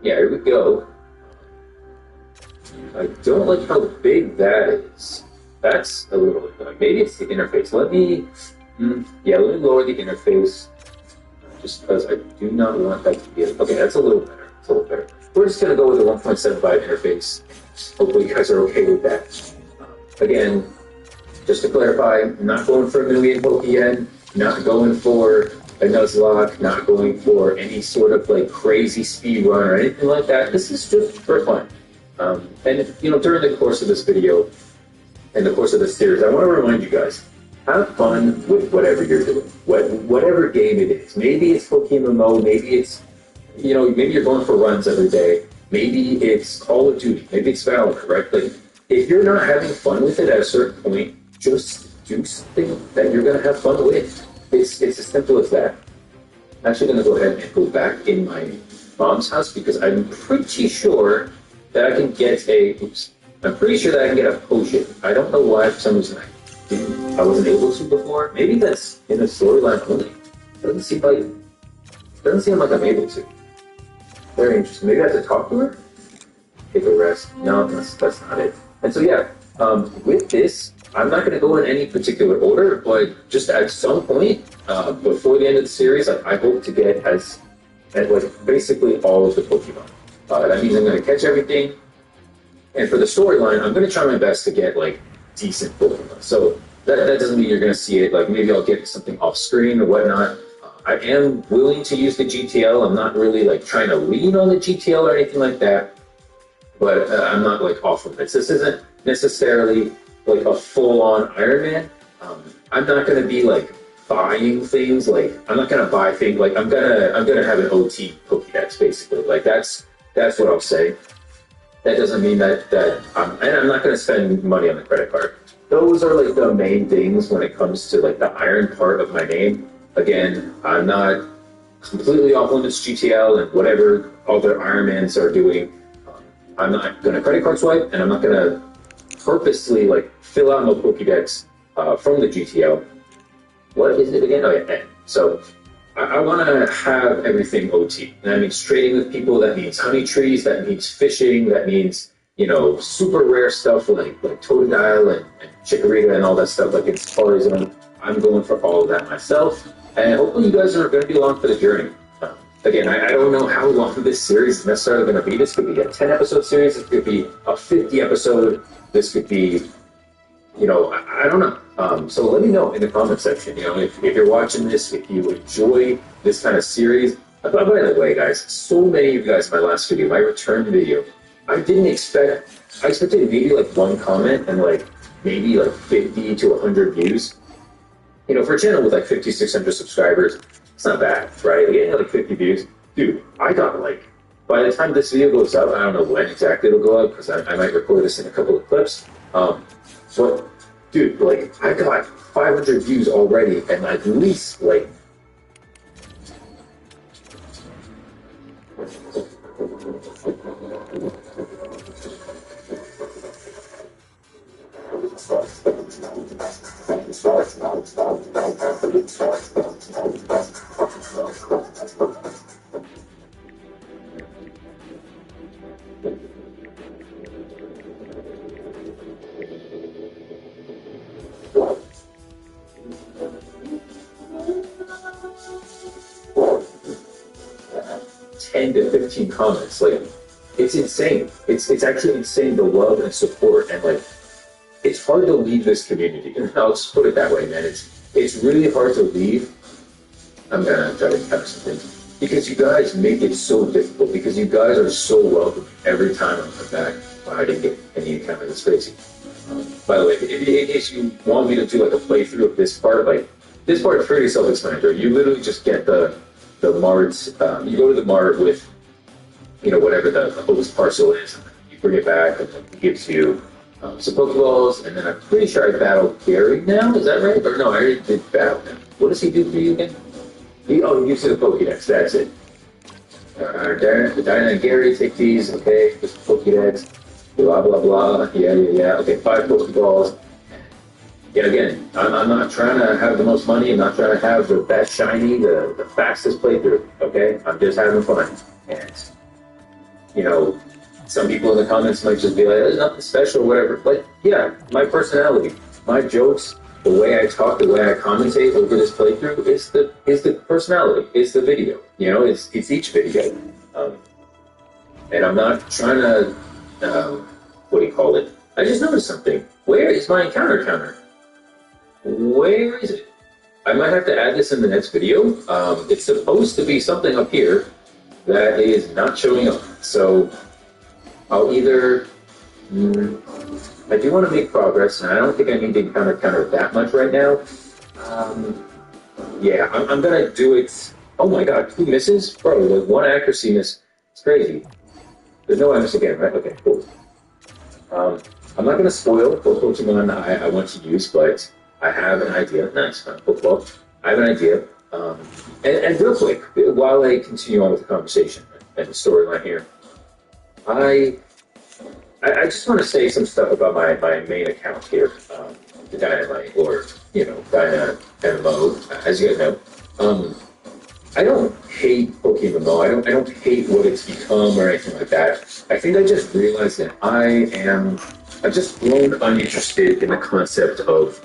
yeah, here we go. I don't like how big that is. That's a little annoying. Maybe it's the interface. Let me lower the interface just because I do not want that to be. Okay, that's a little better. It's a little better. We're just going to go with the 1.75 interface. Hopefully you guys are okay with that. Again, just to clarify, I'm not going for a million Pokéyen, not going for a Nuzlocke, not going for any sort of like crazy speed run or anything like that. This is just for fun. And during the course of this video, in the course of this series, I want to remind you guys, have fun with whatever you're doing, whatever game it is. Maybe it's Pokemon Mo, maybe it's, maybe you're going for runs every day, maybe it's Call of Duty, maybe it's Valorant, right? Like, if you're not having fun with it at a certain point, just do something that you're going to have fun with. It's as simple as that. I'm actually going to go ahead and go back in my mom's house because I'm pretty sure that I can get a potion. I don't know why, for some reason, I wasn't able to before. Maybe that's in the storyline only. Doesn't seem like I'm able to. Very interesting. Maybe I have to talk to her? Take a rest. No, that's not it. And so yeah, with this, I'm not going to go in any particular order, but just at some point before the end of the series, I hope to get basically all of the Pokemon. That means I'm going to catch everything. And for the storyline, I'm going to try my best to get decent Pokemon. So that doesn't mean you're going to see it. Maybe I'll get something off screen or whatnot. I am willing to use the GTL. I'm not really trying to lean on the GTL or anything like that. But I'm not off of this. This isn't necessarily a full-on Iron Man. I'm not going to be buying things. I'm not going to buy things. I'm gonna have an OT Pokédex basically. That's what I'll say. That doesn't mean that I'm not going to spend money on the credit card. Those are the main things when it comes to the Iron part of my name. Again, I'm not completely off limits GTL and whatever other Ironmans are doing. I'm not going to credit card swipe, and I'm not going to purposely fill out my Pokédex from the GTL. What is it again? Oh yeah, N. So I want to have everything OT. And that means trading with people. That means honey trees. That means fishing. That means super rare stuff like Totodile and Chikorita and all that stuff in Safari Zone. I'm going for all of that myself, and hopefully you guys are going to be along for the journey. Again, I don't know how long this series is necessarily going to be. This could be a 10-episode series. This could be a 50-episode. This could be, I don't know. So let me know in the comment section, if you're watching this, if you enjoy this kind of series. By the way, guys, so many of you guys in my last video, my return video, I expected maybe one comment and maybe 50 to 100 views. For a channel with 5,600 subscribers, it's not bad, right? Getting 50 views. Dude, I got by the time this video goes up, I don't know when exactly it'll go up because I might record this in a couple of clips. But dude, I got 500 views already, and at least 10 to 15 comments. It's insane. It's actually insane, the love and support, and it's hard to leave this community. I'll just put it that way, man. It's really hard to leave. I'm gonna try to capture something. because you guys make it so difficult, because you guys are so welcome every time I'm back. I didn't get any encounter. It's crazy. By the way, in case you want me to do like a playthrough of this part, like this part is pretty self-explanatory. You literally just get the marts. You go to the mart with, you know, whatever the host parcel is. And you bring it back, and it gives you some Pokeballs, and then I'm pretty sure I battled Gary now. Is that right? Or no, I already did battle him. What does he do for you again? He gives you the Pokédex. That's it. Diana and Gary take these. Okay, just Pokédex. Blah blah blah. Yeah. Okay, 5 Pokeballs. Yeah, again, I'm not trying to have the most money. I'm not trying to have the best shiny, the fastest playthrough. Okay, I'm just having fun. And you know, some people in the comments might just be like, "There's nothing special, whatever." But yeah, my personality, my jokes, the way I talk, the way I commentate over this playthrough is the personality, it's the video. You know, it's each video, and I'm not trying to. What do you call it? I just noticed something. Where is my encounter counter? Where is it? I might have to add this in the next video. It's supposed to be something up here that is not showing up. So I'll either... I do want to make progress, and I don't think I need to encounter counter that much right now. Yeah, I'm going to do it... Oh my god, 2 misses? Bro, like 1 accuracy miss. It's crazy. There's no miss again, right? Okay, cool. I'm not going to spoil what Pokemon I want to use, but I have an idea. Nice, Pokeball. I have an idea. And real quick, while I continue on with the conversation and the storyline here, I just want to say some stuff about my main account here, the Dynamite, or, you know, Dyna MMO, as you guys know. I don't hate Pokemon MMO. I don't hate what it's become or anything like that. I think I just realized that I've just grown uninterested in the concept of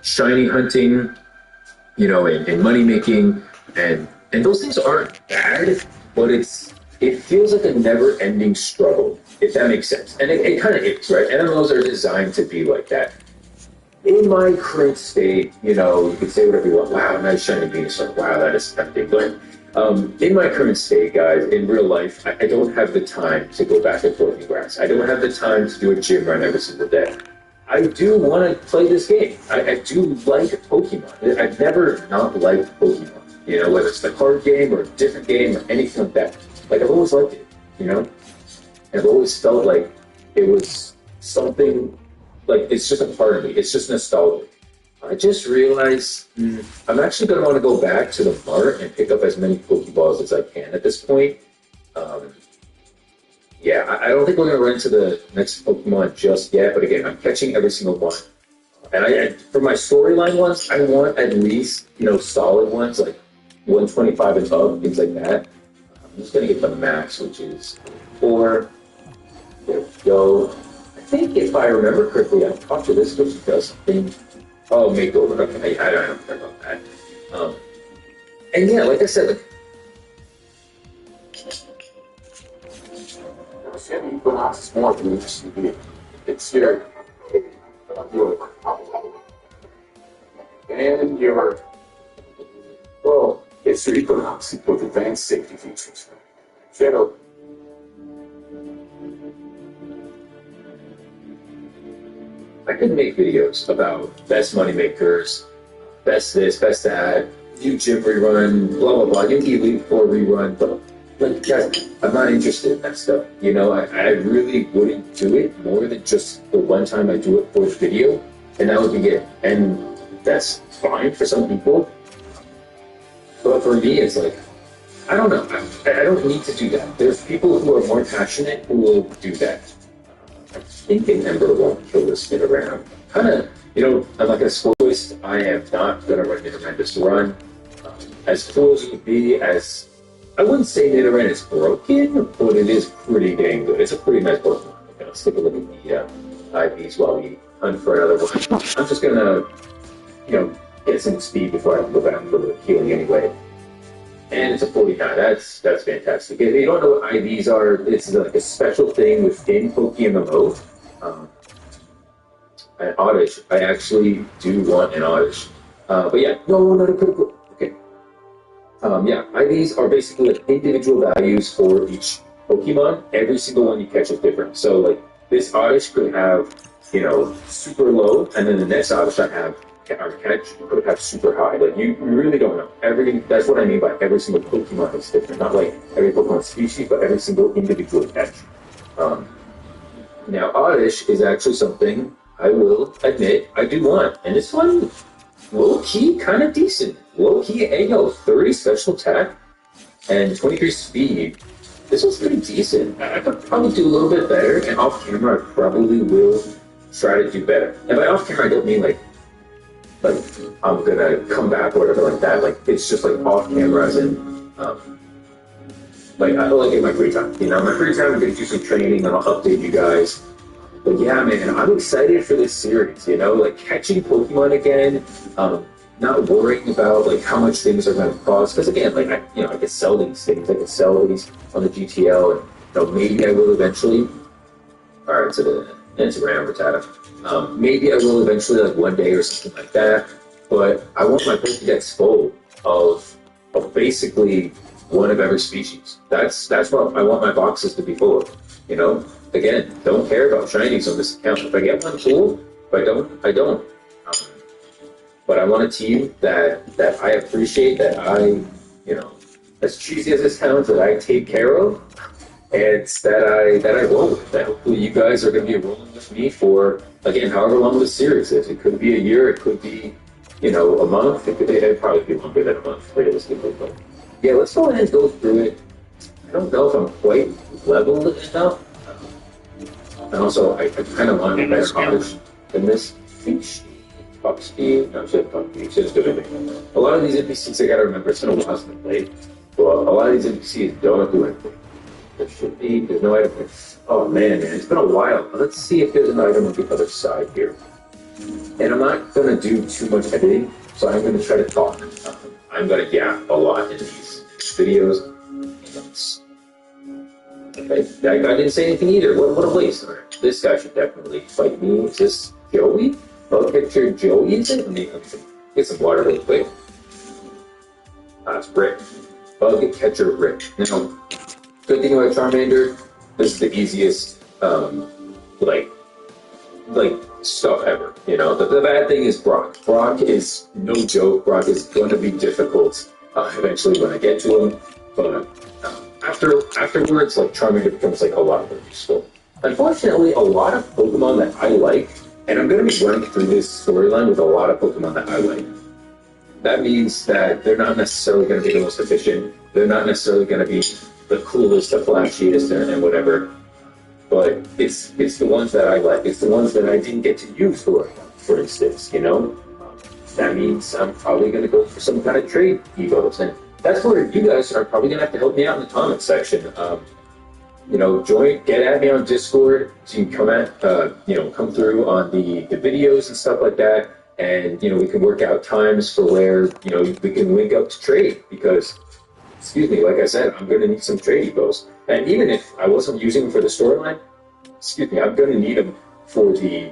Shiny hunting, you know, and money making, and those things aren't bad, but it feels like a never ending struggle, if that makes sense. And it kind of is, right? MMOs are designed to be like that. In my current state, you know, you can say whatever you want. Wow, nice shiny venusaur. Wow, that is tempting. But in my current state, guys, in real life, I don't have the time to go back and forth in grass. I don't have the time to do a gym run every single day. I do want to play this game. I do like Pokemon. I've never not liked Pokemon. You know, whether it's the card game or a different game or anything like that. Like, I've always liked it, you know? And I've always felt like it was something, like, it's just a part of me. It's just nostalgia. I just realized I'm actually going to want to go back to the mart and pick up as many Pokeballs as I can at this point. Yeah, I don't think we're going to run into the next Pokemon just yet, but again, I'm catching every single one. And I for my storyline ones, I want at least, you know, solid ones, like 125 and up, things like that. I'm just going to get the max, which is 4. There we go. I think if I remember correctly, I talked to this, which does something. Oh, makeover. Okay, I don't care about that. And yeah, like I said, like, Equinox more than just it's your and your well, it's your Equinox with advanced safety features. Shadow. I could make videos about best moneymakers, best this, best that, new gym rerun, blah blah blah, new Elite 4 rerun, but like, guys, I'm not interested in that stuff. You know, I really wouldn't do it more than just the one time I do it for the video, and that would be it. And that's fine for some people. But for me, it's like, I don't know. I don't need to do that. There's people who are more passionate who will do that. I think a member won't kill this bit around. Kind of, you know, I'm like a spoilist. I am not going to run Nidoran's run. As cool as it would be, as I wouldn't say Nidoran is broken, but it is pretty dang good. It's a pretty nice Pokemon. Okay, let's take a look at the IVs while we hunt for another one. I'm just gonna, you know, get some speed before I go back for the healing anyway. And it's a 49. That's fantastic. If you don't know what IVs are, it's like a special thing within Pokemon. An Oddish. I actually do want an Oddish. But yeah, no, not a critical. Okay. Yeah, IVs are basically like individual values for each Pokemon. Every single one you catch is different. So like this Oddish could have, you know, super low, and then the next Oddish I have catch could have super high. Like you really don't know. That's what I mean by every single Pokemon is different. Not like every Pokemon species, but every single individual catch. Now Oddish is actually something I will admit I do want, and this one low-key kind of decent. Low-key, 30 special attack and 23 speed. This was pretty decent. I could probably do a little bit better, and off camera I probably will try to do better. And by off camera I don't mean like I'm gonna come back or whatever like that. Like it's just like off camera as in like I like in my free time. You know, in my free time I'm gonna do some training and I'll update you guys. But yeah, man, I'm excited for this series, you know, like catching Pokemon again. not worrying about like how much things are going to cost. Because again, like I could sell these things. I could sell these on the GTL, and maybe I will eventually. All right, to the Instagram Rattata. Maybe I will eventually, like one day or something like that. But I want my Pokédex full of basically one of every species. That's what I want my boxes to be full of. Again, don't care about shinies on this account. If I get one, cool. If I don't, I don't. But I want a team that I appreciate, that as cheesy as it sounds, that I take care of, and that I roll with. That hopefully you guys are going to be rolling with me for, again, however long this series is. It could be a year, it could be, a month. It'd probably be longer than a month, realistically. But yeah, let's go ahead and go through it. I don't know if I'm quite leveled enough. And also, I kind of want to be better polish than this. Pop speed. No, she doesn't do anything. A lot of these NPCs, I gotta remember, it's been a while since I played. Well, a lot of these NPCs don't do anything. There's no item. Oh man, it's been a while. Let's see if there's an item on the other side here. And I'm not gonna do too much editing, so I'm gonna try to talk. I'm gonna yap a lot in these videos. Okay, that guy didn't say anything either. What a waste. This guy should definitely fight me. Is this Joey? I'll picture Joey, is it? Let me get some water real quick. That's Rick. Bug catcher Rick. Now, good thing about Charmander, this is the easiest, stuff ever. The bad thing is Brock. Brock is no joke. Brock is going to be difficult eventually when I get to him. But afterwards, like, Charmander becomes like a lot more useful. Unfortunately, a lot of Pokemon that I like, and I'm going to be running through this storyline with a lot of Pokemon that I like. That means that they're not necessarily going to be the most efficient. They're not necessarily going to be the coolest, the flashiest, and whatever. But it's the ones that I like. It's the ones that I didn't get to use for instance, That means I'm probably going to go for some kind of trade evos. And that's where you guys are probably going to have to help me out in the comments section. Get at me on Discord to come through on the videos and stuff like that. And, we can work out times for where, we can link up to trade because, like I said, I'm going to need some trade evos. And even if I wasn't using them for the storyline, I'm going to need them for the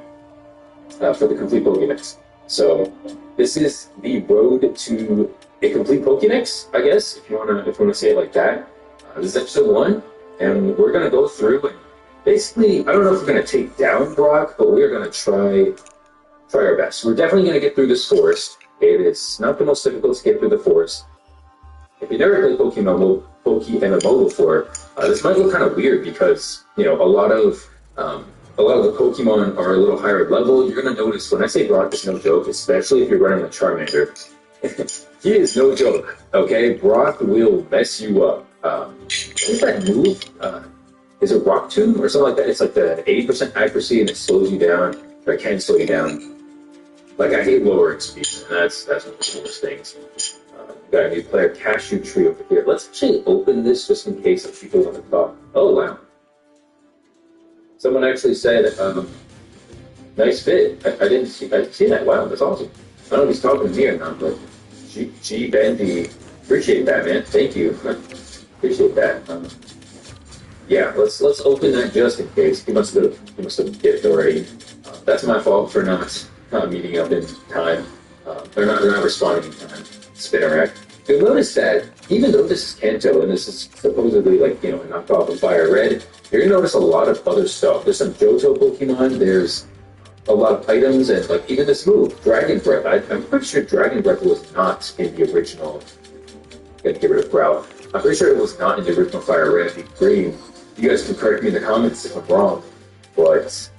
complete Pokédex. So this is the road to a complete Pokédex, I guess, if you want to say it like that. This is episode 1. And we're going to go through and basically, I don't know if we're going to take down Brock, but we're going to try our best. We're definitely going to get through this forest. It is not the most difficult to get through the forest. If you never played Pokemon MMO before, this might look kind of weird because, a lot of the Pokemon are a little higher level. You're going to notice when I say Brock is no joke, especially if you're running a Charmander. He is no joke, okay? Brock will mess you up. What's that move? Is it Rock Tomb or something like that? It's like the 80% accuracy and it slows you down, or it can slow you down. Like, I hate lowering speed, and that's one of the coolest things. Got a new player, Cashew Tree over here. Let's actually open this just in case if people want to talk. Oh, wow. Someone actually said, nice fit. I didn't see that. Wow, that's awesome. I don't know if he's talking to me or not, but G Bendy, appreciate that, man. Thank you. Appreciate that. Yeah, let's open that just in case. He must have get it already. That's my fault for not meeting up in time. They're not responding in time. Spinnerack. You'll notice that even though this is Kanto and this is supposedly a knockoff of Fire Red, you're gonna notice a lot of other stuff. There's some Johto Pokemon. There's a lot of items and even this move, Dragon Breath. I'm pretty sure Dragon Breath was not in the original. Gotta get rid of Growl. I'm pretty sure it was not in the original Fire Red and Green. You guys can correct me in the comments if I'm wrong, but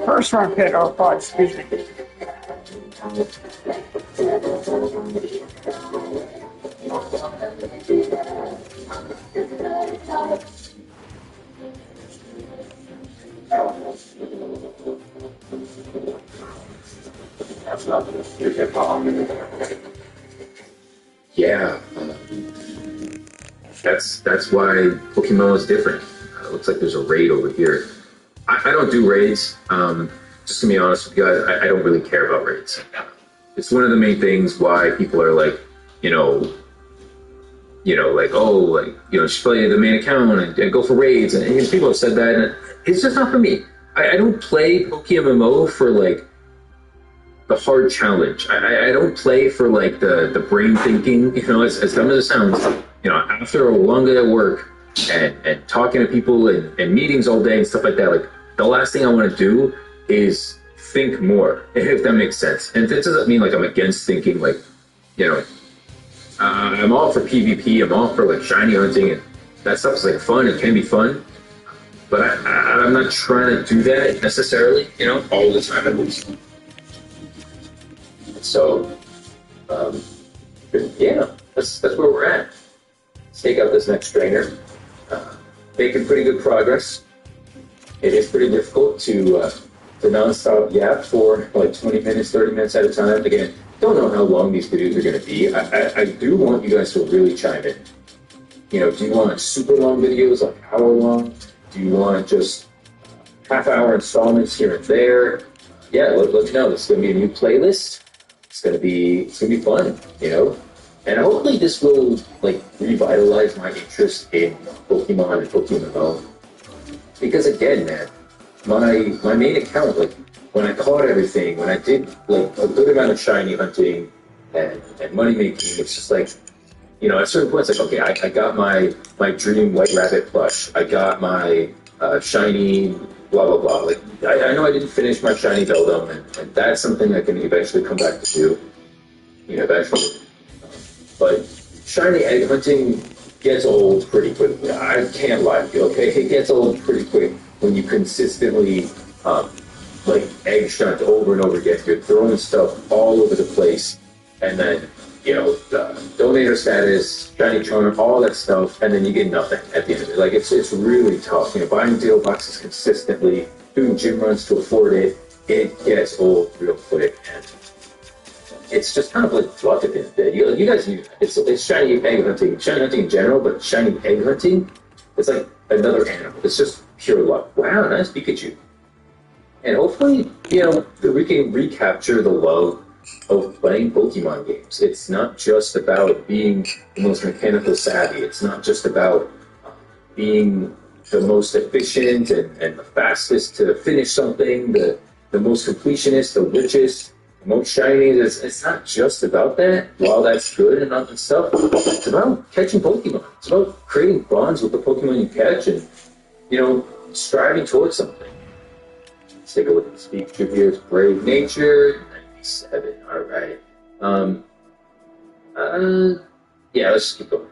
First round pick, excuse me. Yeah, that's why Pokemon is different. looks like there's a raid over here. I don't do raids. Just to be honest with you guys, I don't really care about raids. It's one of the main things why people are like, like, oh, like, just play the main account and go for raids. And people have said that, and it's just not for me. I don't play PokeMMO for, like, the hard challenge. I don't play for, like, the brain thinking, as dumb as it sounds. After a long day at work and talking to people and meetings all day and stuff like that, like, the last thing I want to do is think more, if that makes sense. And this doesn't mean, like, I'm against thinking, like, I'm all for PvP, I'm all for, like, shiny hunting, and that stuff is, like, fun, it can be fun. But I'm not trying to do that necessarily, all the time at least. So, yeah, that's where we're at. Let's take out this next trainer. Making pretty good progress. It is pretty difficult to non-stop yap for like 20 minutes, 30 minutes at a time. Again, don't know how long these videos are going to be. I do want you guys to really chime in. Do you want super long videos, like hour long? Do you want just half-hour installments here and there? Yeah, let me know. It's going to be a new playlist. It's going to be fun, And hopefully this will like revitalize my interest in Pokemon and Pokemon. Because again, man, my main account, like when I caught everything, when I did like a good amount of shiny hunting and money making, it's just like, at certain points, like, okay, I got my dream White Rabbit plush. I got my shiny blah, blah, blah. Like, I know I didn't finish my shiny Beldum, and that's something I can eventually come back to do. Eventually. But shiny egg hunting gets old pretty quickly. I can't lie to you, okay? It gets old pretty quick when you consistently, egg shunt over and over again. You're throwing stuff all over the place, and then, donator status, shiny charm, all that stuff, and then you get nothing at the end of it. Like, it's really tough. Buying deal boxes consistently, doing gym runs to afford it, it gets old real quick, and it's just kind of like luck at the end of the day. You guys knew that. It's shiny egg hunting in general, but shiny egg hunting, it's like another animal. It's just pure luck. Wow, nice Pikachu. And hopefully, we can recapture the love of playing Pokemon games. It's not just about being the most mechanical savvy. It's not just about being the most efficient and the fastest to finish something, the most completionist, the richest, the most shiny. It's not just about that. While that's good and all that stuff, it's about catching Pokemon. It's about creating bonds with the Pokemon you catch and, striving towards something. Let's take a look at the speak trivia. Brave Nature, 97. All right. Yeah, let's just keep going.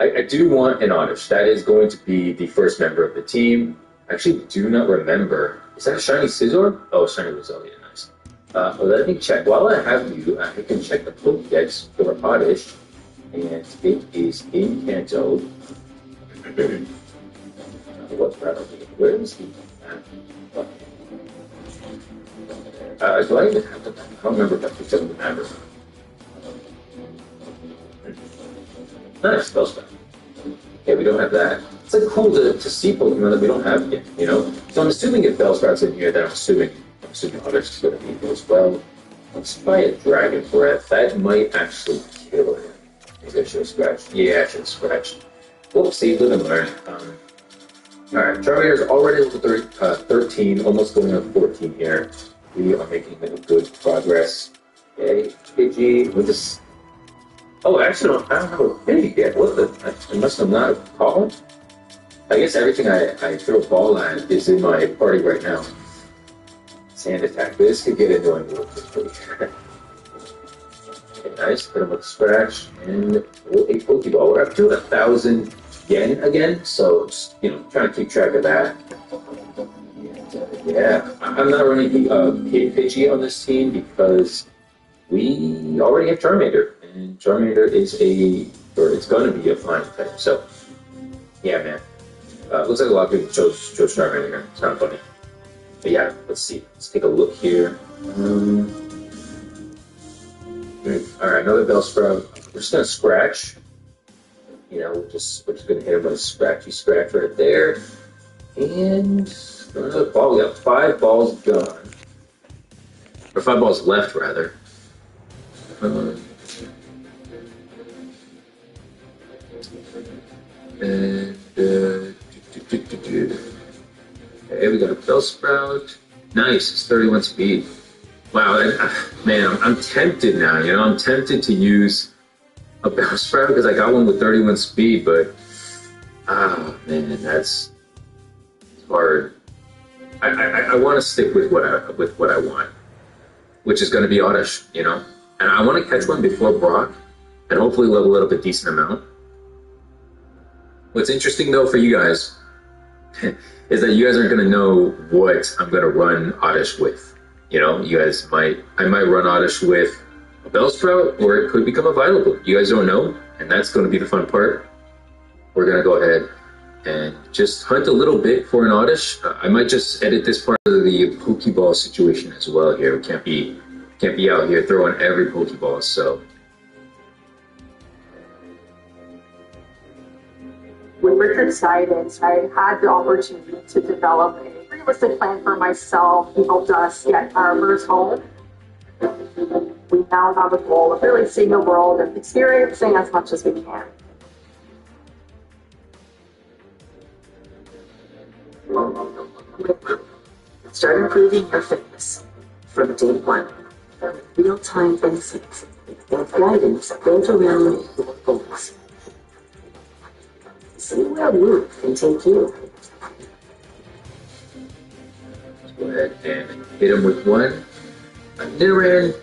I do want an Oddish. That is going to be the first member of the team. I actually do not remember. Is that a shiny Scizor? Oh, shiny Roselia, nice. Well, let me check. While I have you, I can check the Pokédex for Oddish, and it is in Kanto. What's that over here? Where is he? Do I even have the map? I don't remember if I picked up the map or not. Nice, Bellsprout. Okay, we don't have that. It's like cool to see Pokemon that we don't have yet, So I'm assuming if Bellsprout's in here, then I'm assuming Oddish is going to be here as well. Let's try a Dragon Breath. That might actually kill him. Maybe I should have scratched. Yeah, I should have scratched. Whoopsie, live and learn. Alright, Charmander is already level 13, almost going up 14 here. We are making good progress. Okay, Pidgey with this. Oh, actually, I don't have a Pidgey yet. What the? I must have not have called. I guess everything I throw a ball at is in my party right now. Sand attack. This could get annoying real quickly. Okay, nice. Hit him with a scratch. And a Pokeball. We're up to 1,000 yen again, so just, trying to keep track of that. And, yeah, I'm not running Pidgey on this team because we already have Charmander, and Charmander is it's going to be a flying type. So, yeah, man. Looks like a lot of people chose Charmander here. It's kind of funny. But yeah, let's see. Let's take a look here. Alright, another Bellsprout. We're just going to scratch. we're just gonna hit him with a scratchy scratch right there. And another ball. We got 5 balls gone. Or 5 balls left, rather. And okay, we got a Bellsprout. Nice, it's 31 speed. Wow, man, I'm tempted now. I'm tempted to use a Bellsprout because I got one with 31 speed, but man, that's hard. I want to stick with what I want, which is going to be Oddish, and I want to catch one before Brock, and hopefully level it up a decent amount. What's interesting though for you guys is that you guys aren't going to know what I'm going to run Oddish with. I might run Oddish with a Bellsprout, or it could become available. You guys don't know, and that's going to be the fun part. We're going to go ahead and just hunt a little bit for an Oddish. I might just edit this part of the Pokeball situation as well here. We can't be out here throwing every Pokeball, so. With Richard's guidance, I had the opportunity to develop a realistic plan for myself. He helped us get our first home. We now have a goal of really seeing the world and experiencing as much as we can. Start improving your fitness from day one. Real-time insights and guidance built around your goals. See where move can take you. Let's go ahead and hit him with one. Nidoran.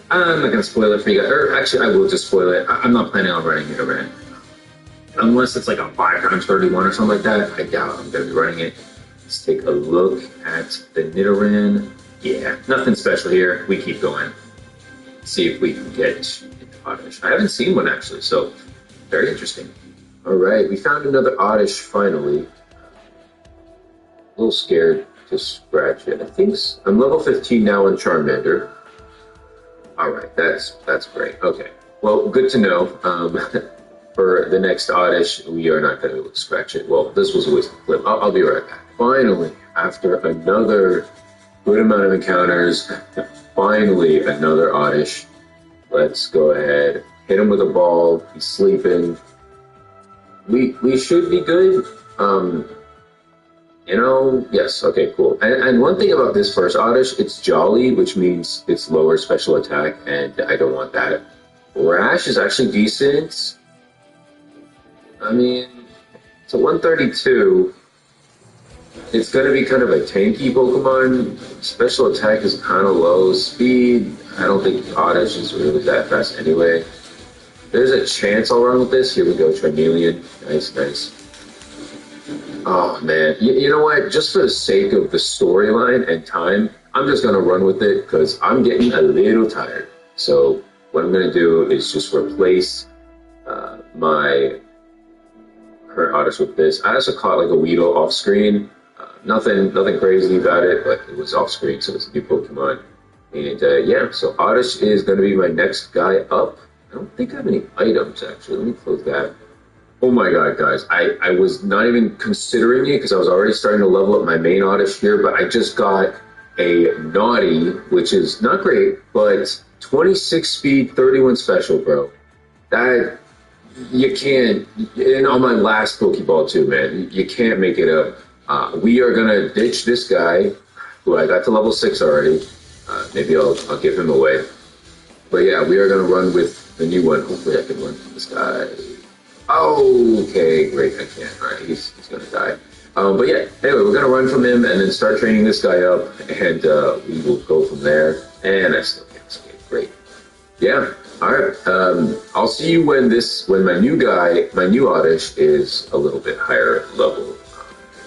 I'm not going to spoil it for you guys. Or actually, I will just spoil it. I'm not planning on running Nidoran. Unless it's like a 5x31 or something like that, I doubt I'm going to be running it. Let's take a look at the Nidoran. Yeah, nothing special here. We keep going. See if we can get into Oddish. I haven't seen one actually, so very interesting. All right, we found another Oddish finally. A little scared to scratch it. I think I'm level 15 now on Charmander. All right, that's great. Okay, well, good to know. For the next Oddish, we are not going to be able to scratch it. Well, this was a waste of flip. I'll be right back. Finally, after another good amount of encounters, finally another Oddish. Let's go ahead, hit him with a ball. He's sleeping. We should be good. Yes, okay, cool. And one thing about this first Oddish, it's Jolly, which means it's lower special attack, and I don't want that. Rash is actually decent. I mean, it's a 132. It's going to be kind of a tanky Pokemon. Special attack is kind of low. Speed, I don't think Oddish is really that fast anyway. There's a chance I'll run with this. Here we go, Charmeleon. Nice. Oh, man. You know what? Just for the sake of the storyline and time, I'm just going to run with it because I'm getting a little tired. So what I'm going to do is just replace my current Oddish with this. I also caught like a Weedle off screen. Nothing crazy about it, but it was off screen, so it's a new Pokemon. And yeah, so Oddish is going to be my next guy up. I don't think I have any items, actually. Let me close that. Oh my god, guys. I was not even considering it because I was already starting to level up my main Oddish here, but I just got a Naughty, which is not great, but 26 speed, 31 special, bro. That, you can't, and on my last Pokeball too, man, you can't make it up. We are going to ditch this guy, who I got to level 6 already. Maybe I'll give him away. But yeah, we are going to run with the new one. Hopefully I can run from this guy. Okay, great, I can't. Alright, he's going to die. But yeah, anyway, we're going to run from him and then start training this guy up, and we will go from there. And I still can't escape. Great. Yeah, alright. I'll see you when my new Oddish is a little bit higher level.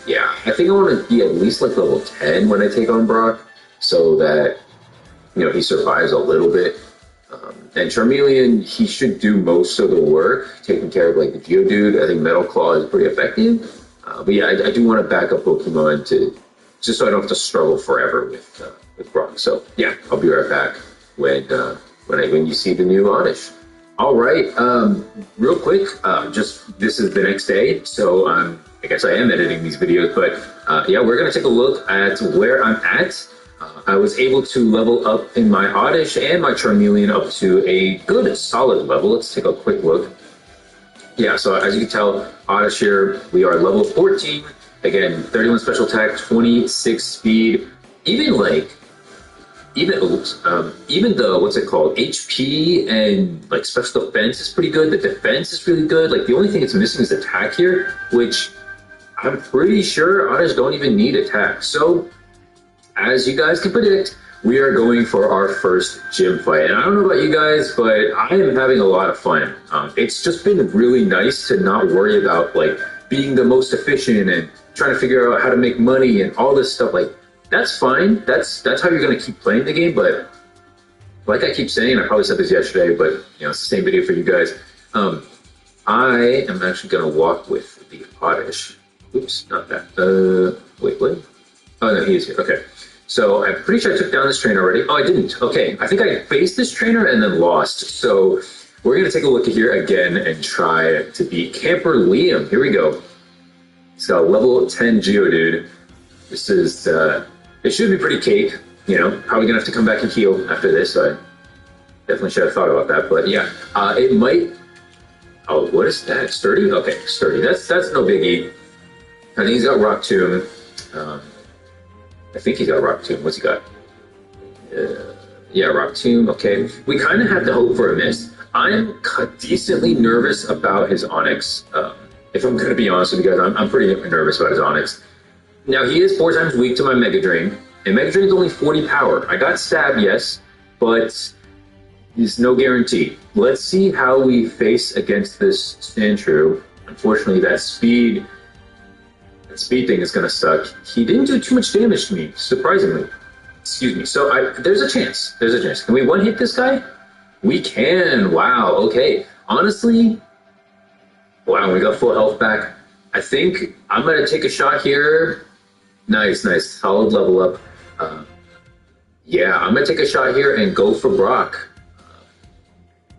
Yeah, I think I want to be at least like level 10 when I take on Brock, so that, he survives a little bit. And Charmeleon, he should do most of the work, taking care of like the Geodude. I think Metal Claw is pretty effective. But yeah, I do want to back up Pokemon just so I don't have to struggle forever with Brock. So yeah, I'll be right back when you see the new Oddish. All right. Real quick, just this is the next day, so I guess I am editing these videos, but yeah, we're gonna take a look at where I'm at. I was able to level up in my Oddish and my Charmeleon up to a good solid level. Let's take a quick look. Yeah, so as you can tell, Oddish here, we are level 14. Again, 31 special attack, 26 speed. Even the, what's it called, HP and like special defense is pretty good. The defense is really good. Like the only thing it's missing is attack here, which I'm pretty sure Oddish don't even need attack. So, as you guys can predict, we are going for our first gym fight. And I don't know about you guys, but I am having a lot of fun. It's just been really nice to not worry about like being the most efficient and trying to figure out how to make money and all this stuff. Like, that's fine. That's how you're going to keep playing the game. But like I keep saying, I probably said this yesterday, but you know, it's the same video for you guys. I am actually going to walk with the Oddish. Oops, not that. Wait, what? Oh, no, he is here. Okay. So I'm pretty sure I took down this trainer already. Oh, I didn't. Okay. I think I faced this trainer and then lost. So we're going to take a look at here again and try to beat Camper Liam. Here we go. He's got a level 10 Geodude. This is, it should be pretty cake. You know, probably going to have to come back and heal after this. So I definitely should have thought about that. But yeah, it might... Oh, what is that? Sturdy? Okay, Sturdy. That's no biggie. I think he's got Rock Tomb. I think he's got Rock Tomb. What's he got? Yeah, Rock Tomb. Okay. We kind of have to hope for a miss. I'm decently nervous about his Onix. If I'm going to be honest with you guys, I'm pretty nervous about his Onix. Now, he is 4 times weak to my Mega Drain, and Mega Drain's only 40 power. I got stabbed, yes, but there's no guarantee. Let's see how we face against this Sandshrew. Unfortunately, that speed thing is going to suck. He didn't do too much damage to me, surprisingly. Excuse me. So there's a chance. There's a chance. Can we one-hit this guy? We can. Wow. Okay. Honestly, wow, we got full health back. I think I'm going to take a shot here. Nice, nice. Solid level up. Yeah, I'm going to take a shot here and go for Brock.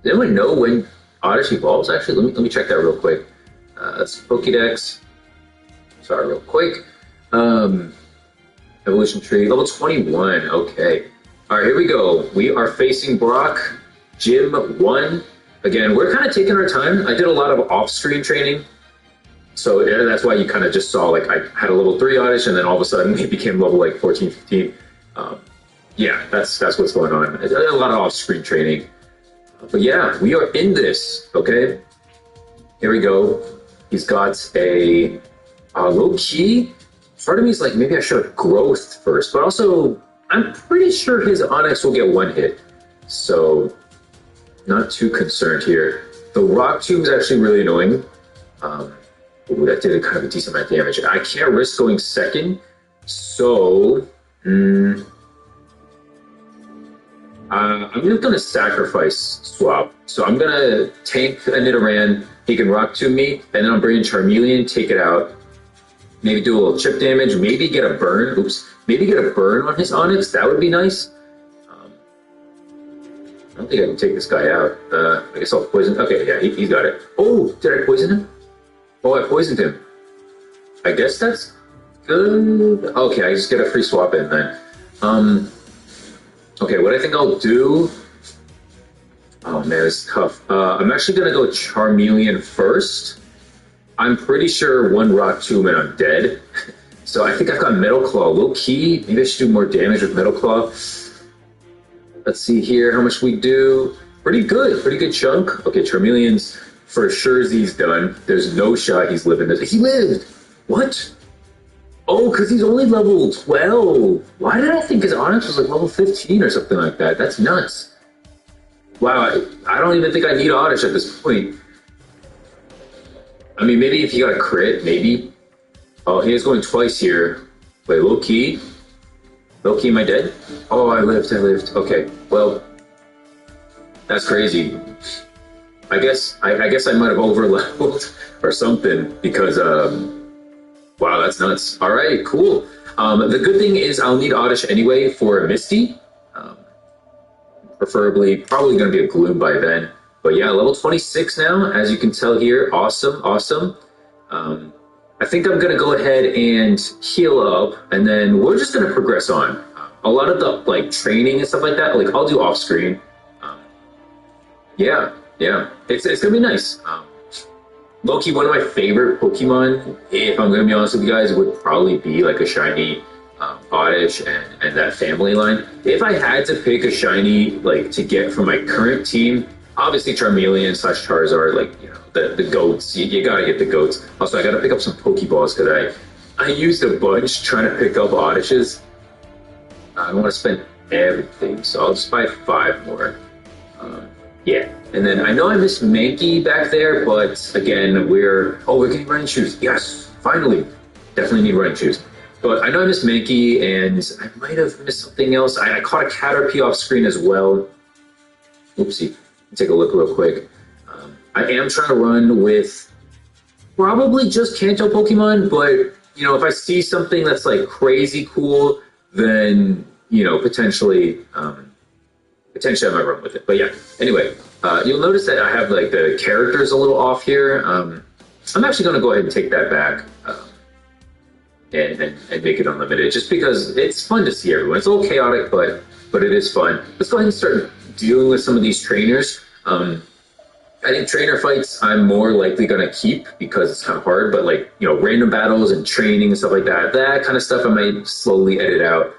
Does anyone know when Oddish evolves? Actually, let me check that real quick. That's Pokédex. Sorry, real quick. Evolution tree, level 21. Okay. All right, here we go. We are facing Brock, Gym 1. Again, we're kind of taking our time. I did a lot of off-screen training. So yeah, that's why you kind of just saw, like, I had a level 3 Oddish, and then all of a sudden he became level, like, 14, 15. Yeah, that's what's going on. I did a lot of off-screen training. But yeah, we are in this, okay? Here we go. He's got a... low-key, part of me is like, maybe I should have growth first, but also, I'm pretty sure his Onix will get one hit, so not too concerned here. The Rock Tomb is actually really annoying. Ooh, that did a kind of a decent amount of damage. I can't risk going second, so I'm just going to sacrifice Swap. So I'm going to tank a Nidoran, he can Rock Tomb me, and then I'm bringing Charmeleon, take it out. Maybe do a little chip damage, maybe get a burn. Oops. Maybe get a burn on his Onix. That would be nice. I don't think I can take this guy out. I guess I'll poison. Okay, yeah, he's got it. Oh, did I poison him? Oh, I poisoned him. I guess that's good. Okay, I just get a free swap in then. Okay, what I think I'll do... Oh, man, it's tough. I'm actually going to go Charmeleon first. I'm pretty sure one Rock Tomb and I'm dead. So I think I've got Metal Claw. Low key, maybe I should do more damage with Metal Claw. Let's see here how much we do. Pretty good chunk. Okay, Charmeleon's for sure he's done. There's no shot he's living this. He lived! What? Oh, because he's only level 12. Why did I think his Onix was like level 15 or something like that? That's nuts. Wow, I don't even think I need Oddish at this point. I mean, maybe if he got a crit, maybe. Oh, he is going twice here. Wait, low key? Low key, am I dead? Oh, I lived. Okay, well, that's crazy. I guess I might have overleveled or something because, wow, that's nuts. All right, cool. The good thing is I'll need Oddish anyway for Misty. Preferably, probably going to be a Gloom by then. But yeah, level 26 now, as you can tell here. Awesome, awesome. I think I'm going to go ahead and heal up, and then we're just going to progress on. A lot of the like training and stuff like that, like I'll do off screen. Yeah, it's going to be nice. Loki, one of my favorite Pokemon, if I'm going to be honest with you guys, would probably be like a shiny Oddish and that family line. If I had to pick a shiny like to get from my current team, obviously Charmeleon / Charizard, like, you know, the goats. You got to get the goats. Also, I got to pick up some Pokeballs because I used a bunch trying to pick up Oddishes. I don't want to spend everything, so I'll just buy 5 more. Yeah, and then I know I missed Mankey back there, but again, we're getting running shoes. Yes, finally. Definitely need running shoes. But I know I missed Mankey, and I might have missed something else. I caught a Caterpie off screen as well. Oopsie. Take a look real quick. I am trying to run with probably just Kanto Pokemon, but, you know, if I see something that's like crazy cool, then, you know, potentially I might run with it. But yeah, anyway, you'll notice that I have like the characters a little off here. I'm actually going to go ahead and take that back and make it unlimited, just because it's fun to see everyone. It's a little chaotic, but it is fun. Let's go ahead and start dealing with some of these trainers. I think trainer fights I'm more likely going to keep because it's kind of hard, but like, you know, random battles and training and stuff like that, that kind of stuff I might slowly edit out.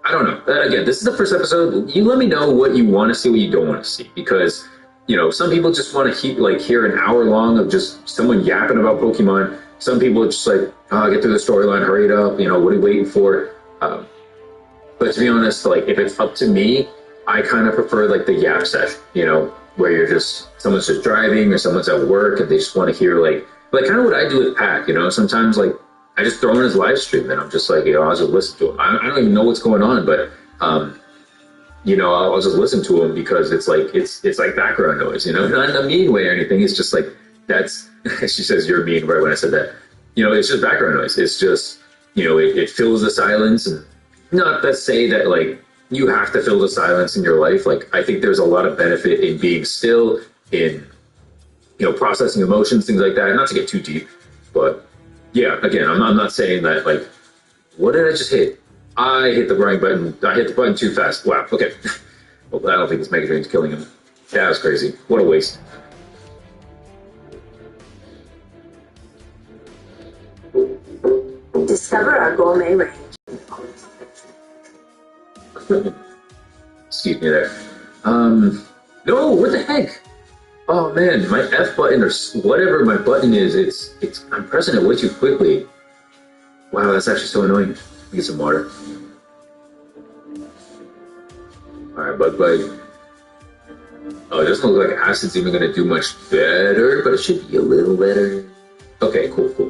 I don't know. Again, this is the first episode. You let me know what you want to see, what you don't want to see, because, you know, some people just want to hear an hour long of just someone yapping about Pokemon. Some people are just like, get through the storyline, hurry it up, you know, what are you waiting for? But to be honest, like, if it's up to me, I kind of prefer like the yap session, you know, where you're just, someone's just driving or someone's at work and they just want to hear like kind of what I do with Pat, you know, sometimes like I just throw in his live stream and I'm just like, you know, I'll just listen to him. I don't even know what's going on, but, you know, I'll just listen to him because it's like background noise, you know, not in a mean way or anything. It's just like, that's, she says you're mean right when I said that, you know, it's just background noise. It's just, you know, it fills the silence, and not to say that like you have to fill the silence in your life. Like, I think there's a lot of benefit in being still, in, you know, processing emotions, things like that. Not to get too deep, but yeah, again, I'm not saying that like, what did I just hit? I hit the wrong button. I hit the button too fast. Wow. Okay. Well, I don't think this Mega Drain's killing him. That was crazy. What a waste. Discover our gourmet range. Excuse me there. No, what the heck? Oh man, my F button or whatever my button is, I'm pressing it way too quickly. Wow, that's actually so annoying. Let me get some water. Alright, bug bite. Oh, it doesn't look like acid's even gonna do much better, but it should be a little better. Okay, cool.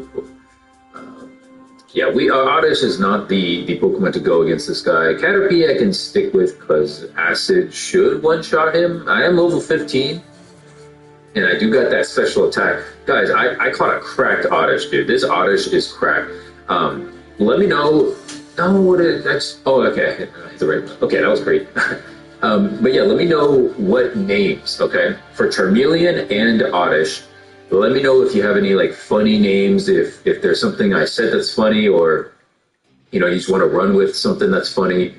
Yeah, Oddish is not the Pokemon to go against this guy. Caterpie I can stick with because Acid should one-shot him. I am level 15, and I do got that special attack. Guys, I caught a cracked Oddish, dude. This Oddish is cracked. Let me know. Okay. Okay, that was great. But yeah, let me know what names, okay, for Charmeleon and Oddish. Let me know if you have any like funny names, if there's something I said that's funny, or, you know, you just want to run with something that's funny.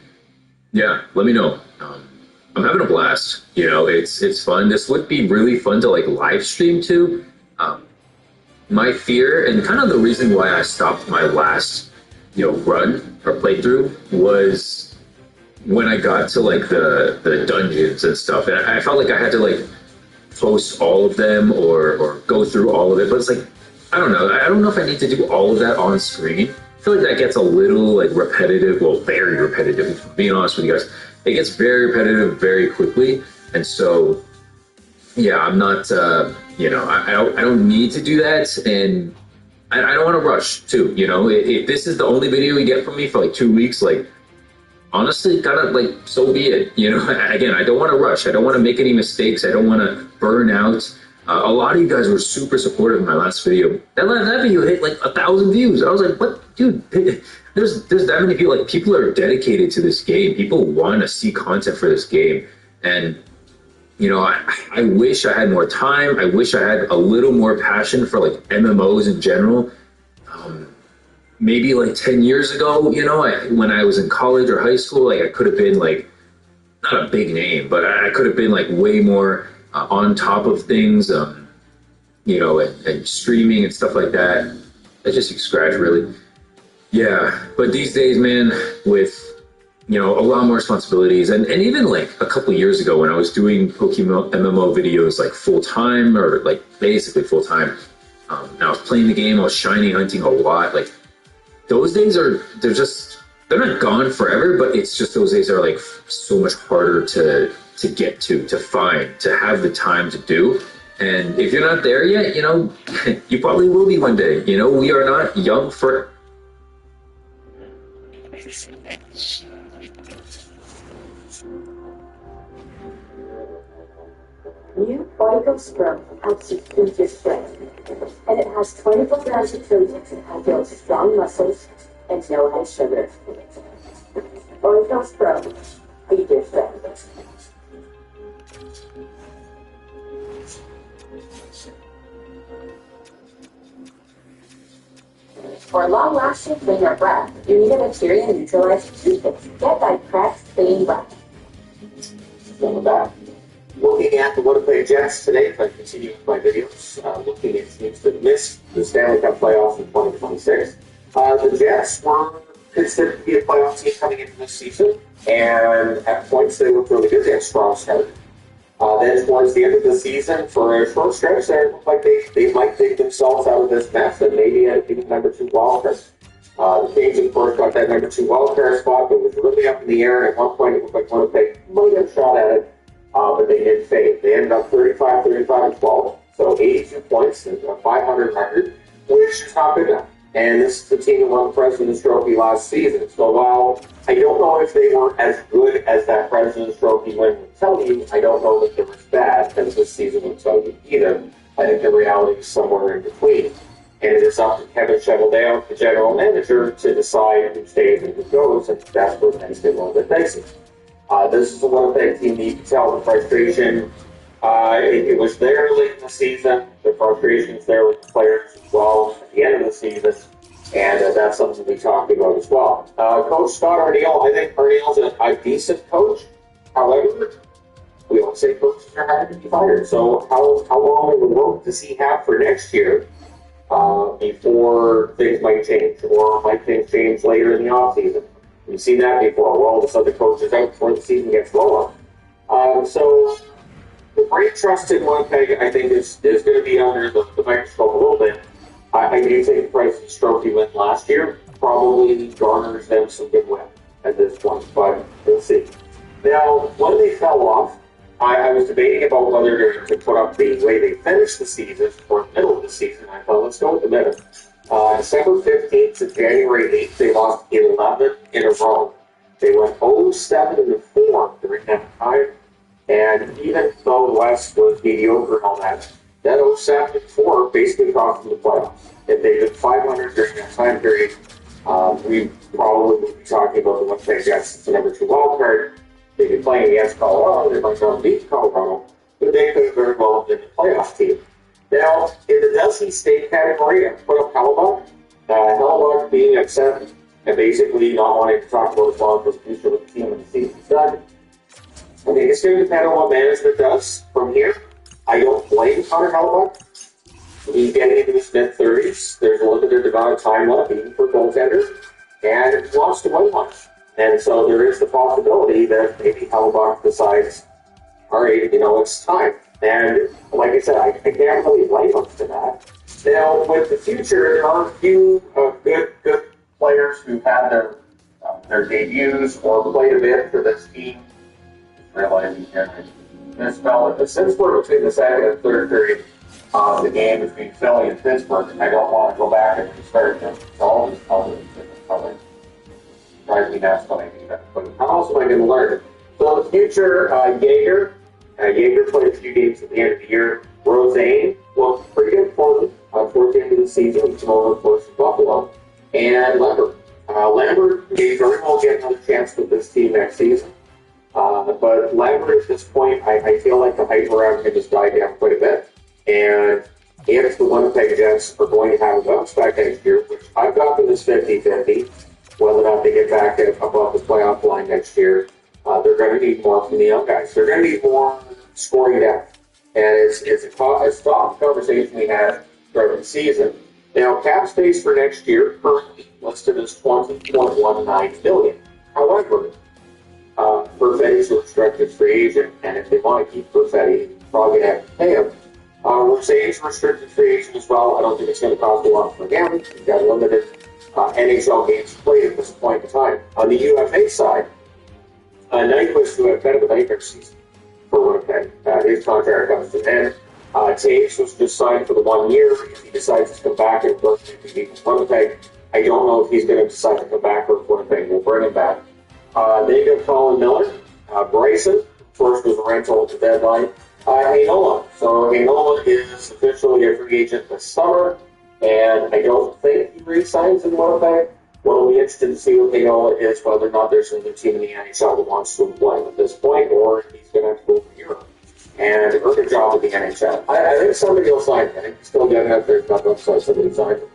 Yeah, let me know. I'm having a blast. You know, it's fun. This would be really fun to like live stream too. My fear, and kind of the reason why I stopped my last, you know, run or playthrough, was when I got to like the dungeons and stuff, and I felt like I had to like post all of them or go through all of it. But it's like, I don't know if I need to do all of that on screen. I feel like that gets a little like repetitive, well, very repetitive, being honest with you guys. It gets very repetitive very quickly, and so yeah, I'm not you know, I don't need to do that, and I don't want to rush too, you know. If this is the only video you get from me for like 2 weeks, like, honestly, kind of like, so be it. You know, again, I don't want to rush. I don't want to make any mistakes. I don't want to burn out. A lot of you guys were super supportive in my last video. That video hit like 1,000 views. I was like, what, dude? There's that many people. Like, people are dedicated to this game. People want to see content for this game, and I wish I had more time. I wish I had a little more passion for like MMOs in general. Maybe like 10 years ago, when I was in college or high school, like I could have been like, not a big name, but I could have been like way more on top of things, and streaming and stuff like that. That's just a scratch, really. Yeah, but these days, man, with a lot more responsibilities, and even like a couple years ago when I was doing Pokemon MMO videos like full time or like basically full time, and I was playing the game, I was shiny hunting a lot. Like those days they're not gone forever, but it's just those days are like so much harder to get to find, to have the time to do. And if you're not there yet, you probably will be one day. We are not young for. New Bodybuild Scrum helps you improve your strength, and it has 24 grams of protein to help build strong muscles and no high sugar. Bodybuild Scrum, be your friend. For long-lasting cleaner breath, you need a bacteria-neutralizing toothpaste. Get that Crest Clean Breath. Welcome back. Looking at the Winnipeg Jets today, if I continue with my videos, looking at teams that missed the Stanley Cup playoffs in 2026. The Jets were considered to be a playoff team coming into this season, and at points they looked really good. They had a strong start. Then towards the end of the season, for a short stretch there, it looked like they might dig themselves out of this mess and maybe be number 2 wildcard. The Canes, of course, got that number 2 wildcard spot, but it was really up in the air, and at one point it looked like Winnipeg might have shot at it. But they did fade. They ended up 35-12, so 82 points and a 500 record, which is not good enough. And this is the team that won the President's Trophy last season. So while I don't know if they were as good as that President's Trophy win would tell you, I don't know that they were as bad as this season would tell you either. I think the reality is somewhere in between. And it is up to Kevin Cheveldayoff, the general manager, to decide who stays and who goes, and that's what makes it a little bit dicey. This is a Winnipeg team that you can tell the frustration. It was there late in the season. The frustration's there with the players as well at the end of the season. And that's something we talked about as well. Coach Scott Arniel, I think Arniel's a decent coach. However, we don't say coaches are hired to be fired. So how long of a rope does he have for next year before things might change? Or might things change later in the offseason? We've seen that before, where all of a sudden the coach is out before the season gets rolling. So the great trust in Winnipeg, I think, is going to be under the microscope a little bit. I do think the President's Trophy win last year probably garners them some good win at this point, but we'll see. Now, when they fell off, I was debating about whether to put up the way they finished the season or the middle of the season. I thought, let's go with the middle. December 15th to January 8th, they lost 11 in a row. They went 0-7-4 during that time. And even though the West was mediocre and all that 0-7-4 basically cost them the playoffs. If they'd been 500 during that time period, we probably would be talking about the Winnipeg Jets as the number 2 wild card. They'd be playing against Colorado. They might not beat Colorado, but they could have very well been the playoff team. Now, in the Dusty State category, I put up Hellebuck. Hellebuck being upset and basically not wanting to talk about his long-term future with the team when the season's done. I think it's going to depend on what management does from here. I don't blame Connor Hellebuck. He's getting into his mid-30s. There's a limited amount of time left, even for goaltenders, and he wants to win one. And so there is the possibility that maybe Hellebuck decides, all right, it's time. And like I said, I can't really blame him for that. Now, with the future, there are a few good players who've had their debuts or played a bit for this team. Realizing here, since we're between the second and third period of the game between Philly and Pittsburgh, I don't want to go back and restart them. It's all these colors, different colors. Drives me nuts when I do that. But how else am I going to learn it? So the future, Jaeger. Jaeger played a few games at the end of the year. Roseanne looked pretty good for them towards the end of the season. He came over for Buffalo. And Lambert. Lambert may very well get another chance with this team next season. But But Lambert, at this point, I feel like the hype around him has died down quite a bit. And if the Winnipeg Jets are going to have a bounce back next year, which I've got them as 50-50, whether or not they get back above the playoff line next year, they're going to need more from the young guys. They're going to need more scoring depth. And it's a top conversation we had during the season. Now, cap space for next year currently listed as $20.19 million. However, Perfetti's a restricted free agent, and if they want to keep Perfetti, probably have to pay him. We're saying he's a restricted free agent as well. I don't think it's going to cost a lot for him. He's got limited NHL games played at this point in time. On the UFA side, Nyquist, who had kind of a nightmare season for Winnipeg, his contract comes to an end. Taves was just signed for the 1 year. If he decides to come back and work with Winnipeg, I don't know if he's going to decide to come back or if Winnipeg will bring him back. They got Colin Miller, Bryson, first was a rental at the deadline. Heinola. So Heinola is officially a free agent this summer, and I don't think he re-signs in Winnipeg. We'll be interested to see what Heinola is, whether or not there's another team in the NHL that wants to employ him at this point, or if he's going to have to go to Europe and earn a job with the NHL. I think somebody will sign him. I think he's still getting out there. It's not going to sign somebody signed him.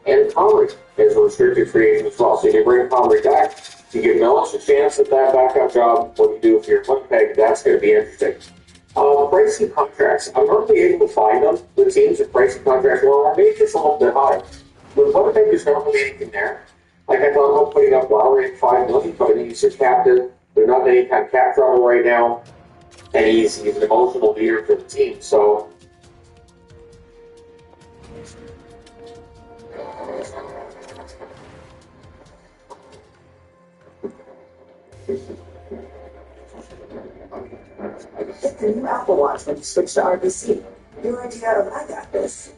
And Comrie is a restricted free agent as well. So you bring Comrie back, you give Millis a chance at that backup job. What do you do if you're Winnipeg? That's going to be interesting. Pricing contracts. I'm normally able to find them. The teams at pricing contracts, well, maybe it's a little bit high. With Winnipeg, there's not really anything there. Like I thought about putting up Lowry at $5 million, but I think he's a captain. They're not in any kind of cap trouble right now. And he's an emotional leader for the team. So Get the new Apple Watch when you switch to RBC. New idea of I got this.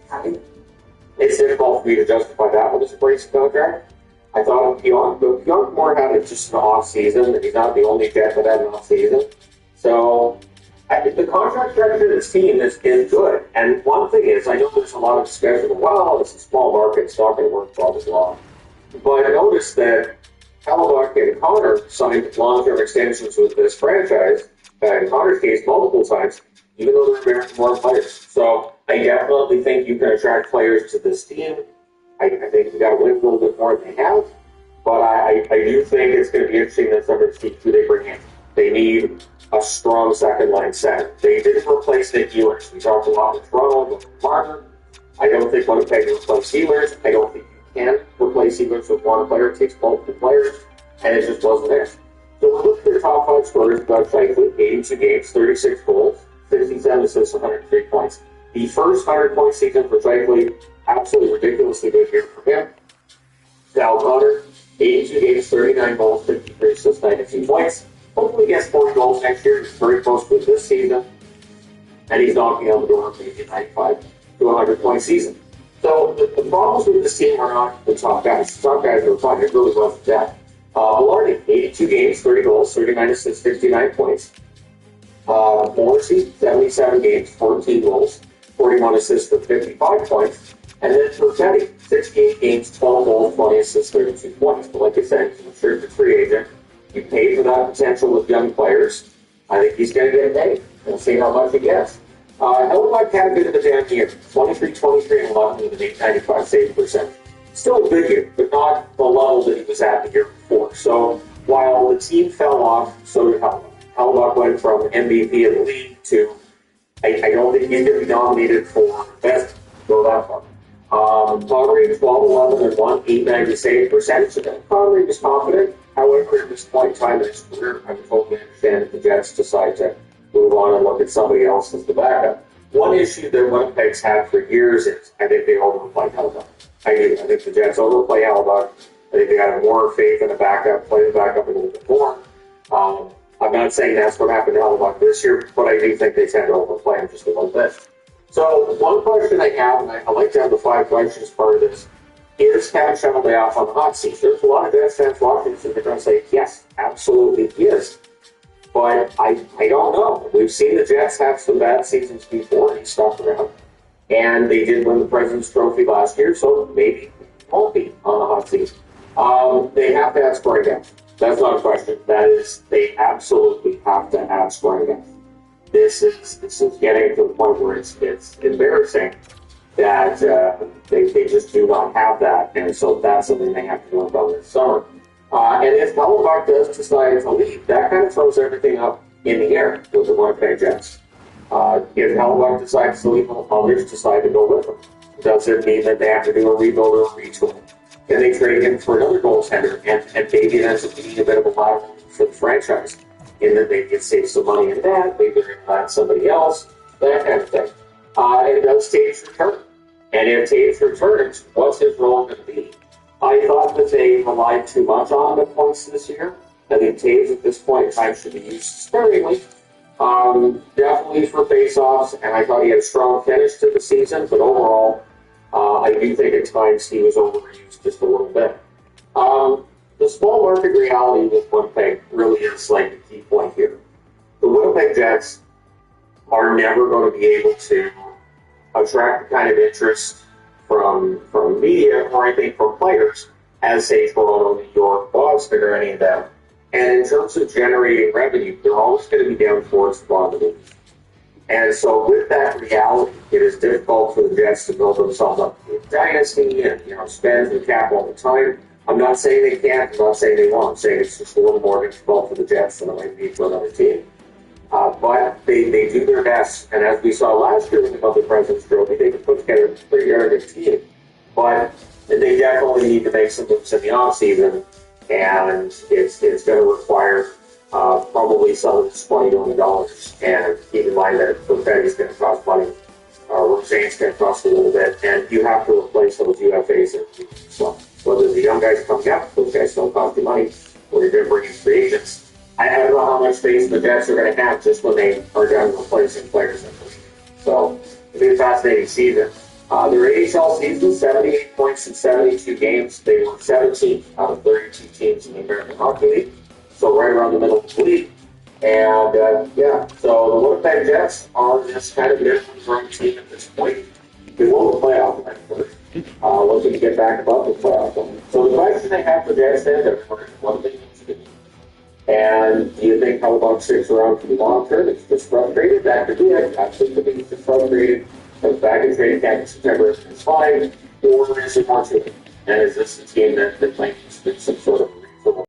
it's difficult for me to justify that with his pricing contract. I thought of Pionk, but Pionk more had just an off season, and he's not the only Jet that had an off season. So I think the contract structure of this team is good. And one thing is, I know there's a lot of discussion, well, it's a small market, it's not going to work, blah, blah, blah. But I noticed that Hellebuyck and Connor signed long-term extensions with this franchise, in Connor's case, multiple times, even though they're American-born players. So I definitely think you can attract players to this team. I think you got to win a little bit more than they have. But I do think it's going to be interesting that somebody to see who they bring in. They need a strong second-line set. They didn't replace Nick Ehlers. We talked a lot with Toronto, with Marner. I don't think Winnipeg can replace Ehlers. I don't think you can replace Ehlers with one player. It takes multiple players, and it just wasn't there. So we're looking at the top five scorers, Doug Scheifele, 82 games, 36 goals, 67 assists, 103 points. The first 100-point season for Scheifele, absolutely ridiculously good year for him. Cal Connor, 82 games, 39 goals, 53 assists, 92 points. Hopefully he gets 40 goals next year. He's very close to it this season. And he's knocking on the door of maybe a 95 to 100-point season. So the problems with this team are not the top guys. The top guys are fine. It really wasn't that. Alardi, 82 games, 30 goals, 39 assists, 69 points. Morrissey, 77 games, 14 goals, 41 assists for 55 points. And then Perfetti, 68 games, 12 goals, 20 assists, 32 points. But like I said, he's a restricted free agent. You pay for that potential with young players. I think he's going to get paid. We'll see how much he gets. Hellebuyck had a bit of a down year. 23, 23, and 11 with an 895 save percent. Still a good year, but not the level that he was at the year before. So while the team fell off, so did Hellebuyck. Hellebuyck went from MVP of the league to, I don't think he's going to be nominated for best, go that far. Connery was 12, 11, and 1, 890 save percentage. Connery was confident. However, at this point in time in his career, I would totally understand if the Jets decide to move on and look at somebody else as the backup. One issue that Winnipeg's had for years is I think they overplay Hellebuyck. I do. I think the Jets overplay Hellebuyck. I think they got more faith in the backup, play the backup a little bit more. I'm not saying that's what happened to Hellebuyck this year, but I do think they tend to overplay him just a little bit. So one question I have, and I like to have the 5 questions part of this, is Kevin Cheveldayoff on the hot seat? There's a lot of Jets fans watching this, and they're going to say, yes, absolutely he is. But I don't know. We've seen the Jets have some bad seasons before, and he stuck around. And they did win the President's Trophy last year, so maybe he won't be on the hot seat. They have to have scoring depth. That's not a question. That is, they absolutely have to have scoring depth. This is getting to the point where it's embarrassing that they just do not have that, and so that's something they have to work on this summer. And if Hellebuck does decide to leave, that kind of throws everything up in the air with the Winnipeg Jets. If Hellebuck decides to leave, others decide to go with him. Does it mean that they have to do a rebuild or a retool? Can they trade him for another goaltender? And maybe it ends up being a bit of a lateral for the franchise in that they can save some money in that, maybe they're going to land somebody else, that kind of thing. And does Taves return? And if Taves returns, what's his role going to be? I thought that they relied too much on the points this year. I think Taves at this point in time should be used sparingly. Definitely for face-offs, and I thought he had a strong finish to the season, but overall, I do think at times he was overused just a little bit. The small market reality with Winnipeg really is like the key point here. The Winnipeg Jets are never going to be able to attract the kind of interest from media or anything from players as, say, Toronto, New York, Boston, or any of them. And in terms of generating revenue, they're always going to be down towards the bottom of the league. And so with that reality, it is difficult for the Jets to build themselves up to a dynasty and, spend the cap all the time. I'm not saying they can't, I'm not saying they won't. I'm saying it's just a little more difficult for the Jets than it might be for another team. But they do their best. And as we saw last year when they got the President's Trophy, they could put together a pretty darn good team. But they definitely need to make some moves in the offseason. And it's going to require probably some of this $20 million. And keep in mind that Perfetti's going to cost money. Roseanne's going to cost a little bit. And you have to replace those UFAs. So whether the young guys coming up, those guys don't cost you money, or you're going to bring in free agents. I don't know how much space the Jets are going to have just when they are done replacing players in the league. So it'll be a fascinating season. Their AHL season, 78 points in 72 games. They were 17th out of 32 teams in the American Hockey League. So right around the middle of the league. And, so the Winnipeg Jets are just kind of a different team at this point. They won the playoff record. Looking to get back above the playoff. So the question they have for Jets then, they're one thing to do. And do you think Hellebuck sticks around for the long term? It's just frustrated. That could be it. I think it's just frustrated. Comes back in training camp in September, it's fine. Or is it more to it? And is this a team that claims some sort of reasonable?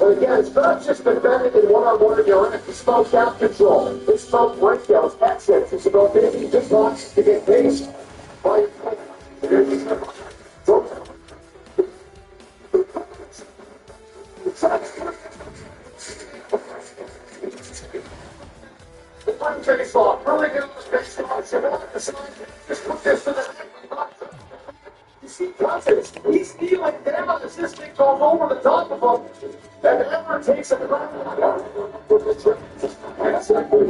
But again, it's not just defending in one-on-one arena. It's about gap control. It's about breakdowns, exits. It's about making just blocks to get pace. Baseball, really good baseball. Just put this to the you see Cousins, he's kneeling down as this thing goes over the top of him. And Emmer takes it around. Anderson.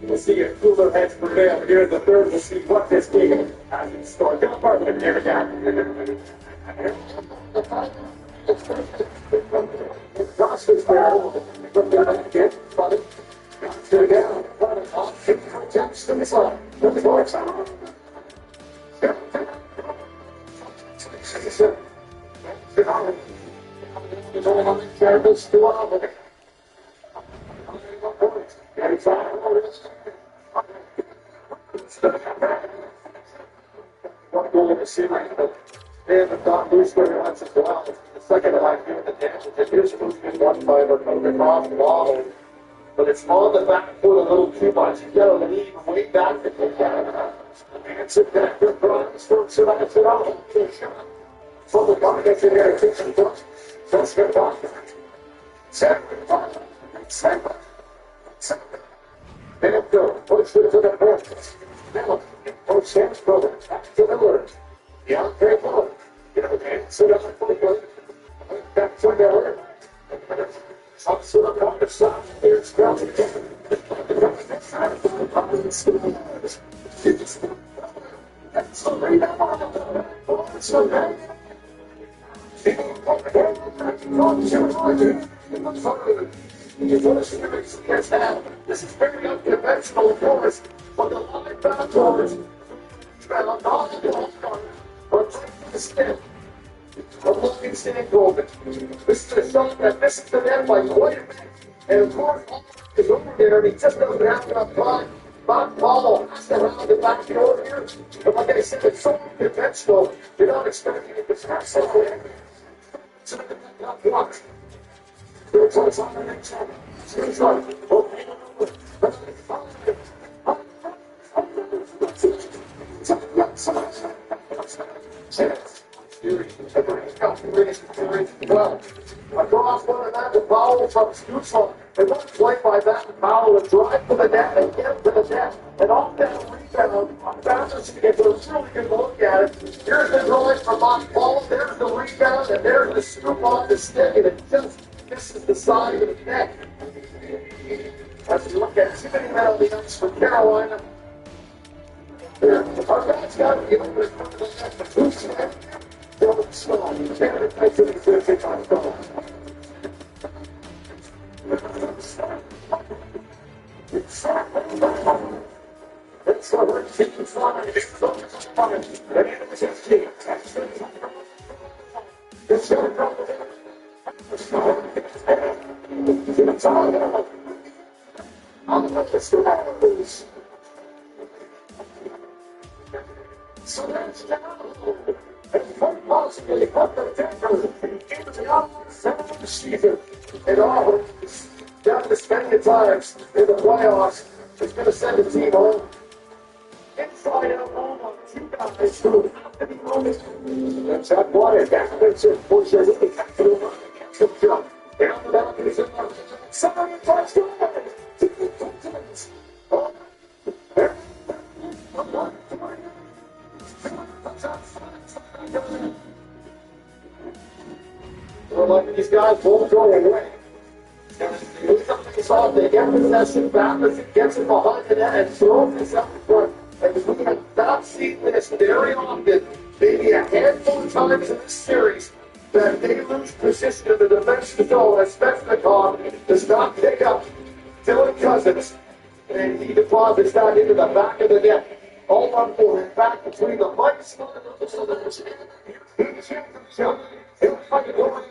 We'll see if cooler heads prevail here in the third. We'll see what this game has in store. Go Bartlett, here we go. Crossfit barrel. From the other end, but to down. Off. Jumps to the side. To the forward side. Service to Albany. One goal in the series, but they have got loose very much as well. The second line here, the damage, it is moving one fiber coming off the ball, but it's on the back foot a little too much. You got to lean way back to take that. And sit back to front, strokes it out, sit out. So the guy gets in there, takes it down. Let's get back. Seven. Let it go. Push it to the front. Now, push hands forward. Back to the left. Yeah, very forward. Sit up and forward. Back to the left. Up to the top of the side. There's ground. That's the way down. It's the way. This is very unconventional for us, but the line back forwards travel not the ball or take the step. A looking stand golden. This is a shot that misses the net by quite a bit. And of course, is over there, and he just doesn't have enough time. Back ball has to round the back door here. But like I said, it's so unconventional, you're not expecting it to start somewhere. So the back blocked. There's also on the next one. Seems like, okay. Well, across one of that, the foul from Stutzla. And one play by that foul and drive to the net and get to the net. And off that rebound, bounces to get a really good look at it. Here's the drive from Montpellier. There's the rebound, and there's the scoop off the stick, and it just misses the side of the net. As we look at too many penalties for Carolina. Our guys got to get over in front of the net for Tuesday. They'll slow. You can't make it 50 times goal. It's over. It's flying. It's coming. It's 15. It's going to it's all on the Sabres. So that's down. And quite possibly up the temper into the offensive season. And all down to spending times in the playoffs. It's going to send the team home. Inside out home on two guys who have to be honest. And Chuck Water back there to push it. Good job. Down the balcony. Somebody touchdown. We're letting these guys won't go away. He's off the end possession back as he gets it behind the net and throws this up in front. And we have not seen this very often, maybe a handful of times in this series, that they lose position in the defensive zone, as Svechnikov does not pick up Dylan Cousins, and he deposits that into the back of the net. All on for him, back between the lights. He'll fight it over.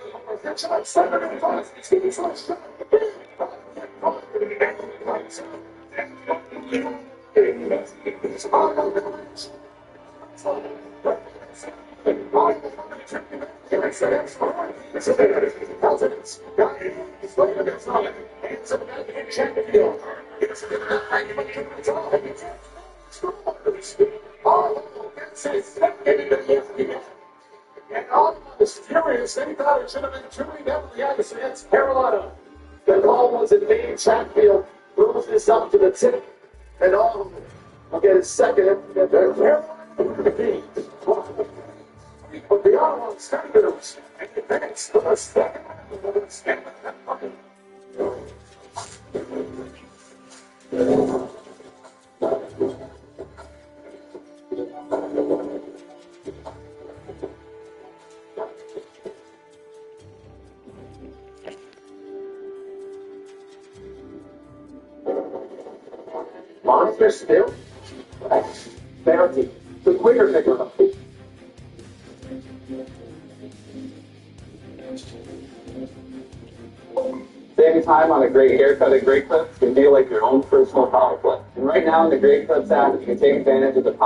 It's like 7-5. It's like 7. It's on the and all was furious. They thought it should have been truly definitely against Carolina. The call was in Maine. Chatfield throws this up to the tip. And all I'll get a second. But the Ottawa Senators advance to the second round of the Stanley Cup. Monster still? Bounty. The quicker picker up. Saving time on a great haircut at Great Clips can feel like your own personal power play. And right now in the Great Clips app, you can take advantage of the power